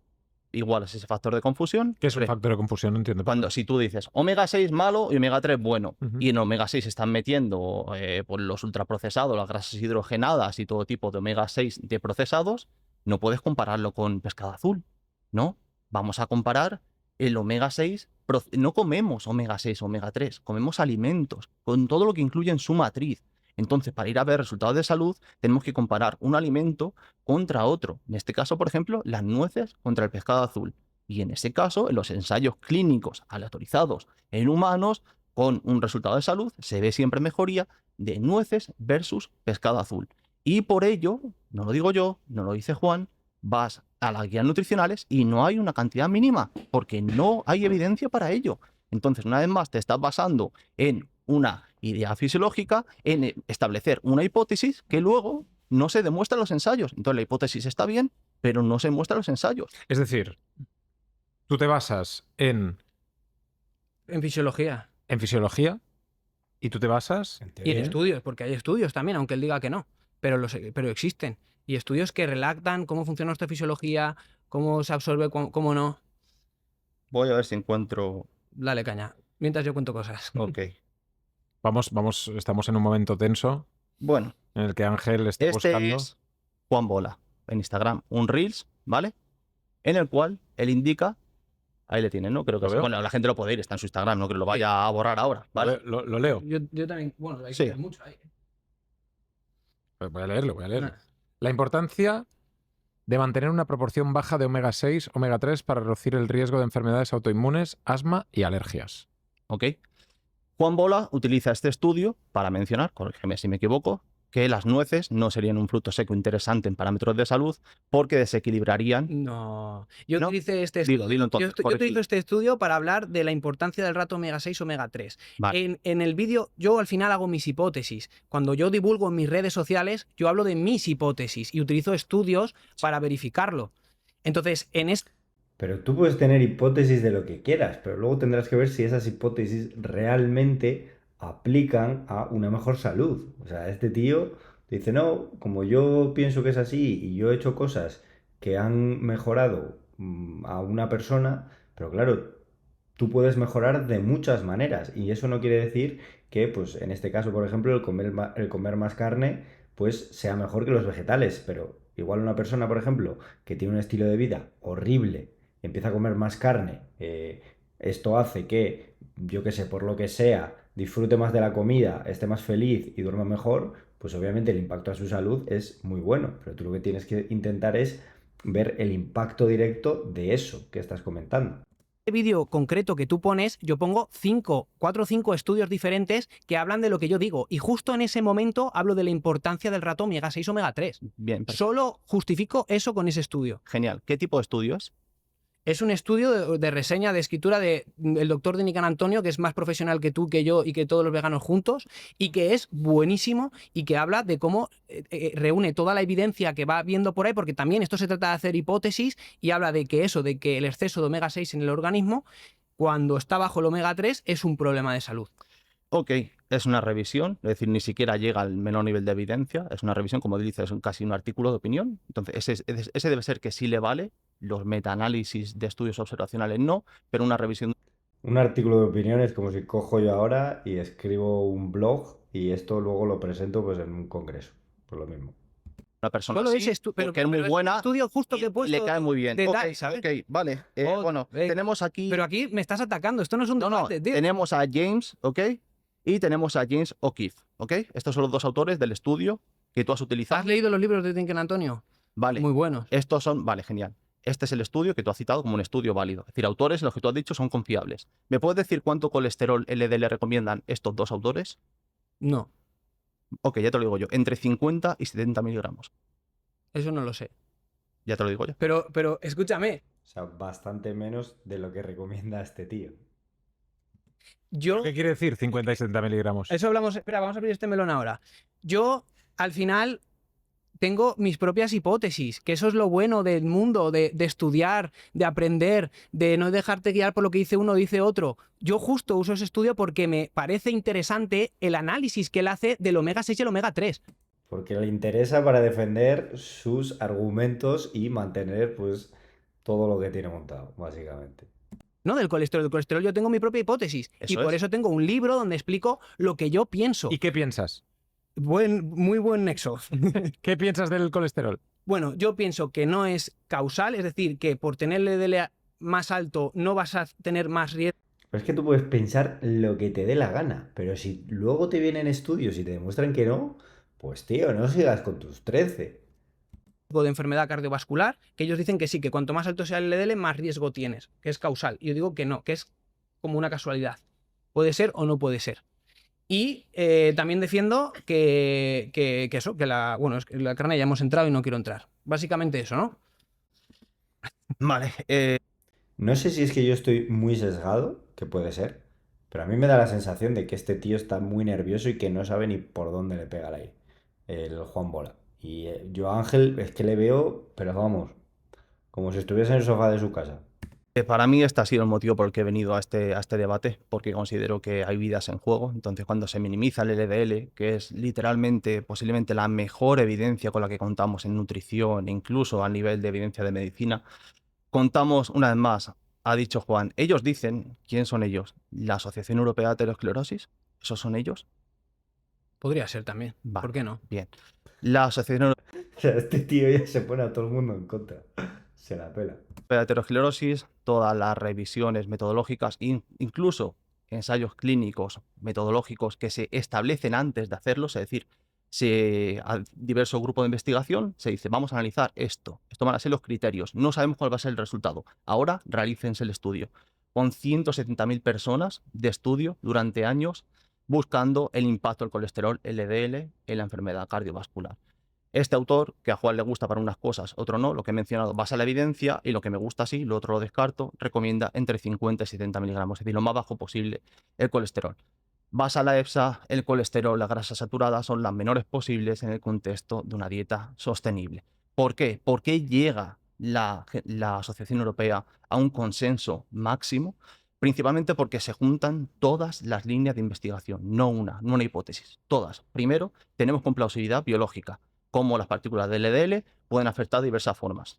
igualas ese factor de confusión? ¿Qué es un factor de confusión? No entiendo. Cuando si tú dices omega 6 malo y omega 3 bueno, Ujú. y en omega 6 están metiendo por los ultraprocesados, las grasas hidrogenadas y todo tipo de omega 6 de procesados, no puedes compararlo con pescado azul, ¿no? Vamos a comparar el omega 6, no comemos omega 6 o omega 3, comemos alimentos, con todo lo que incluye en su matriz. Entonces, para ir a ver resultados de salud, tenemos que comparar un alimento contra otro. En este caso, por ejemplo, las nueces contra el pescado azul. Y en ese caso, en los ensayos clínicos aleatorizados en humanos, con un resultado de salud, se ve siempre mejoría de nueces versus pescado azul. Y por ello, no lo digo yo, no lo dice Juan, vas a las guías nutricionales y no hay una cantidad mínima, porque no hay evidencia para ello. Entonces, una vez más, te estás basando en una idea fisiológica, en establecer una hipótesis que luego no se demuestra en los ensayos. Entonces, la hipótesis está bien, pero no se muestra en los ensayos. Es decir, tú te basas en En fisiología y tú te basas En y en teoría. estudios, porque hay estudios también, aunque él diga que no, pero existen. Y estudios que relatan cómo funciona nuestra fisiología, cómo se absorbe, cómo no. Voy a ver si encuentro... Dale caña, mientras yo cuento cosas. Ok. Vamos, estamos en un momento tenso Bueno, en el que Ángel está este buscando. es Juan Bola en Instagram, un Reels, ¿vale? En el cual él indica, ahí le tienen, ¿no? Creo que ¿Lo veo? bueno, la gente lo puede ir, está en su Instagram, no que lo vaya a borrar ahora, ¿vale? Lo leo. Yo también, bueno, hay que Sí. leer mucho ahí. Voy a leerlo, voy a leerlo. Nah. La importancia de mantener una proporción baja de omega 6, omega 3 para reducir el riesgo de enfermedades autoinmunes, asma y alergias. ¿Ok? Juan Bola utiliza este estudio para mencionar, corrígeme si me equivoco, que las nueces no serían un fruto seco interesante en parámetros de salud porque desequilibrarían... No. Yo ¿No? utilicé este Dilo, estudio. dilo entonces, Yo corregí. utilizo este estudio para hablar de la importancia del rato omega 6, omega 3. Vale. En el vídeo, yo al final hago mis hipótesis. Cuando yo divulgo en mis redes sociales, yo hablo de mis hipótesis y utilizo estudios para verificarlo. Entonces, en este Pero tú puedes tener hipótesis de lo que quieras, pero luego tendrás que ver si esas hipótesis realmente aplican a una mejor salud. O sea, este tío dice, no, como yo pienso que es así y yo he hecho cosas que han mejorado a una persona, pero claro, tú puedes mejorar de muchas maneras y eso no quiere decir que, pues en este caso, por ejemplo, el comer más carne, pues sea mejor que los vegetales, pero igual una persona, por ejemplo, que tiene un estilo de vida horrible, empieza a comer más carne, esto hace que, yo qué sé, por lo que sea, disfrute más de la comida, esté más feliz y duerma mejor, pues obviamente el impacto a su salud es muy bueno, pero tú lo que tienes que intentar es ver el impacto directo de eso que estás comentando. vídeo concreto que tú pones, yo pongo 4 o 5 estudios diferentes que hablan de lo que yo digo. Y justo en ese momento hablo de la importancia del rato omega 6, omega 3. Bien, perfecto. Solo justifico eso con ese estudio. Genial. ¿Qué tipo de estudios? Es un estudio de reseña, de escritura del doctor Denican Antonio, que es más profesional que tú, que yo y que todos los veganos juntos, y que es buenísimo y que habla de cómo reúne toda la evidencia que va viendo por ahí, porque también esto se trata de hacer hipótesis y habla de que eso, de que el exceso de omega 6 en el organismo, cuando está bajo el omega 3, es un problema de salud. Ok, es una revisión, es decir, ni siquiera llega al menor nivel de evidencia, es una revisión, como dice, es casi un artículo de opinión. Entonces, ese debe ser que sí le vale, los metaanálisis de estudios observacionales no, pero una revisión de Un artículo de opinión es como si cojo yo ahora y escribo un blog y esto luego lo presento pues en un congreso. Pues lo mismo. una persona Solo ese así, estudio, porque es muy pero es un buena estudio justo y, que he y le puesto cae muy bien. de Ok, tal, ¿sabes? ok, vale. Oh, Bueno, venga. tenemos aquí... Pero aquí me estás atacando, esto no es un No, debate, tío. tenemos a James, ¿ok? Y tenemos a James O'Keefe, ¿ok? Estos son los dos autores del estudio que tú has utilizado. ¿Has leído los libros de Tinken Antonio? Vale. Muy buenos. Estos son, vale, genial. Este es el estudio que tú has citado como un estudio válido. Es decir, autores, los que tú has dicho, son confiables. ¿Me puedes decir cuánto colesterol LDL recomiendan estos dos autores? No, Ok, ya te lo digo yo. Entre 50 y 70 miligramos. eso no lo sé. Ya te lo digo yo. Pero escúchame, O sea, bastante menos de lo que recomienda este tío. yo... ¿Qué quiere decir 50 y 70 miligramos? Eso hablamos... Espera, vamos a abrir este melón ahora. Yo, al final, tengo mis propias hipótesis, que eso es lo bueno del mundo, de estudiar, de aprender, de no dejarte guiar por lo que dice uno o dice otro. Yo justo uso ese estudio porque me parece interesante el análisis que él hace del omega 6 y el omega 3. Porque le interesa para defender sus argumentos y mantener pues todo lo que tiene montado, básicamente. ¿No? Del colesterol. Del colesterol yo tengo mi propia hipótesis. Y Eso por es. eso tengo un libro donde explico lo que yo pienso. ¿Y qué piensas? Muy buen nexo. ¿Qué piensas del colesterol? Bueno, yo pienso que no es causal, es decir, que por tener el LDL más alto no vas a tener más riesgo Pero es que tú puedes pensar lo que te dé la gana, pero si luego te vienen estudios y te demuestran que no, pues tío, no sigas con tus 13. de enfermedad cardiovascular, que ellos dicen que sí, que cuanto más alto sea el LDL, más riesgo tienes, que es causal. Y yo digo que no, que es como una casualidad. Puede ser o no puede ser. Y también defiendo que eso, que la... Bueno, es que la carne ya hemos entrado y no quiero entrar. Básicamente eso, ¿no? Vale. No sé si es que yo estoy muy sesgado, que puede ser, pero a mí me da la sensación de que este tío está muy nervioso y que no sabe ni por dónde le pega ahí, el Juan Bola. Y yo a Ángel es que le veo, pero vamos, como si estuviese en el sofá de su casa. Para mí este ha sido el motivo por el que he venido a este debate, porque considero que hay vidas en juego. Entonces, cuando se minimiza el LDL, que es literalmente, posiblemente la mejor evidencia con la que contamos en nutrición, incluso a nivel de evidencia de medicina, contamos una vez más, ha dicho Juan, ellos dicen, ¿quién son ellos? ¿La Asociación Europea de Aterosclerosis? ¿Esos son ellos? Podría ser también. Vale, ¿Por qué no? bien. La Asociación O sea, este tío ya se pone a todo el mundo en contra. Se la pela. de aterosclerosis, todas las revisiones metodológicas, incluso ensayos clínicos metodológicos que se establecen antes de hacerlos, es decir, a diversos grupos de investigación se dice, vamos a analizar esto, estos van a ser los criterios, no sabemos cuál va a ser el resultado, ahora realícense el estudio, con 170.000 personas de estudio durante años buscando el impacto del colesterol LDL en la enfermedad cardiovascular. Este autor, que a Juan le gusta para unas cosas, otro no, lo que he mencionado, basa la evidencia y lo que me gusta sí, lo otro lo descarto, recomienda entre 50 y 70 miligramos, es decir, lo más bajo posible el colesterol. Basa la EFSA, el colesterol, las grasas saturadas son las menores posibles en el contexto de una dieta sostenible. ¿Por qué? ¿Por qué llega la Asociación Europea a un consenso máximo? Principalmente porque se juntan todas las líneas de investigación, no una hipótesis, todas. Primero, tenemos con plausibilidad biológica cómo las partículas de LDL pueden afectar de diversas formas.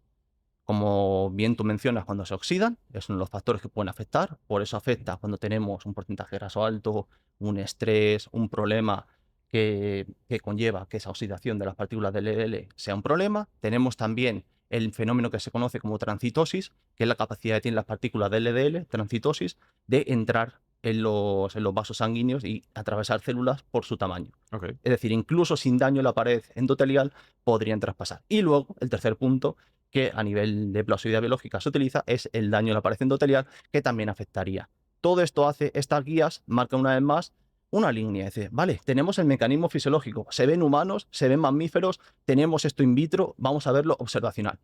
Como bien tú mencionas, cuando se oxidan, es uno de los factores que pueden afectar, por eso afecta cuando tenemos un porcentaje graso alto, un estrés, un problema que conlleva que esa oxidación de las partículas de LDL sea un problema. Tenemos también el fenómeno que se conoce como transitosis, que es la capacidad que tienen las partículas de LDL, transitosis, de entrar en los vasos sanguíneos y atravesar células por su tamaño. Okay. Es decir, incluso sin daño en la pared endotelial podrían traspasar. Y luego, el tercer punto que a nivel de plausibilidad biológica se utiliza es el daño en la pared endotelial, que también afectaría. Todo esto hace, estas guías marcan una vez más una línea. Dice, vale, tenemos el mecanismo fisiológico, se ven humanos, se ven mamíferos, tenemos esto in vitro, vamos a verlo observacional.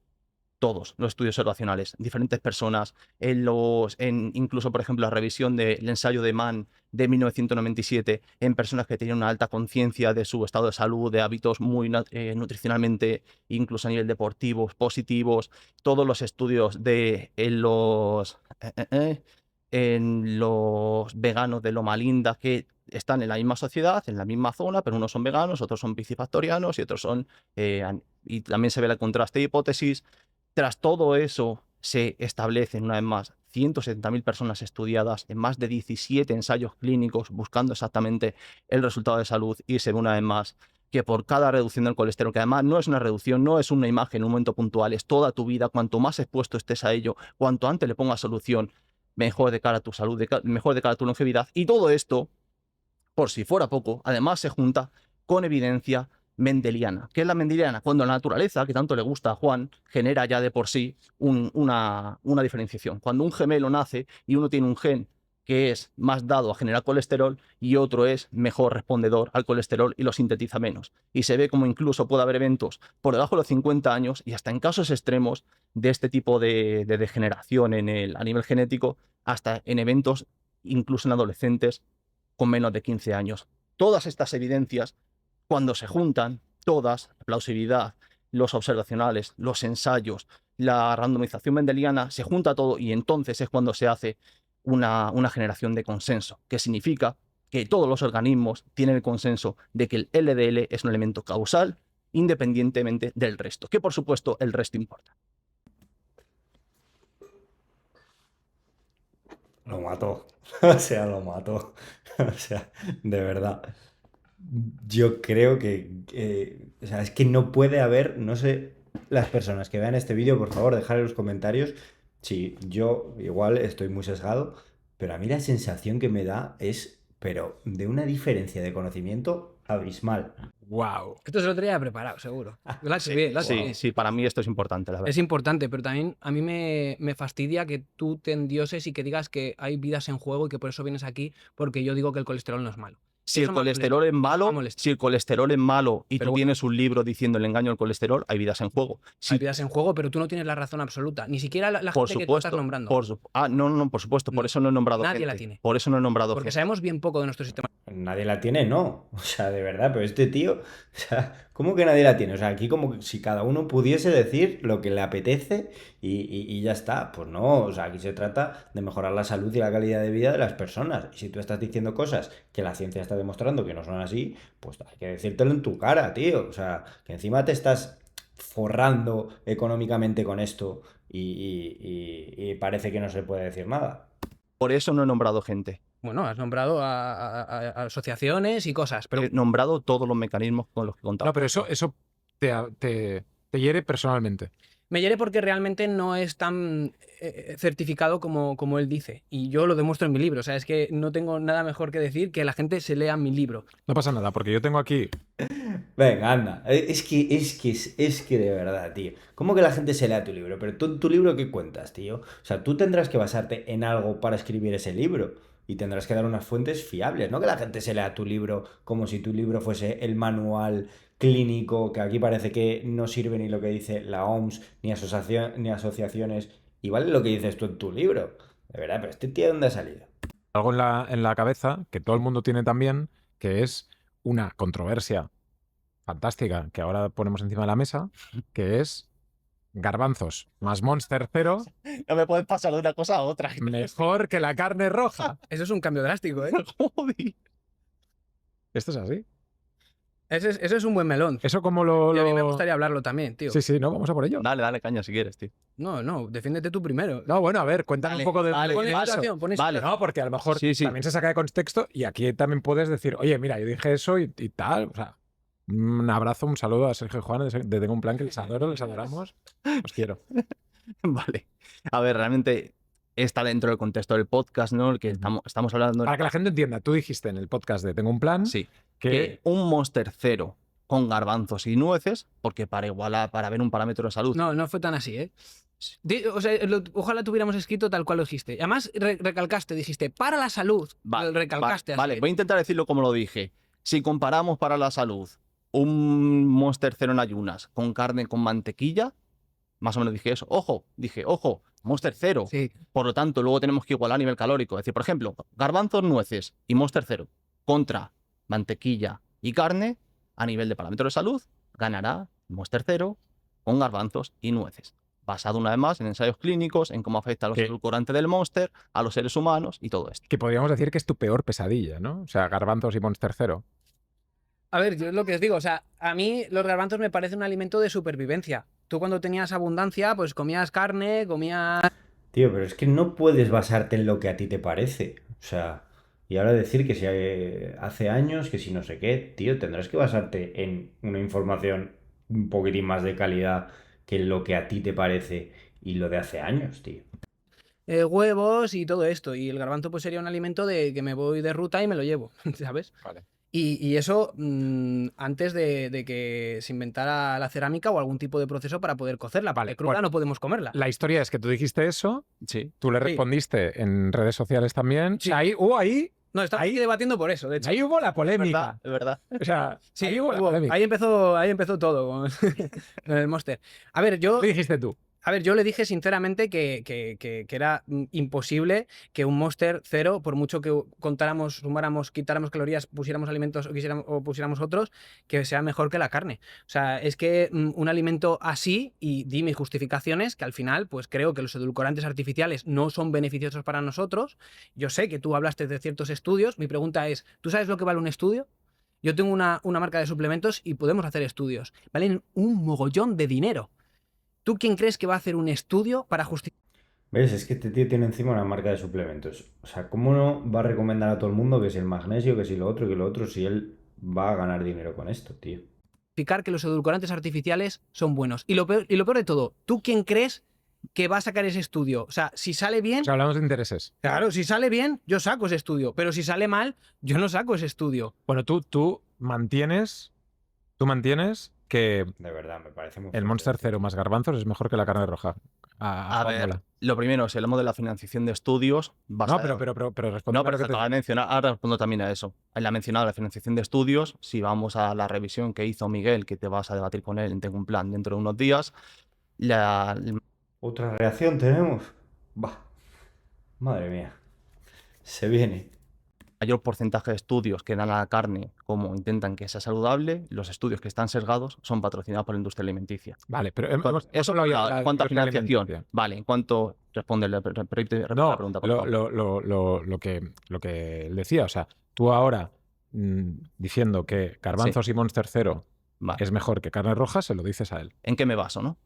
Todos los estudios observacionales, diferentes personas, incluso, por ejemplo, la revisión del ensayo de Mann de 1997 en personas que tenían una alta conciencia de su estado de salud, de hábitos muy nutricionalmente, incluso a nivel deportivo, positivos, todos los estudios en los veganos de Loma Linda que están en la misma sociedad, en la misma zona, pero unos son veganos, otros son piscifactorianos y otros son... y también se ve el contraste de hipótesis. Tras todo eso se establecen, una vez más, 170.000 personas estudiadas en más de 17 ensayos clínicos buscando exactamente el resultado de salud, y se ve una vez más que por cada reducción del colesterol, que además no es una reducción, no es una imagen en un momento puntual, es toda tu vida, cuanto más expuesto estés a ello, cuanto antes le pongas solución, mejor de cara a tu salud, mejor de cara a tu longevidad. Y todo esto, por si fuera poco, además se junta con evidencia mendeliana. ¿Qué es la mendeliana? Cuando la naturaleza, que tanto le gusta a Juan, genera ya de por sí una diferenciación. Cuando un gemelo nace y uno tiene un gen que es más dado a generar colesterol y otro es mejor respondedor al colesterol y lo sintetiza menos. Y se ve como incluso puede haber eventos por debajo de los 50 años y hasta en casos extremos de este tipo de degeneración a nivel genético, hasta en eventos incluso en adolescentes con menos de 15 años. Todas estas evidencias, cuando se juntan, todas, la plausibilidad, los observacionales, los ensayos, la randomización mendeliana, se junta todo y entonces es cuando se hace una generación de consenso, que significa que todos los organismos tienen el consenso de que el LDL es un elemento causal independientemente del resto, que por supuesto el resto importa. Lo mató. O sea, lo mató. O sea, de verdad. Yo creo que o sea, es que no puede haber, no sé, las personas que vean este vídeo, por favor, dejad en los comentarios. Sí, yo igual estoy muy sesgado, pero a mí la sensación que me da es, pero de una diferencia de conocimiento abismal. ¡Wow! Esto se lo tenía preparado, seguro. Lo has hecho bien, lo has hecho Sí, bien. sí, para mí esto es importante, la verdad. Es importante, pero también a mí me fastidia que tú te endioses y que digas que hay vidas en juego y que por eso vienes aquí, porque yo digo que el colesterol no es malo. Si Eso el me ha colesterol es molestado, me ha malo, molestado. si el colesterol es malo y Pero tú bueno. tienes un libro diciendo el engaño al colesterol, hay vidas en juego. Si Hay vidas en juego, pero tú no tienes la razón absoluta. Ni siquiera la por gente que tú estás supuesto, nombrando. no, por supuesto, por No, eso no he nombrado nadie la gente. tiene. Por eso no he nombrado Porque gente. sabemos bien poco de nuestro sistema. Nadie la tiene, no. O sea, de verdad, pero este tío, o sea, ¿cómo que nadie la tiene? O sea, aquí como si cada uno pudiese decir lo que le apetece y ya está. Pues no, o sea, aquí se trata de mejorar la salud y la calidad de vida de las personas. Y si tú estás diciendo cosas que la ciencia está demostrando que no son así, pues hay que decírtelo en tu cara, tío. O sea, que encima te estás forrando económicamente con esto y parece que no se puede decir nada. Por eso no he nombrado gente. Bueno, has nombrado a asociaciones y cosas, pero He nombrado todos los mecanismos con los que contamos. No, pero eso te hiere personalmente. me hiere porque realmente no es tan certificado como él dice. Y yo lo demuestro en mi libro. O sea, es que no tengo nada mejor que decir que la gente se lea mi libro. No pasa nada, porque yo tengo aquí. Venga, anda. Es que de verdad, tío. ¿Cómo que la gente se lea tu libro? Pero tú en tu libro, ¿qué cuentas, tío? O sea, tú tendrás que basarte en algo para escribir ese libro. Y tendrás que dar unas fuentes fiables, ¿no? Que la gente se lea tu libro como si tu libro fuese el manual clínico, que aquí parece que no sirve ni lo que dice la OMS, ni asociaciones. Y vale lo que dices tú en tu libro. De verdad, pero este tío, ¿dónde ha salido? Algo en la cabeza que todo el mundo tiene también, que es una controversia fantástica que ahora ponemos encima de la mesa, que es garbanzos más Monster Cero No me puedes pasar de una cosa a otra. mejor que la carne roja. Eso es un cambio drástico, ¿eh? Joder. Esto es así. Eso es un buen melón. Eso como Y a mí me gustaría hablarlo también, tío. Sí, sí, no, vamos a por ello. Dale caña si quieres, tío. No, defiéndete tú primero. No, bueno, a ver, cuéntame Vale, un poco de vale, Pon de en vale. eso. situación, pon en Vale. situación. No, porque a lo mejor Sí, sí. también se saca de contexto y aquí también puedes decir, oye, mira, yo dije eso y tal. O sea, un abrazo, un saludo a Sergio y Juan de Tengo un Plan, que les adoro, les adoramos. Os quiero. Vale. A ver, realmente está dentro del contexto del podcast, ¿no? El que estamos hablando. Para que la gente entienda, tú dijiste en el podcast de Tengo un Plan Sí. que Que un Monster Cero con garbanzos y nueces, porque para igualar, para ver un parámetro de salud. No fue tan así, ¿eh? O sea, ojalá tuviéramos escrito tal cual lo dijiste. Además, recalcaste, dijiste, para la salud. Recalcaste así. Vale, voy a intentar decirlo como lo dije. Si comparamos para la salud un Monster Cero en ayunas con carne con mantequilla, más o menos dije eso. Dije, ojo, Monster Cero. Sí. Por lo tanto, luego tenemos que igualar a nivel calórico. Es decir, por ejemplo, garbanzos, nueces y Monster Cero contra mantequilla y carne, a nivel de parámetro de salud, ganará Monster Cero con garbanzos y nueces. basado una vez más en ensayos clínicos, en cómo afecta a los ¿Qué? edulcorantes del Monster, a los seres humanos y todo esto. Que podríamos decir que es tu peor pesadilla, ¿no? O sea, garbanzos y Monster Cero. A ver, yo es lo que os digo, o sea, a mí los garbanzos me parecen un alimento de supervivencia. Tú cuando tenías abundancia, pues comías carne, comías... Tío, pero es que no puedes basarte en lo que a ti te parece. O sea, y ahora decir que si hace años, que si no sé qué, tío, tendrás que basarte en una información un poquitín más de calidad que lo que a ti te parece y lo de hace años, tío. huevos y todo esto. Y el garbanzo pues sería un alimento de que me voy de ruta y me lo llevo, ¿sabes? Vale. Y eso antes de que se inventara la cerámica o algún tipo de proceso para poder cocerla. Vale, Porque cruda bueno, no podemos comerla. La historia es que tú dijiste eso, Sí. tú le Sí. respondiste en redes sociales también. Sí. Ahí No, estamos aquí debatiendo por eso, de hecho. ahí hubo la Es polémica. verdad. O sea, Sí, ahí hubo la polémica. ahí empezó todo con con el Monster. A ver, ¿Qué dijiste tú? yo le dije sinceramente que era imposible que un Monster Cero, por mucho que contáramos, sumáramos, quitáramos calorías, pusiéramos alimentos o pusiéramos otros, que sea mejor que la carne. O sea, es que un alimento así, y di mis justificaciones, que al final, pues creo que los edulcorantes artificiales no son beneficiosos para nosotros. Yo sé que tú hablaste de ciertos estudios. Mi pregunta es, ¿tú sabes lo que vale un estudio? Yo tengo una marca de suplementos y podemos hacer estudios. Valen un mogollón de dinero. ¿Tú quién crees que va a hacer un estudio para justificar? ¿Ves? Es que este tío tiene encima una marca de suplementos. O sea, ¿cómo no va a recomendar a todo el mundo que si el magnesio, que si lo otro, que lo otro, si él va a ganar dinero con esto, tío? Que los edulcorantes artificiales son buenos? Y lo peor de todo, ¿tú quién crees que va a sacar ese estudio? O sea, si sale bien, O sea, hablamos de intereses. claro, si sale bien, yo saco ese estudio. Pero si sale mal, yo no saco ese estudio. Bueno, tú mantienes que De verdad, me parece muy el fuerte Monster esto. Cero más garbanzos es mejor que la carne roja. A Juan ver, Bola. lo primero, si hablamos de la financiación de estudios, No, basada- pero responde No, a lo pero que se te... acaba de mencionar, ahora respondo también a eso. Él ha mencionado la financiación de estudios. Si vamos a la revisión que hizo Miguel, que te vas a debatir con él en Tengo un Plan dentro de unos días, el ¿Otra reacción tenemos? Bah, madre mía. Se viene. mayor porcentaje de estudios que dan a la carne como intentan que sea saludable, los estudios que están sesgados son patrocinados por la industria alimenticia. Vale, pero hemos Eso hablado ya de en la cuanto a industria financiación. alimenticia. Vale, en cuanto responde la No, pregunta, por favor. lo que él decía, o sea, tú ahora diciendo que garbanzos y Monster Cero Vale. es mejor que carne roja, se lo dices a él. ¿En qué me baso, no?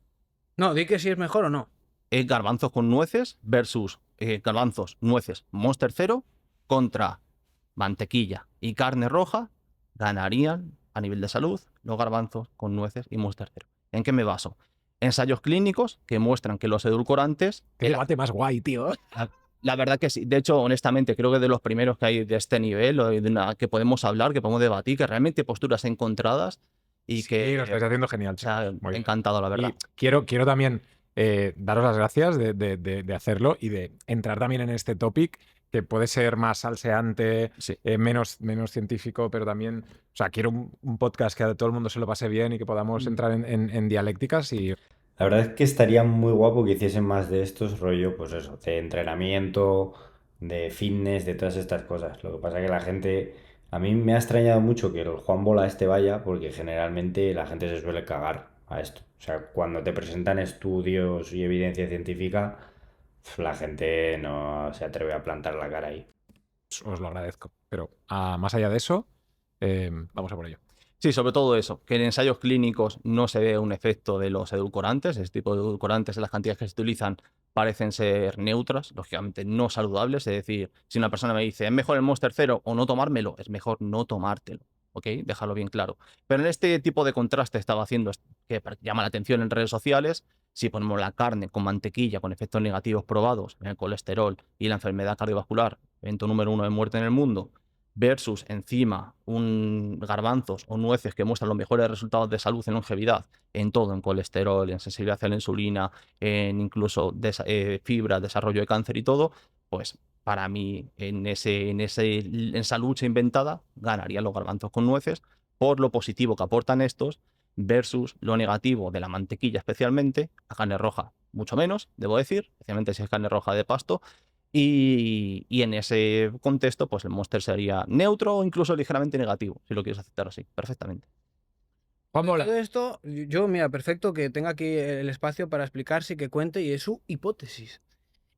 No, di que si es mejor o no. Garbanzos con nueces versus garbanzos, nueces, Monster Cero contra mantequilla y carne roja, ganarían a nivel de salud los garbanzos con nueces y Monster Cero. ¿En qué me baso? Ensayos clínicos que muestran que los edulcorantes... Qué debate más guay, tío. La verdad que sí. De hecho, honestamente, creo que de los primeros que hay de este nivel, o que podemos hablar, que podemos debatir, que realmente posturas encontradas y Sí, que... lo estáis haciendo genial. o sea, chicos. Muy bien. encantado, la verdad. Y quiero también daros las gracias de hacerlo y de entrar también en este topic que puede ser más salseante, Sí. menos científico, pero también, o sea, quiero un podcast que a todo el mundo se lo pase bien y que podamos entrar en dialécticas y La verdad es que estaría muy guapo que hiciesen más de estos rollo, pues eso, de entrenamiento, de fitness, de todas estas cosas. Lo que pasa es que la gente, a mí me ha extrañado mucho que el Juan Bola este vaya, porque generalmente la gente se suele cagar a esto. O sea, cuando te presentan estudios y evidencia científica, la gente no se atreve a plantar la cara ahí. os lo agradezco. Pero más allá de eso, vamos a por ello. Sí, sobre todo eso, que en ensayos clínicos no se ve un efecto de los edulcorantes. Este tipo de edulcorantes, en las cantidades que se utilizan, parecen ser neutras, lógicamente no saludables. Es decir, si una persona me dice, es mejor el Monster Cero o no tomármelo, es mejor no tomártelo. ¿Ok? Dejarlo bien claro. Pero en este tipo de contraste estaba haciendo, que llama la atención en redes sociales, si ponemos la carne con mantequilla con efectos negativos probados en el colesterol y la enfermedad cardiovascular, evento número 1 de muerte en el mundo, versus encima un garbanzos o nueces que muestran los mejores resultados de salud en longevidad, en todo, en colesterol, en sensibilidad a la insulina, en incluso fibra, desarrollo de cáncer y todo, pues para mí en esa lucha inventada ganarían los garbanzos con nueces por lo positivo que aportan estos versus lo negativo de la mantequilla especialmente, la carne roja mucho menos, debo decir, especialmente si es carne roja de pasto. Y en ese contexto, pues el Monster sería neutro o incluso ligeramente negativo, si lo quieres aceptar así, perfectamente. Juan Bola. Todo esto, yo, mira, perfecto que tenga aquí el espacio para explicarse, que cuente, y es su hipótesis.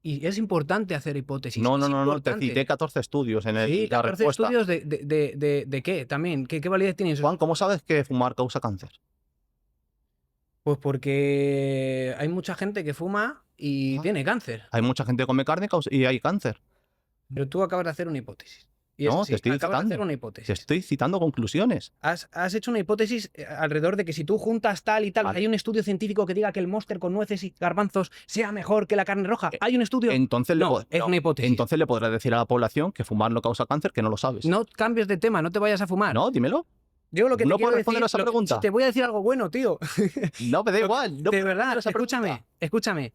Y es importante hacer hipótesis. No, es te importante. cité 14 estudios en Sí, la 14 respuesta. estudios de qué también. ¿Qué validez tienen esos? Juan, ¿cómo sabes que fumar causa cáncer? Pues porque hay mucha gente que fuma y Ah. tiene cáncer. Hay mucha gente que come carne y hay cáncer. Pero tú acabas de hacer una hipótesis. Y es No, así, te estoy acabas de hacer citando. una Te hipótesis. estoy citando conclusiones. Has hecho una hipótesis alrededor de que si tú juntas tal y tal, Vale. hay un estudio científico que diga que el Monster con nueces y garbanzos sea mejor que la carne roja. ¿Hay un estudio? Entonces, No, es una hipótesis. Entonces le podrás decir a la población que fumar no causa cáncer, que no lo sabes. No cambies de tema, no te vayas a fumar. No, dímelo. Yo lo que no te quiero puedo responder decir, a esa lo que- pregunta. si te voy a decir algo bueno, tío. No, me da igual. No de puedo verdad, responder a esa pregunta. escúchame.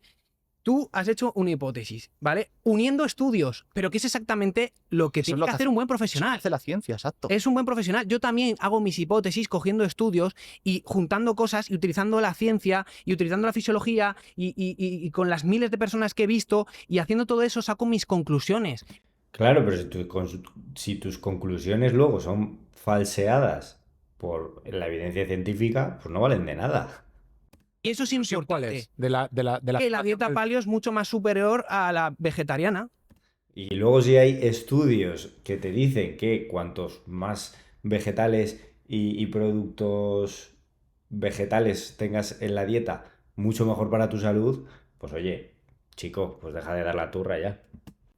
Tú has hecho una hipótesis, ¿vale? Uniendo estudios, pero que es exactamente lo que Eso tiene es lo que que hacer hace- un buen Eso es lo que profesional. hace la ciencia, exacto. Es un buen profesional. Yo también hago mis hipótesis cogiendo estudios y juntando cosas y utilizando la ciencia y utilizando la fisiología y con las miles de personas que he visto y haciendo todo eso saco mis conclusiones. Claro, pero si tus conclusiones luego son falseadas por la evidencia científica, pues no valen de nada. Y eso es ¿Cuál importante. es? De la Que la dieta paleo es mucho más superior a la vegetariana. Y luego si hay estudios que te dicen que cuantos más vegetales y productos vegetales tengas en la dieta, mucho mejor para tu salud, pues oye, chico, pues deja de dar la turra ya.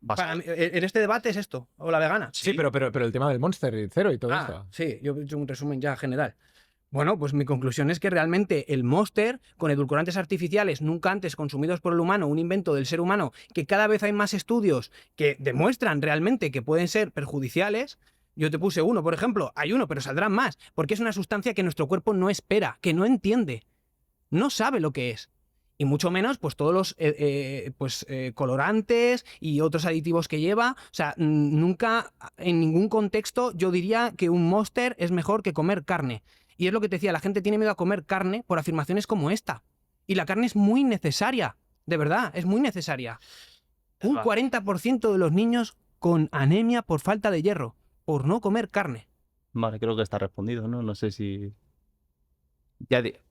Para mí, en este debate es esto, o la vegana. Sí, pero el tema del Monster Cero y todo esto. Sí, yo he hecho un resumen ya general. Bueno, pues mi conclusión es que realmente el Monster, con edulcorantes artificiales nunca antes consumidos por el humano, un invento del ser humano, que cada vez hay más estudios que demuestran realmente que pueden ser perjudiciales. Yo te puse uno, por ejemplo, hay uno, pero saldrán más, porque es una sustancia que nuestro cuerpo no espera, que no entiende, no sabe lo que es. Y mucho menos, pues todos los colorantes y otros aditivos que lleva. O sea, nunca, en ningún contexto, yo diría que un Monster es mejor que comer carne. Y es lo que te decía, la gente tiene miedo a comer carne por afirmaciones como esta. Y la carne es muy necesaria, de verdad, es muy necesaria. Un 40% de los niños con anemia por falta de hierro, por no comer carne. Vale, creo que está respondido, ¿no? No sé si...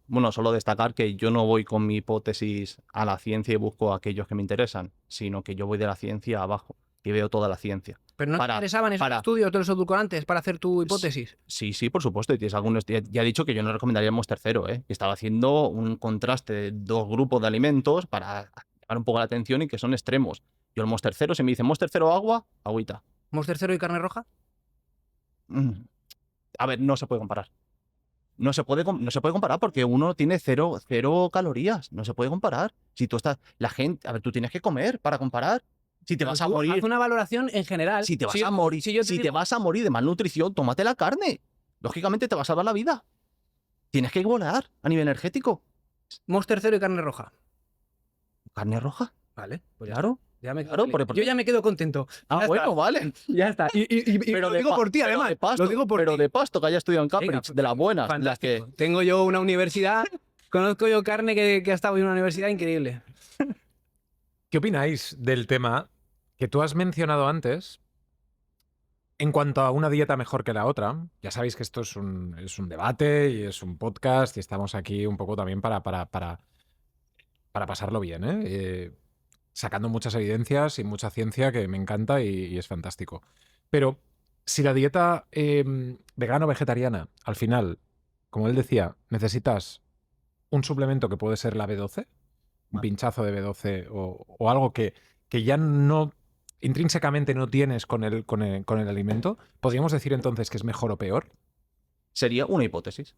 Bueno, solo destacar que yo no voy con mi hipótesis a la ciencia y busco a aquellos que me interesan, sino que yo voy de la ciencia abajo y veo toda la ciencia. Pero no te interesaban esos para- estudios de los edulcorantes para hacer tu hipótesis. Sí, por supuesto. Y tienes algunos. Ya he dicho que yo no recomendaría el Monster Cero, ¿eh? Que estaba haciendo un contraste de dos grupos de alimentos para llamar un poco la atención y que son extremos. Yo el Monster Cero, si me dicen Monster Cero agua, agüita. ¿Monster Cero y carne roja? A ver, no se puede comparar. No se puede comparar porque uno tiene cero calorías. No se puede comparar. Si tú estás. La gente. A ver, tú tienes que comer para comparar. Si te vas a Tú morir. haz una valoración en general. Si te vas Si yo- a morir, si yo te si te digo- vas a morir de malnutrición, tómate la carne. Lógicamente te va a salvar la vida. Tienes que volar a nivel energético. Monster Cero y carne roja. ¿Carne roja? Vale, pues ya, Claro. ya me Claro, quedo por- Yo ya me quedo contento. Ah, Ya bueno, está. vale. Ya está. Y Pero lo de digo pa- por ti, pero además. de pasto, Lo digo por pero ti. de pasto que haya estudiado en Venga, Cambridge, de las buenas, las fantástico. que... Tengo yo una universidad. Conozco yo carne que ha estado en una universidad increíble. ¿Qué opináis del tema que tú has mencionado antes en cuanto a una dieta mejor que la otra? Ya sabéis que esto es un debate y es un podcast y estamos aquí un poco también para pasarlo bien, ¿eh? Sacando muchas evidencias y mucha ciencia que me encanta y es fantástico. Pero si la dieta vegano-vegetariana, al final, como él decía, necesitas un suplemento que puede ser la B12, un pinchazo de B12 o algo que ya no intrínsecamente no tienes con el alimento, ¿podríamos decir entonces que es mejor o peor? Sería una hipótesis.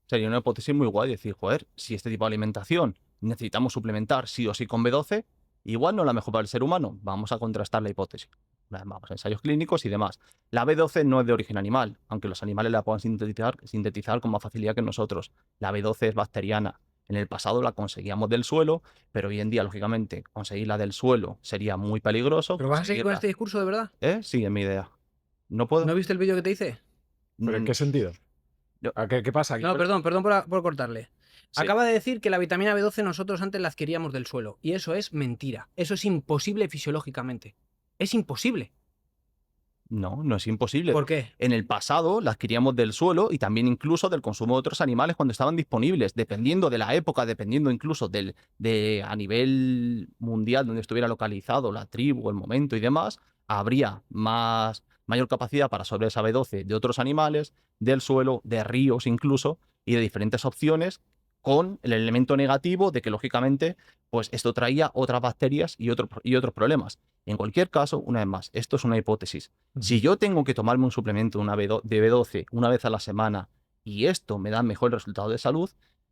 Sería una hipótesis muy guay. Decir, joder, si este tipo de alimentación necesitamos suplementar sí o sí con B12, igual no es la mejor para el ser humano. Vamos a contrastar la hipótesis. Vamos a ensayos clínicos y demás. La B12 no es de origen animal, aunque los animales la puedan sintetizar con más facilidad que nosotros. La B12 es bacteriana. En el pasado la conseguíamos del suelo, pero hoy en día, lógicamente, conseguirla del suelo sería muy peligroso. ¿Pero vas a seguir con Conseguirla- este discurso de verdad? Sí, es mi idea. No puedo... ¿No viste el vídeo que te hice? ¿Pero en qué sentido? Yo- ¿Qué pasa? No, perdón por cortarle. Sí. Acaba de decir que la vitamina B12 nosotros antes la adquiríamos del suelo. Y eso es mentira. Eso es imposible fisiológicamente. Es imposible. No, no es imposible. ¿Por qué? En el pasado la adquiríamos del suelo y también incluso del consumo de otros animales cuando estaban disponibles, dependiendo de la época, dependiendo incluso a nivel mundial donde estuviera localizado la tribu, el momento y demás, habría mayor capacidad para absorber esa B12 de otros animales, del suelo, de ríos incluso, y de diferentes opciones, con el elemento negativo de que lógicamente pues esto traía otras bacterias y otros problemas. En cualquier caso, una vez más, esto es una hipótesis. Si yo tengo que tomarme un suplemento de B12 una vez a la semana y esto me da mejor resultado de salud,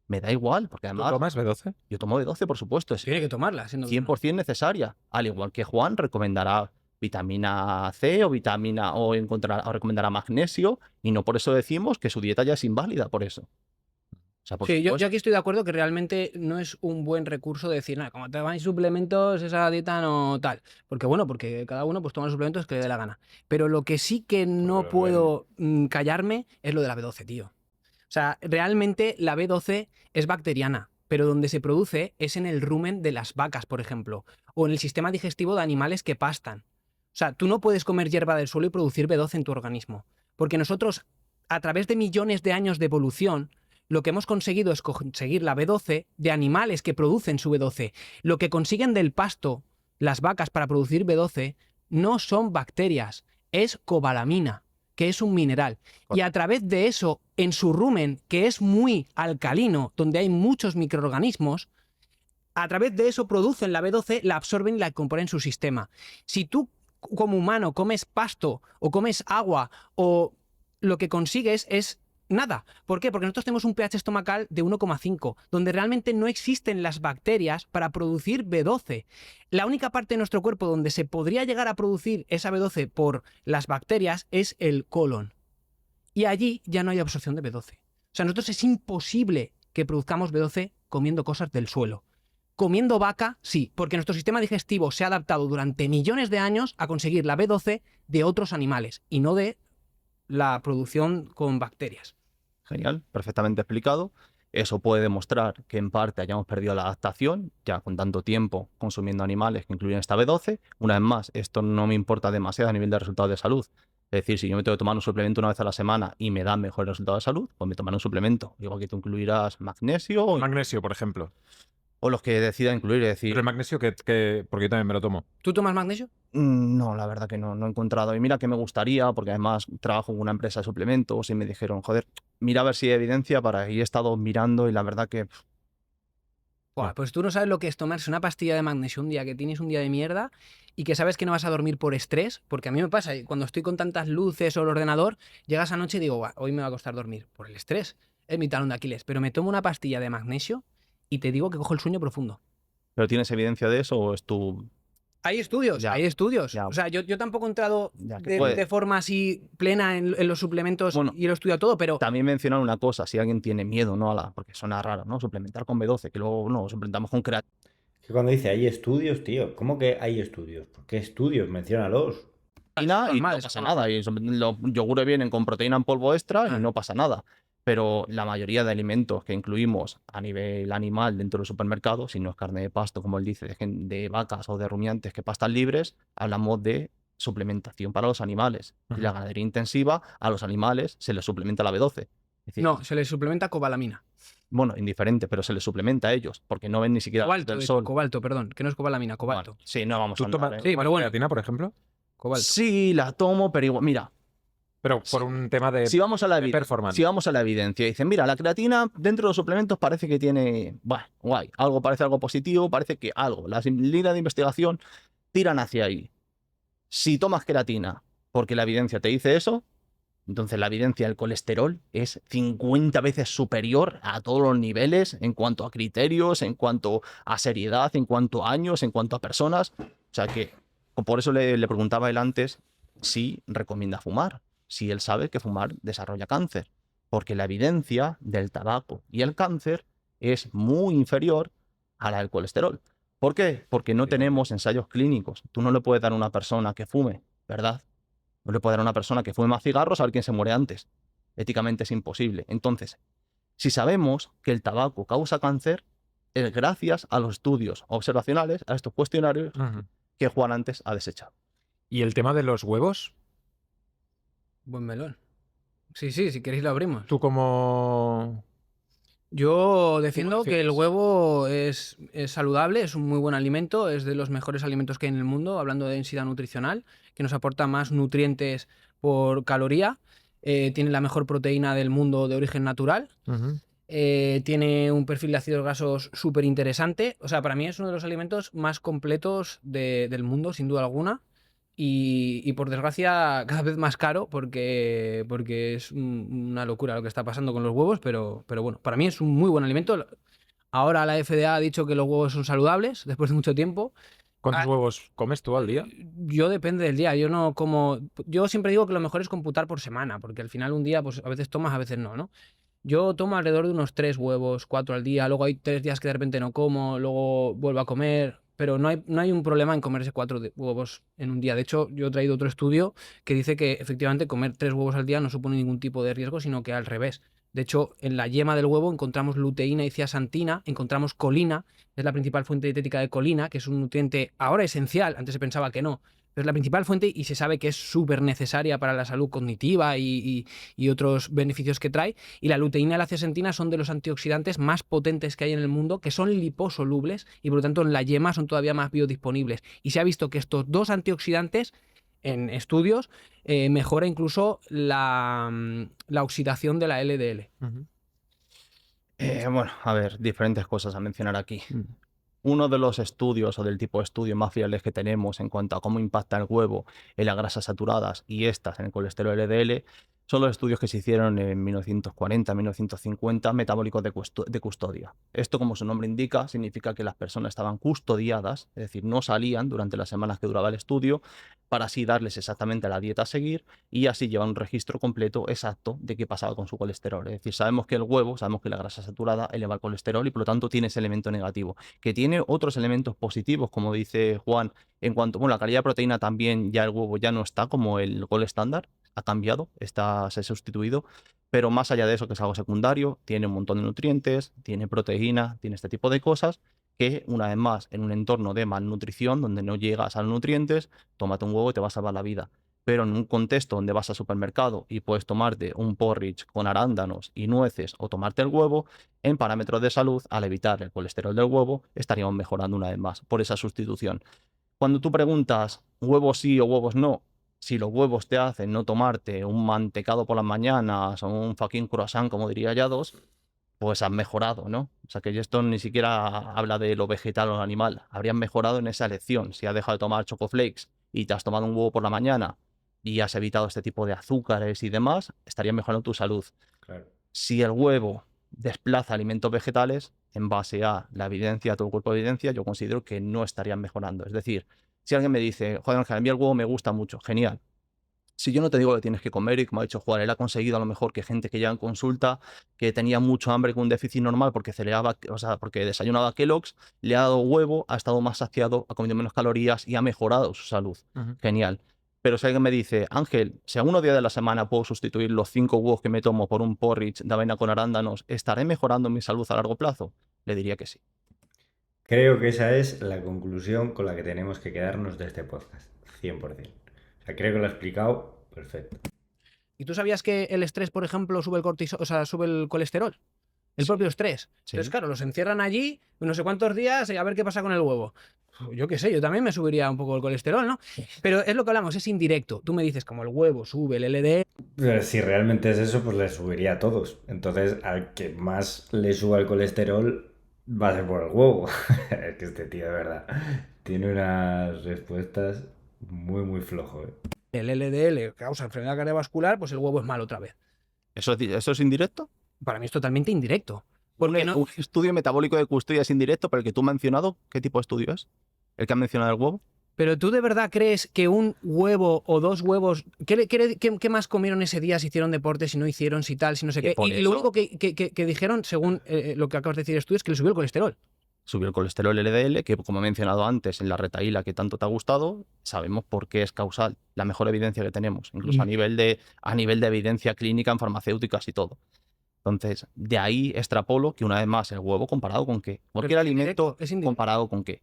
me da igual, porque ¿Tú además tomas B12? yo tomo B12, por supuesto, es Tiene que tomarla, siendo 100% necesaria. Al igual que Juan recomendará vitamina C o recomendará magnesio, y no por eso decimos que su dieta ya es inválida por eso. O sea, por Sí, yo supuesto. aquí estoy de acuerdo que realmente no es un buen recurso de decir, nada, como te tomáis suplementos, esa dieta no tal. Porque bueno, porque cada uno pues toma los suplementos que le dé la gana. Pero lo que sí que no puedo callarme es lo de la B12, tío. O sea, realmente la B12 es bacteriana, pero donde se produce es en el rumen de las vacas, por ejemplo, o en el sistema digestivo de animales que pastan. O sea, tú no puedes comer hierba del suelo y producir B12 en tu organismo. Porque nosotros, a través de millones de años de evolución, lo que hemos conseguido es conseguir la B12 de animales que producen su B12. Lo que consiguen del pasto las vacas para producir B12 no son bacterias, es cobalamina, que es un mineral. Y a través de eso, en su rumen, que es muy alcalino, donde hay muchos microorganismos, a través de eso producen la B12, la absorben y la componen en su sistema. Si tú, como humano, comes pasto o comes agua, o lo que consigues es nada. ¿Por qué? Porque nosotros tenemos un pH estomacal de 1,5, donde realmente no existen las bacterias para producir B12. La única parte de nuestro cuerpo donde se podría llegar a producir esa B12 por las bacterias es el colon. Y allí ya no hay absorción de B12. O sea, nosotros es imposible que produzcamos B12 comiendo cosas del suelo. Comiendo vaca, sí, porque nuestro sistema digestivo se ha adaptado durante millones de años a conseguir la B12 de otros animales y no de la producción con bacterias. Genial, perfectamente explicado. Eso puede demostrar que en parte hayamos perdido la adaptación, ya con tanto tiempo consumiendo animales que incluyen esta B12. Una vez más, esto no me importa demasiado a nivel de resultados de salud. Es decir, si yo me tengo que tomar un suplemento una vez a la semana y me da mejor resultado de salud, pues me tomaré un suplemento. Igual que tú incluirás magnesio Magnesio, por ejemplo. o los que decida incluir. Es decir, Pero el magnesio, porque yo también me lo tomo. ¿Tú tomas magnesio? no, la verdad que no he encontrado. Y mira que me gustaría, porque además trabajo en una empresa de suplementos y me dijeron, joder, mira a ver si hay evidencia para y he estado mirando y la verdad que Buah, pues tú no sabes lo que es tomarse una pastilla de magnesio un día que tienes un día de mierda y que sabes que no vas a dormir por estrés, porque a mí me pasa, cuando estoy con tantas luces o el ordenador, llegas anoche y digo, "Buah, hoy me va a costar dormir por el estrés, es mi talón de Aquiles", pero me tomo una pastilla de magnesio y te digo que cojo el sueño profundo. ¿pero tienes evidencia de eso o es tu...? Hay estudios, Ya, hay estudios. ya. O sea, yo tampoco he entrado Ya, que de, puede. de forma así plena en los suplementos Bueno, y lo he estudiado todo, pero También mencionar una cosa, si alguien tiene miedo, ¿no? Porque suena raro, ¿no? Suplementar con B12, que luego no, suplementamos con creatina. Que cuando dice hay estudios, tío, ¿cómo que hay estudios? ¿Por qué estudios? Menciónalos. Y no normal, pasa es nada. Y los yogures vienen con proteína en polvo extra Ah. y no pasa nada. Pero la mayoría de alimentos que incluimos a nivel animal dentro del supermercado, si no es carne de pasto, como él dice, de vacas o de rumiantes que pastan libres, hablamos de suplementación para los animales. Y la ganadería intensiva, a los animales se les suplementa la B12. Es decir, no, se le suplementa cobalamina. bueno, indiferente, pero se les suplementa a ellos, porque no ven ni siquiera la luz Cobalto, del de sol. cobalto, perdón, que no es cobalamina, cobalto. Bueno, sí, no vamos ¿Tú a andar, tomas Sí, pero bueno. creatina, por ejemplo? Cobalto. Sí, la tomo, pero igual, mira, Pero por un tema de, si vamos a la de performance. si vamos a la evidencia, dicen, mira, la creatina dentro de los suplementos parece que tiene, bueno, guay, parece algo positivo, parece que algo, las líneas de investigación tiran hacia ahí. Si tomas creatina porque la evidencia te dice eso, entonces la evidencia del colesterol es 50 veces superior a todos los niveles en cuanto a criterios, en cuanto a seriedad, en cuanto a años, en cuanto a personas. O sea que, por eso le preguntaba a él antes si recomienda fumar, si él sabe que fumar desarrolla cáncer, porque la evidencia del tabaco y el cáncer es muy inferior a la del colesterol. ¿Por qué? Porque no tenemos ensayos clínicos. Tú no le puedes dar a una persona que fume, ¿verdad? No le puedes dar a una persona que fume más cigarros a ver quién se muere antes. Éticamente es imposible. Entonces, si sabemos que el tabaco causa cáncer, es gracias a los estudios observacionales, a estos cuestionarios Ujú. que Juan antes ha desechado. ¿Y el tema de los huevos? Buen melón. Sí, si queréis lo abrimos. Tú como... Yo defiendo que el defines? huevo es saludable, es un muy buen alimento, es de los mejores alimentos que hay en el mundo, hablando de densidad nutricional, que nos aporta más nutrientes por caloría, tiene la mejor proteína del mundo de origen natural, Ujú. tiene un perfil de ácidos grasos súper interesante, o sea, para mí es uno de los alimentos más completos del mundo, sin duda alguna. Y por desgracia cada vez más caro porque es una locura lo que está pasando con los huevos, pero bueno, para mí es un muy buen alimento. Ahora la FDA ha dicho que los huevos son saludables después de mucho tiempo. ¿Cuántos Ah, huevos comes tú al día? Yo depende del día, yo no como... Yo siempre digo que lo mejor es computar por semana, porque al final un día pues a veces tomas, a veces no, ¿no? Yo tomo alrededor de unos 3 huevos, 4 al día, luego hay 3 días que de repente no como, luego vuelvo a comer, pero no hay un problema en comerse 4 huevos en un día. De hecho, yo he traído otro estudio que dice que efectivamente comer 3 huevos al día no supone ningún tipo de riesgo, sino que al revés. De hecho, en la yema del huevo encontramos luteína y zeaxantina, encontramos colina, es la principal fuente dietética de colina, que es un nutriente ahora esencial, antes se pensaba que no, pero es la principal fuente y se sabe que es súper necesaria para la salud cognitiva y otros beneficios que trae. Y la luteína y la zeaxantina son de los antioxidantes más potentes que hay en el mundo, que son liposolubles y por lo tanto en la yema son todavía más biodisponibles. Y se ha visto que estos dos antioxidantes en estudios mejora incluso la oxidación de la LDL. Ujú. Bueno, a ver, diferentes cosas a mencionar aquí. Mm. Uno de los estudios o del tipo de estudios más fiables que tenemos en cuanto a cómo impacta el huevo en las grasas saturadas y estas en el colesterol LDL son los estudios que se hicieron en 1940, 1950, metabólicos de custodia. Esto, como su nombre indica, significa que las personas estaban custodiadas, es decir, no salían durante las semanas que duraba el estudio, para así darles exactamente la dieta a seguir y así llevar un registro completo exacto de qué pasaba con su colesterol. Es decir, sabemos que el huevo, sabemos que la grasa saturada eleva el colesterol y por lo tanto tiene ese elemento negativo que tiene otros elementos positivos, como dice Juan, en cuanto, bueno, la calidad de proteína también, ya el huevo ya no está como el gol estándar, ha cambiado, se ha sustituido, pero más allá de eso, que es algo secundario, tiene un montón de nutrientes, tiene proteína, tiene este tipo de cosas, que una vez más, en un entorno de malnutrición, donde no llegas a los nutrientes, tómate un huevo y te va a salvar la vida. Pero en un contexto donde vas al supermercado y puedes tomarte un porridge con arándanos y nueces o tomarte el huevo, en parámetros de salud, al evitar el colesterol del huevo, estaríamos mejorando una vez más por esa sustitución. Cuando tú preguntas huevos sí o huevos no, si los huevos te hacen no tomarte un mantecado por las mañanas o un fucking croissant, como diría Yados, pues has mejorado, ¿no? O sea, que esto ni siquiera habla de lo vegetal o lo animal. Habrías mejorado en esa elección. Si has dejado de tomar chocoflakes y te has tomado un huevo por la mañana y has evitado este tipo de azúcares y demás, estarías mejorando tu salud. Claro. Si el huevo desplaza alimentos vegetales, en base a la evidencia, a todo el cuerpo de evidencia, yo considero que no estarían mejorando. Es decir, si alguien me dice, joder, Ángel, a mí el huevo me gusta mucho, genial. Si yo no te digo que tienes que comer y como ha dicho Juan, él ha conseguido a lo mejor que gente que llega en consulta, que tenía mucho hambre con un déficit normal porque o sea, porque desayunaba Kellogg's, le ha dado huevo, ha estado más saciado, ha comido menos calorías y ha mejorado su salud. Ujú. Genial. Pero si alguien me dice, Ángel, si a uno día de la semana puedo sustituir los 5 huevos que me tomo por un porridge de avena con arándanos, ¿estaré mejorando mi salud a largo plazo? Le diría que sí. Creo que esa es la conclusión con la que tenemos que quedarnos de este podcast. 100%. O sea, creo que lo he explicado perfecto. ¿Y tú sabías que el estrés, por ejemplo, sube el cortisol, o sea, sube el colesterol? El Sí. propio estrés. Sí. Entonces, claro, los encierran allí no sé cuántos días y a ver qué pasa con el huevo. Yo qué sé, yo también me subiría un poco el colesterol, ¿no? Pero es lo que hablamos, es indirecto. Tú me dices, como el huevo sube el LDL, Pero si realmente es eso, pues le subiría a todos. Entonces, al que más le suba el colesterol va a ser por el huevo. Es que este tío, de verdad, tiene unas respuestas muy, muy flojo, ¿eh? el LDL causa enfermedad cardiovascular, pues el huevo es malo otra vez. ¿Eso es indirecto? Para mí es totalmente indirecto. Un, Porque no, un estudio metabólico de custodia es indirecto, pero el que tú has mencionado, ¿qué tipo de estudio es? ¿El que ha mencionado el huevo? pero tú de verdad crees que un huevo o dos huevos. ¿Qué más comieron ese día? Si hicieron deporte, si no hicieron, si tal, si no sé Y qué. por Y lo eso- único que dijeron, según lo que acabas de decir tú, es que le subió el colesterol. Subió el colesterol LDL, que como he mencionado antes en la retahíla que tanto te ha gustado, sabemos por qué es causal, la mejor evidencia que tenemos, incluso a nivel de evidencia clínica en farmacéuticas y todo. Entonces, de ahí extrapolo que una vez más el huevo comparado con qué. Cualquier es indirecto, alimento es indirecto. comparado con qué.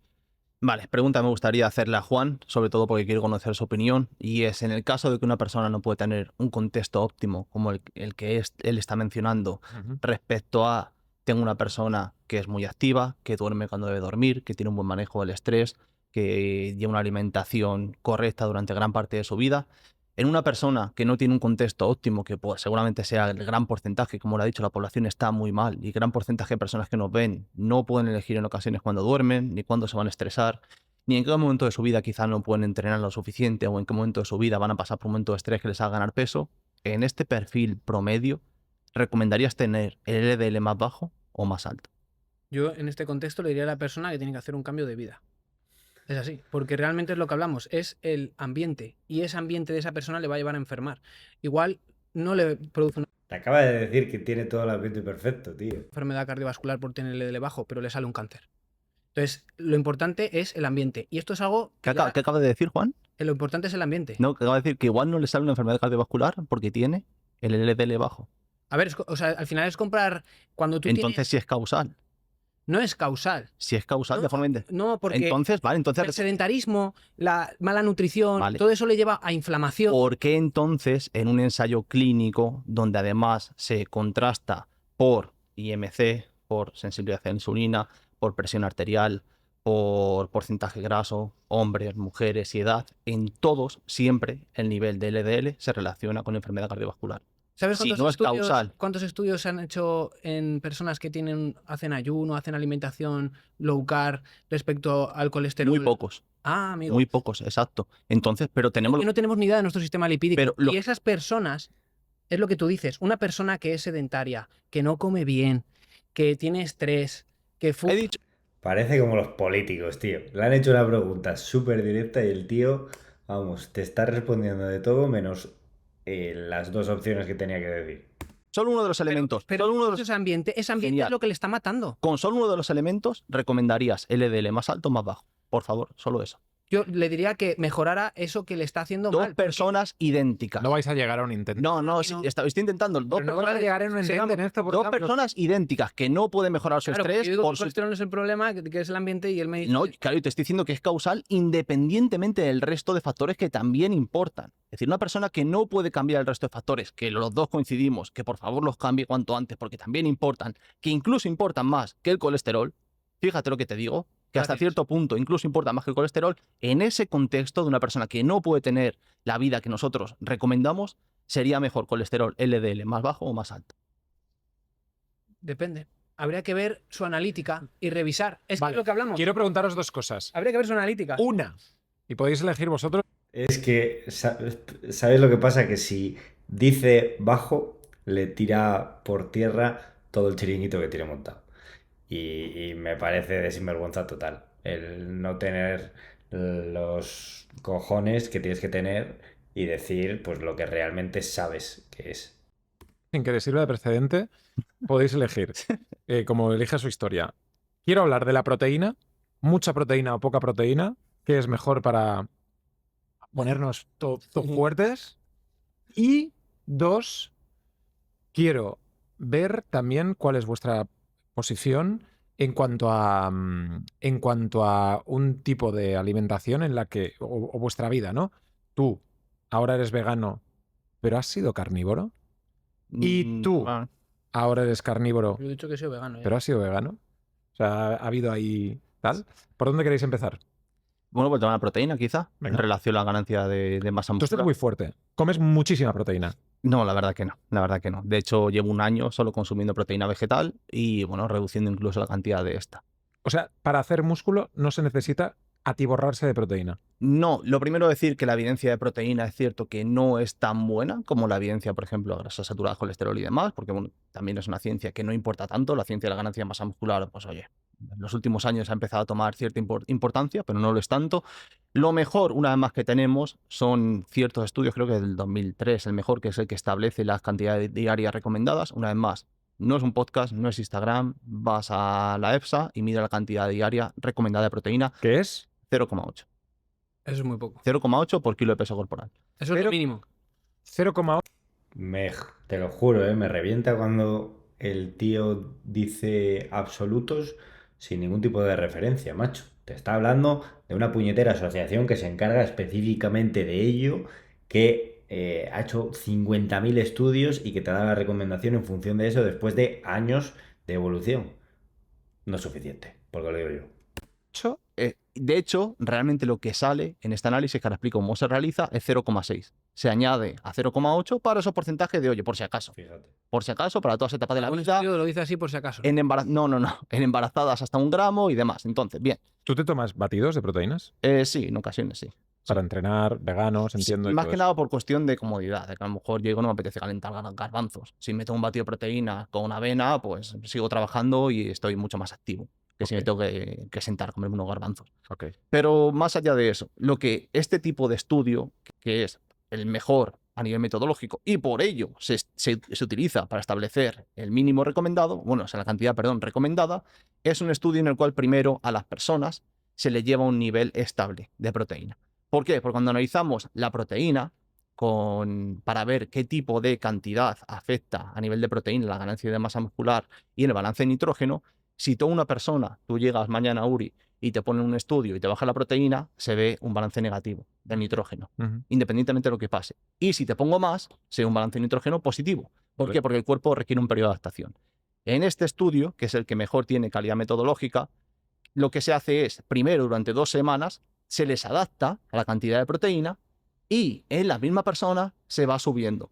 Vale, pregunta me gustaría hacerle a Juan, sobre todo porque quiero conocer su opinión, y es en el caso de que una persona no puede tener un contexto óptimo como el que él está mencionando respecto a tengo una persona que es muy activa, que duerme cuando debe dormir, que tiene un buen manejo del estrés, que lleva una alimentación correcta durante gran parte de su vida. En una persona que no tiene un contexto óptimo, que pues, seguramente sea el gran porcentaje, como lo ha dicho, la población está muy mal y gran porcentaje de personas que nos ven no pueden elegir en ocasiones cuándo duermen, ni cuándo se van a estresar, ni en qué momento de su vida quizá no pueden entrenar lo suficiente o en qué momento de su vida van a pasar por un momento de estrés que les haga ganar peso. En este perfil promedio, ¿recomendarías tener el LDL más bajo o más alto? Yo en este contexto le diría a la persona que tiene que hacer un cambio de vida. Es así, porque realmente es lo que hablamos, es el ambiente, y ese ambiente de esa persona le va a llevar a enfermar. Igual no le produce una Te acaba de decir que tiene todo el ambiente perfecto, tío. enfermedad cardiovascular por tener el LDL bajo, pero le sale un cáncer. Entonces, lo importante es el ambiente. Y esto es algo ¿Qué que ya- acaba de decir, Juan? lo importante es el ambiente. No, que acaba de decir que igual no le sale una enfermedad cardiovascular porque tiene el LDL bajo. A ver, o sea, al final es comprar cuando tú Entonces, tienes... si es causal. No es causal. Si es causal, No, de forma No, porque Entonces, vale, el entonces, sedentarismo, la mala nutrición, Vale. todo eso le lleva a inflamación. ¿por qué entonces en un ensayo clínico donde además se contrasta por IMC, por sensibilidad a la insulina, por presión arterial, por porcentaje graso, hombres, mujeres y edad, en todos siempre el nivel de LDL se relaciona con enfermedad cardiovascular? ¿Sabes Si no es causal. cuántos estudios se han hecho en personas que hacen ayuno, hacen alimentación low carb respecto al colesterol? Muy pocos, Ah, amigo. muy pocos, exacto. Entonces, pero tenemos... Porque no tenemos ni idea de nuestro sistema lipídico. Pero lo- Y esas personas, es lo que tú dices, una persona que es sedentaria, que no come bien, que tiene estrés, que fuma... He dicho, Parece como los políticos, tío. Le han hecho una pregunta súper directa y el tío, vamos, te está respondiendo de todo menos las dos opciones que tenía que decir. solo uno de los elementos. Pero solo uno de los- ese ambiente Genial. es lo que le está matando. Con solo uno de los elementos, ¿recomendarías LDL más alto o más bajo? Por favor, solo eso. Yo le diría que mejorara eso que le está haciendo Dos mal. porque- personas idénticas. No vais a llegar a un intento. No, no. estoy intentando. Dos Pero no vais a personas, llegar a un intento en esto porque dos personas idénticas que no pueden mejorar su Claro, porque estrés yo digo que por el su... colesterol no es el problema, que es el ambiente y él me dice... No, claro, yo te estoy diciendo que es causal independientemente del resto de factores que también importan. Es decir, una persona que no puede cambiar el resto de factores, que los dos coincidimos, que por favor los cambie cuanto antes porque también importan, que incluso importan más que el colesterol, fíjate lo que te digo, que hasta Gracias. cierto punto incluso importa más que el colesterol, en ese contexto de una persona que no puede tener la vida que nosotros recomendamos, sería mejor colesterol LDL más bajo o más alto. Depende. Habría que ver su analítica y revisar. Es que Vale, es lo que hablamos. Quiero preguntaros dos cosas. Habría que ver su analítica. Una, y podéis elegir vosotros. Es que, ¿sabes lo que pasa? Que si dice bajo, le tira por tierra todo el chiringuito que tiene montado. Y me parece de sinvergüenza total. El no tener los cojones que tienes que tener y decir pues lo que realmente sabes que es. Sin que les sirva de precedente, podéis elegir, como elige su historia. Quiero hablar de la proteína, mucha proteína o poca proteína, que es mejor para ponernos fuertes. Y dos, quiero ver también cuál es vuestra posición en cuanto a un tipo de alimentación en la que, o vuestra vida, ¿no? Tú ahora eres vegano, pero has sido carnívoro. Y tú, Ah, ahora eres carnívoro, Yo he dicho que soy vegano. ya. pero has sido vegano. O sea, ha habido ahí tal. ¿Por dónde queréis empezar? Bueno, pues tema la proteína quizá, Venga. en relación a la ganancia de masa Tú estás muscular. muy fuerte. Comes muchísima proteína. No, la verdad que no, la verdad que no. De hecho, llevo un año solo consumiendo proteína vegetal y, bueno, reduciendo incluso la cantidad de esta. O sea, para hacer músculo no se necesita atiborrarse de proteína. No, lo primero decir que la evidencia de proteína es cierto que no es tan buena como la evidencia, por ejemplo, de grasas saturadas, colesterol y demás, porque bueno, también es una ciencia que no importa tanto. La ciencia de la ganancia de masa muscular, pues oye, en los últimos años ha empezado a tomar cierta importancia, pero no lo es tanto. Lo mejor, una vez más, que tenemos son ciertos estudios, creo que del 2003, el mejor, que es el que establece las cantidades diarias recomendadas. Una vez más, no es un podcast, no es Instagram, vas a la EFSA y mira la cantidad diaria recomendada de proteína, ¿Qué es? 0,8. Eso es muy poco. 0,8 por kilo de peso corporal. Eso es Pero- lo mínimo. 0,8. Te lo juro, me revienta cuando el tío dice absolutos sin ningún tipo de referencia, macho. Te está hablando de una puñetera asociación que se encarga específicamente de ello, que ha hecho 50.000 estudios y que te da la recomendación en función de eso después de años de evolución. No es suficiente, porque lo digo yo. De hecho, realmente lo que sale en este análisis que ahora explico cómo se realiza es 0,6. Se añade a 0,8 para esos porcentajes de, oye, por si acaso. Fíjate. Por si acaso, para todas etapas de la Un vida. estudio lo dice así por si acaso. En en embarazadas hasta 1 gramo y demás. Entonces, bien. ¿Tú te tomas batidos de proteínas? Sí, en ocasiones sí. Para entrenar, veganos, entiendo. Sí, y más todo que eso. nada por cuestión de comodidad, de que a lo mejor llego y no me apetece calentar garbanzos. Si me tomo un batido de proteína con avena, pues sigo trabajando y estoy mucho más activo que si me Ok. tengo que sentar a comerme unos garbanzos. Ok. Pero más allá de eso, lo que este tipo de estudio, que es el mejor a nivel metodológico y por ello se utiliza para establecer el mínimo recomendado, bueno, o sea, la cantidad, perdón, recomendada, es un estudio en el cual primero a las personas se le lleva un nivel estable de proteína. ¿Por qué? Porque cuando analizamos la proteína para ver qué tipo de cantidad afecta a nivel de proteína la ganancia de masa muscular y el balance de nitrógeno, si toda una persona, tú llegas mañana, Uri, y te ponen un estudio y te baja la proteína, se ve un balance negativo de nitrógeno, Ujú. independientemente de lo que pase. Y si te pongo más, se ve un balance de nitrógeno positivo. ¿Por Vale. qué? Porque el cuerpo requiere un periodo de adaptación. En este estudio, que es el que mejor tiene calidad metodológica, lo que se hace es, primero, durante 2 semanas, se les adapta a la cantidad de proteína y en la misma persona se va subiendo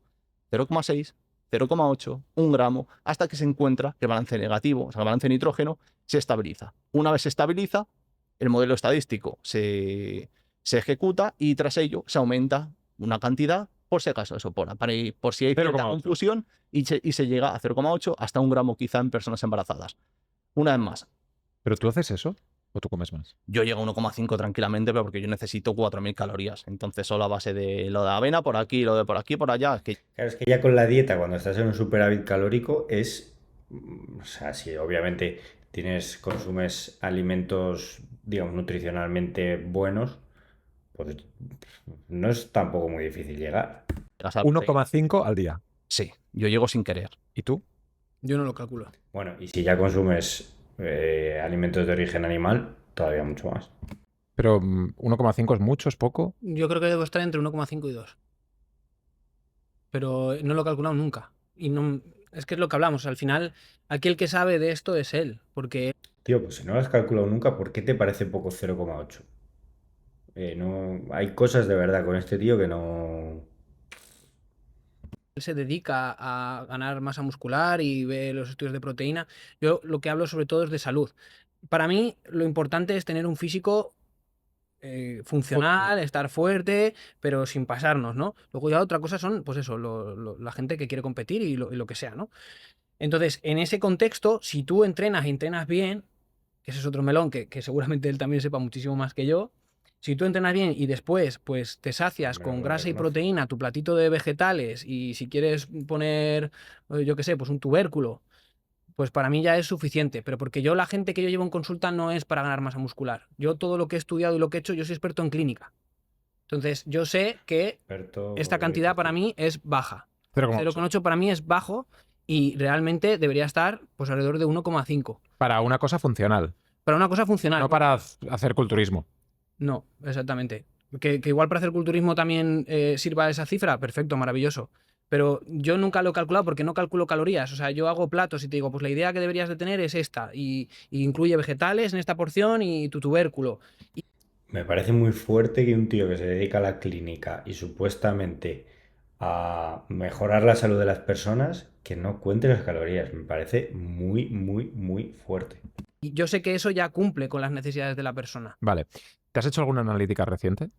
0,6, 0,8, 1 gramo, hasta que se encuentra que el balance negativo, o sea, el balance de nitrógeno, se estabiliza. Una vez se estabiliza, el modelo estadístico se ejecuta y tras ello se aumenta una cantidad, por si acaso, eso, por si hay cierta 0,8. confusión, y se llega a 0,8 hasta 1 gramo quizá en personas embarazadas. Una vez más, ¿Pero tú haces eso o tú comes más? yo llego a 1,5 tranquilamente, pero porque yo necesito 4.000 calorías. Entonces, solo a base de lo de avena por aquí, lo de por aquí, por allá. Es que Claro, es que ya con la dieta, cuando estás en un superávit calórico, o sea, si obviamente consumes alimentos, digamos, nutricionalmente buenos, pues no es tampoco muy difícil llegar. llegas al proteína. 1,5 al día. Sí, yo llego sin querer. ¿Y tú? Yo no lo calculo. Bueno, y si ya consumes alimentos de origen animal, todavía mucho más. Pero 1,5 es mucho, es poco. Yo creo que debo estar entre 1,5 y 2. Pero no lo he calculado nunca. Y no, es que es lo que hablamos. Al final, aquí el que sabe de esto es él. Porque Tío, pues si no lo has calculado nunca, ¿por qué te parece poco 0,8? No, hay cosas de verdad con este tío que no... él se dedica a ganar masa muscular y ve los estudios de proteína. Yo lo que hablo sobre todo es de salud. Para mí, lo importante es tener un físico funcional, estar fuerte, pero sin pasarnos, ¿no? Luego ya otra cosa son, pues eso, la gente que quiere competir y lo que sea, ¿no? Entonces, en ese contexto, si tú entrenas y entrenas bien, que ese es otro melón que seguramente él también sepa muchísimo más que yo, si tú entrenas bien y después pues te sacias Me con lo grasa y reconoce. proteína, tu platito de vegetales y si quieres poner, yo qué sé, pues un tubérculo, pues para mí ya es suficiente, pero porque yo la gente que yo llevo en consulta no es para ganar masa muscular. Yo todo lo que he estudiado y lo que he hecho, yo soy experto en clínica. Entonces, yo sé que Experto, esta lo cantidad dices para tú. mí es baja. 0,8. 0,8 para mí es bajo y realmente debería estar pues alrededor de 1,5. Para una cosa funcional, Para una cosa funcional. no para hacer culturismo. No, exactamente. Que igual para hacer culturismo también sirva esa cifra, perfecto, maravilloso. Pero yo nunca lo he calculado porque no calculo calorías. O sea, yo hago platos y te digo, pues la idea que deberías de tener es esta. Y incluye vegetales en esta porción y tu tubérculo. Me parece muy fuerte que un tío que se dedica a la clínica y supuestamente a mejorar la salud de las personas, que no cuente las calorías. Me parece muy, muy, muy fuerte. Y yo sé que eso ya cumple con las necesidades de la persona. Vale. ¿Te has hecho alguna analítica reciente?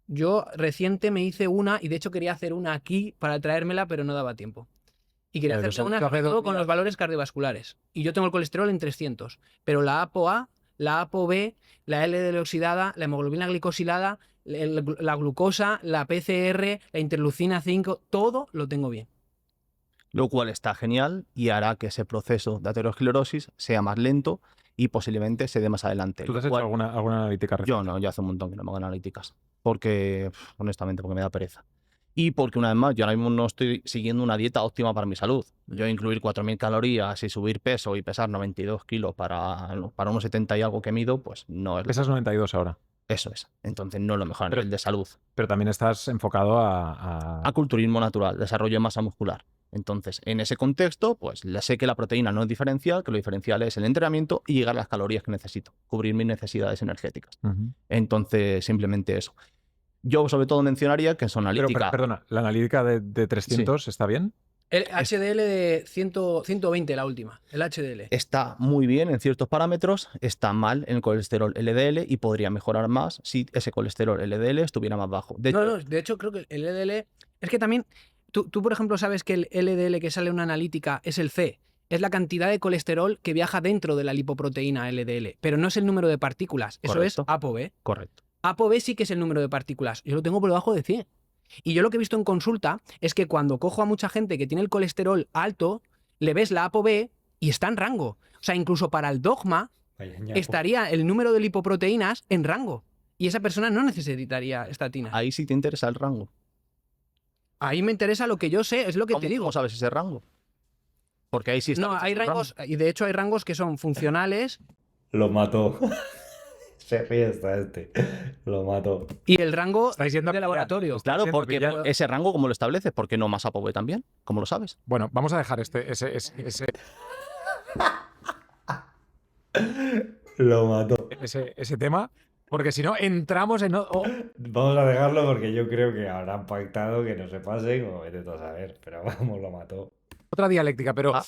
Yo reciente me hice una y de hecho quería hacer una aquí para traérmela, pero no daba tiempo. Y quería Los hacerse una altos sobre todo con mira. los valores cardiovasculares. Y yo tengo el colesterol en 300, pero la ApoA, la ApoB, la LDL oxidada, la hemoglobina glicosilada, la glucosa, la PCR, la interleucina 5, todo lo tengo bien. Lo cual está genial y hará que ese proceso de aterosclerosis sea más lento y posiblemente se dé más adelante. ¿Tú te Lo has hecho cual- alguna analítica reciente? Yo no, yo hace un montón que no me hago analíticas. Porque, honestamente, porque me da pereza. Y porque una vez más, yo ahora mismo no estoy siguiendo una dieta óptima para mi salud. Yo incluir 4.000 calorías y subir peso y pesar 92 kilos para unos 70 y algo que mido, pues no es... Pesas 92 ahora. Eso es. Entonces no es lo mejor a Pero- nivel de salud. Pero también estás enfocado a... A culturismo natural, desarrollo de masa muscular. Entonces, en ese contexto, pues le sé que la proteína no es diferencial, que lo diferencial es el entrenamiento y llegar a las calorías que necesito, cubrir mis necesidades energéticas. Ujú. Entonces, simplemente eso. Yo sobre todo mencionaría que son Pero, analíticas. perdona, ¿la analítica de 300 está bien? El HDL de 120, la última. El HDL. Está muy bien en ciertos parámetros, está mal en el colesterol LDL y podría mejorar más si ese colesterol LDL estuviera más bajo. De hecho, De hecho, creo que el LDL. Es que también. Tú, por ejemplo, sabes que el LDL que sale en una analítica es el C. Es la cantidad de colesterol que viaja dentro de la lipoproteína LDL. Pero no es el número de partículas. Eso Correcto. es ApoB. correcto. ApoB sí que es el número de partículas. Yo lo tengo por debajo de 100. Y yo lo que he visto en consulta es que cuando cojo a mucha gente que tiene el colesterol alto, le ves la ApoB y está en rango. O sea, incluso para el dogma Vaya ñapo. estaría el número de lipoproteínas en rango. Y esa persona no necesitaría estatinas. Ahí sí te interesa el rango. Ahí me interesa lo que yo sé, es lo que te digo. ¿Cómo sabes ese rango? Porque ahí sí está. No, hay rangos, y de hecho hay rangos que son funcionales Lo mató. Se ríe hasta este. Lo mató. y el rango Estáis yendo a de pillar. laboratorio. Claro, Siento porque que ya- ese rango, ¿cómo lo estableces? ¿Por qué no más ApoB también? ¿Cómo lo sabes? Bueno, vamos a dejar Lo mató. ese tema, porque si no entramos en... Vamos a dejarlo porque yo creo que habrán pactado que no se pasen o vete tú a saber. Pero vamos, lo mató. otra dialéctica, pero Ah.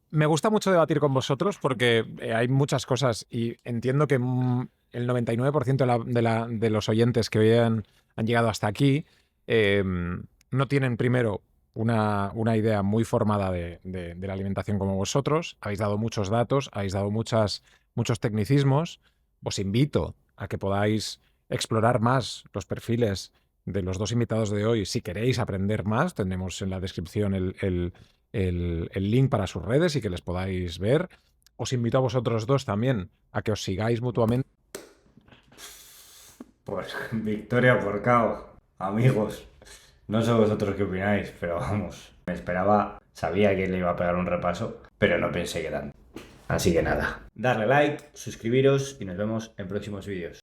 me gusta mucho debatir con vosotros porque hay muchas cosas y entiendo que el 99% de los oyentes que hoy han llegado hasta aquí no tienen primero una idea muy formada de la alimentación como vosotros. Habéis dado muchos datos, habéis dado muchos tecnicismos. Os invito a que podáis explorar más los perfiles de los dos invitados de hoy. Si queréis aprender más, tendremos en la descripción el link para sus redes y que les podáis ver. Os invito a vosotros dos también a que os sigáis mutuamente. Pues victoria por KO, amigos. No sé vosotros qué opináis, pero vamos. Me esperaba, sabía que le iba a pegar un repaso, pero no pensé que tanto. Así que nada. Darle like, suscribiros y nos vemos en próximos vídeos.